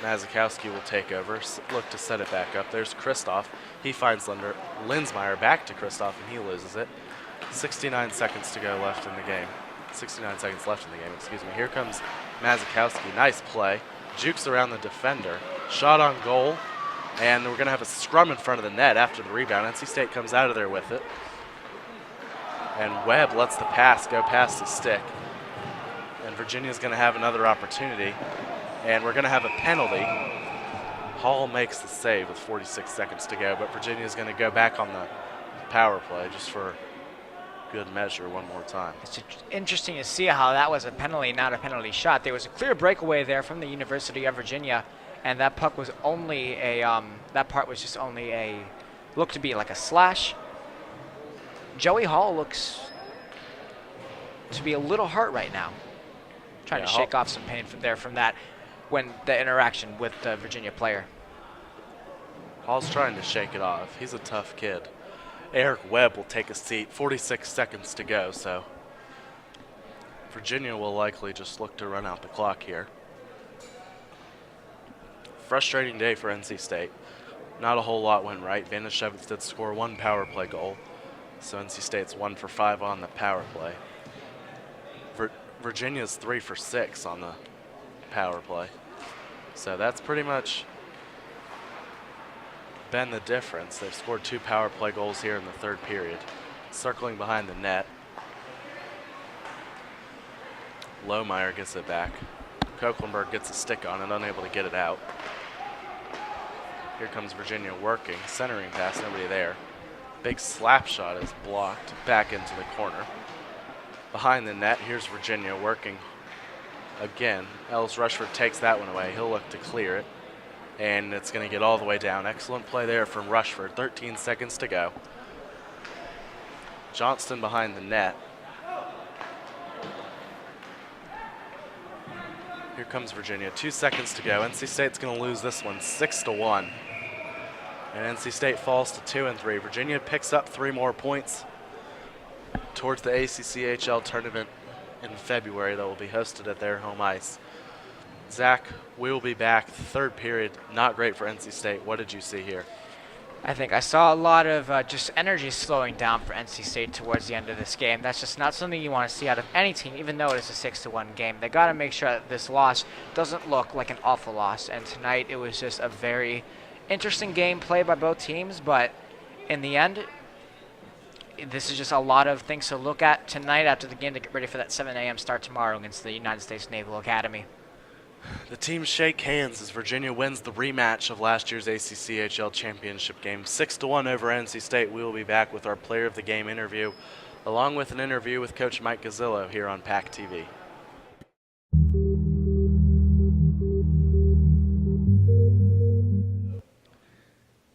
S5: Mazikowski will take over, look to set it back up. There's Kristoff. He finds Linsmeyer back to Kristoff, and he loses it. 69 seconds to go left in the game. 69 seconds left in the game, excuse me. Here comes Mazikowski. Nice play. Jukes around the defender. Shot on goal. And we're going to have a scrum in front of the net after the rebound. NC State comes out of there with it. And Webb lets the pass go past his stick. And Virginia's going to have another opportunity. And we're going to have a penalty. Hall makes the save with 46 seconds to go, but Virginia's going to go back on the power play just for good measure one more time.
S6: It's interesting to see how that was a penalty, not a penalty shot. There was a clear breakaway there from the University of Virginia, and that puck was only a, that part was just only a, looked to be like a slash. Joey Hall looks to be a little hurt right now. Trying to shake off some pain from that when the interaction with the Virginia player.
S5: Hall's trying to shake it off. He's a tough kid. Eric Webb will take a seat. 46 seconds to go, so Virginia will likely just look to run out the clock here. Frustrating day for NC State. Not a whole lot went right. Banishevitz did score 1 power play goal, so NC State's 1 for 5 on the power play. Virginia's 3 for 6 on the power play. So that's pretty much been the difference. They've scored 2 power play goals here in the third period. Circling behind the net. Lohmeyer gets it back. Koeklenberg gets a stick on it, unable to get it out. Here comes Virginia working, centering pass, nobody there. Big slap shot is blocked back into the corner. Behind the net, here's Virginia working again. Ellis Rushford takes that one away. He'll look to clear it. And it's going to get all the way down. Excellent play there from Rushford. 13 seconds to go. Johnston behind the net. Here comes Virginia. 2 seconds to go. NC State's going to lose this one 6-1. And NC State falls to 2-3. Virginia picks up 3 more points towards the ACCHL tournament in February that will be hosted at their home ice. Zach, we will be back. Third period, not great for NC State. What did you see here?
S6: I think I saw a lot of just energy slowing down for NC State towards the end of this game. That's just not something you want to see out of any team, even though it is a 6-1 game. They got to make sure that this loss doesn't look like an awful loss. And tonight, it was just a very interesting game played by both teams. But in the end, this is just a lot of things to look at tonight after the game to get ready for that 7 a.m. start tomorrow against the United States Naval Academy.
S5: The teams shake hands as Virginia wins the rematch of last year's ACCHL championship game, 6-1 over NC State. We will be back with our player of the game interview, along with an interview with Coach Mike Gazzillo here on PackTV.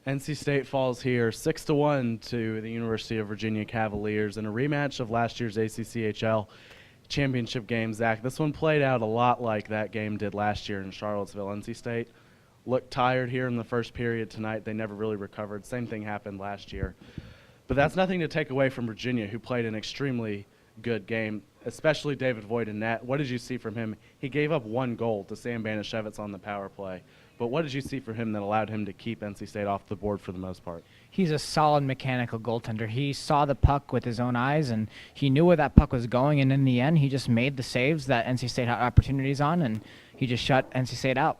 S3: NC State falls here 6-1 to the University of Virginia Cavaliers in a rematch of last year's ACCHL championship game. Zach, this one played out a lot like that game did last year in Charlottesville. NC State looked tired here in the first period tonight. They never really recovered. Same thing happened last year. But that's nothing to take away from Virginia, who played an extremely good game, especially David Voigt in net. What did you see from him? He gave up 1 goal to Sam Banashevitz on the power play. But what did you see from him that allowed him to keep NC State off the board for the most part?
S4: He's a solid mechanical goaltender. He saw the puck with his own eyes, and he knew where that puck was going, and in the end, he just made the saves that NC State had opportunities on, and he just shut NC State out.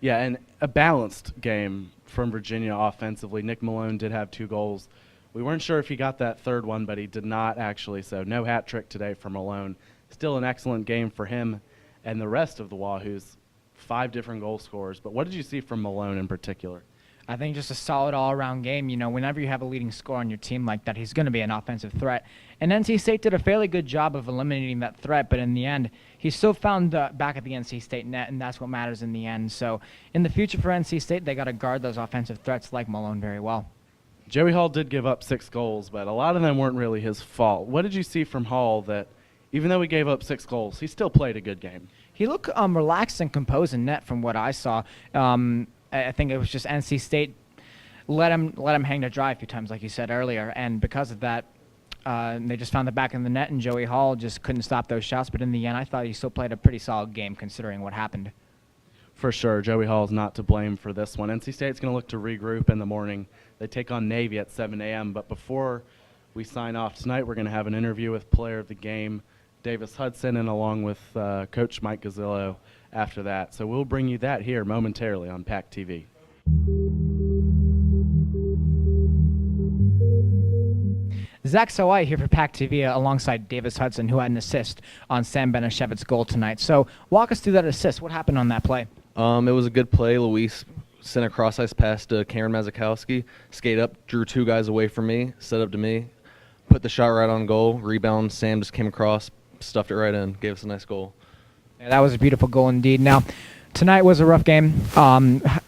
S3: Yeah, and a balanced game from Virginia offensively. Nick Malone did have 2 goals. We weren't sure if he got that third one, but he did not actually, so no hat trick today for Malone. Still an excellent game for him and the rest of the Wahoos. 5 different goal scorers. But what did you see from Malone in particular?
S4: I think just a solid all-around game. You know, whenever you have a leading scorer on your team like that, he's going to be an offensive threat. And NC State did a fairly good job of eliminating that threat, but in the end, he still found back at the NC State net, and that's what matters in the end. So in the future for NC State, they got to guard those offensive threats like Malone very well.
S3: Joey Hall did give up 6 goals, but a lot of them weren't really his fault. What did you see from Hall that, even though he gave up 6 goals, he still played a good game?
S4: He looked relaxed and composed in net from what I saw. I think it was just NC State let him hang to dry a few times, like you said earlier, and because of that, they just found the back of the net, and Joey Hall just couldn't stop those shots. But in the end, I thought he still played a pretty solid game considering what happened.
S3: For sure, Joey Hall is not to blame for this one. NC State's going to look to regroup in the morning. They take on Navy at 7 a.m. But before we sign off tonight, we're going to have an interview with player of the game, Davis Hudson, and along with Coach Mike Gazzillo after that. So we'll bring you that here momentarily on PackTV.
S4: Zach Sawai here for PackTV alongside Davis Hudson, who had an assist on Sam Banashevitz's goal tonight. So walk us through that assist. What happened on that play?
S15: It was a good play. Luis sent a cross-ice pass to Karen Mazakowski, skate up, drew 2 guys away from me, set up to me, put the shot right on goal, rebound, Sam just came across, stuffed it right in, gave us a nice goal.
S4: Yeah, that was a beautiful goal indeed. Now, tonight was a rough game.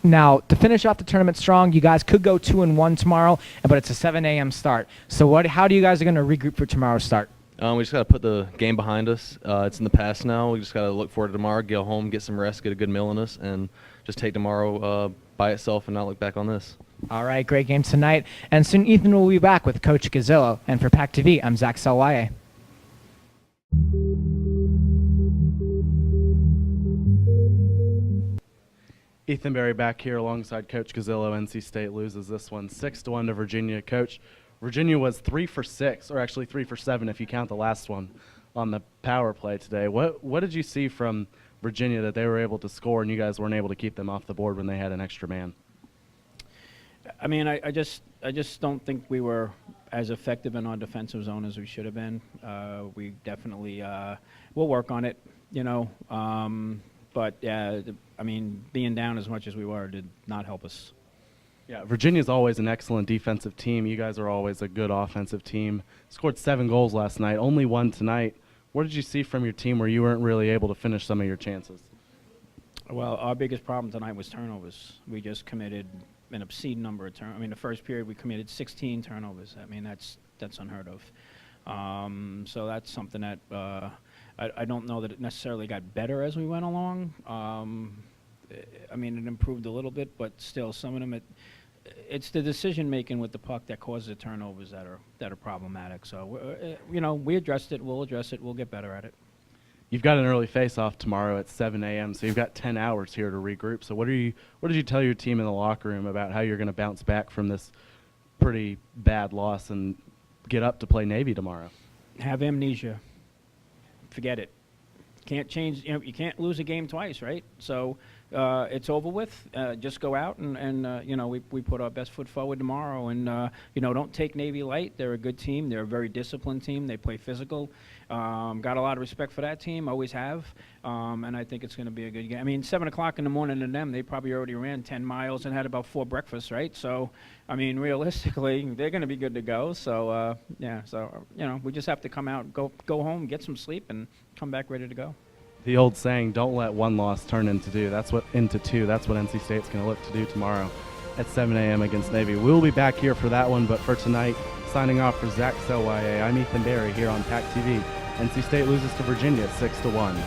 S4: Now, to finish off the tournament strong, you guys could go 2-1 tomorrow, but it's a 7 a.m. start. So how do you guys are going to regroup for tomorrow's start?
S15: We just got to put the game behind us. It's in the past now. We just got to look forward to tomorrow, get home, get some rest, get a good meal in us, and just take tomorrow by itself and not look back on this.
S4: All right, great game tonight. And soon Ethan will be back with Coach Gazzillo. And for PackTV, I'm Zach Salwaye.
S3: Ethan Berry back here alongside Coach Gazzillo. NC State loses this one 6-1 to Virginia. Coach, Virginia was 3 for 6, or actually 3 for 7 if you count the last one on the power play today. What did you see from Virginia that they were able to score and you guys weren't able to keep them off the board when they had an extra man?
S10: I mean, I just don't think we were as effective in our defensive zone as we should have been. We definitely we'll work on it, you know. But yeah, I mean, being down as much as we were did not help us.
S3: Yeah, Virginia's always an excellent defensive team. You guys are always a good offensive team. Scored 7 goals last night, only 1 tonight. What did you see from your team where you weren't really able to finish some of your chances?
S10: Well, our biggest problem tonight was turnovers. We just committed an obscene number of turnovers. I mean, the first period we committed 16 turnovers. I mean, that's unheard of. So that's something that I don't know that it necessarily got better as we went along. I mean, it improved a little bit, but still, some of them, it's the decision making with the puck that causes the turnovers that are problematic. So, we addressed it. We'll address it. We'll get better at it.
S3: You've got an early face-off tomorrow at 7 a.m., so you've got 10 hours here to regroup. So what did you tell your team in the locker room about how you're going to bounce back from this pretty bad loss and get up to play Navy tomorrow?
S10: Have amnesia. Forget it. Can't change. You can't lose a game twice, right? So it's over with. Just go out and we put our best foot forward tomorrow. And don't take Navy light. They're a good team. They're a very disciplined team. They play physical. Got a lot of respect for that team. Always have. And I think it's going to be a good game. I mean, 7 o'clock in the morning to them, they probably already ran 10 miles and had about 4 breakfasts, right? So, I mean, realistically, they're going to be good to go. So, we just have to come out, go home, get some sleep, and come back ready to go.
S3: The old saying, don't let one loss turn into two. That's what NC State's going to look to do tomorrow at 7 a.m. against Navy. We'll be back here for that one, but for tonight, signing off for Zach Selwye, I'm Ethan Barry here on PackTV. NC State loses to Virginia 6-1.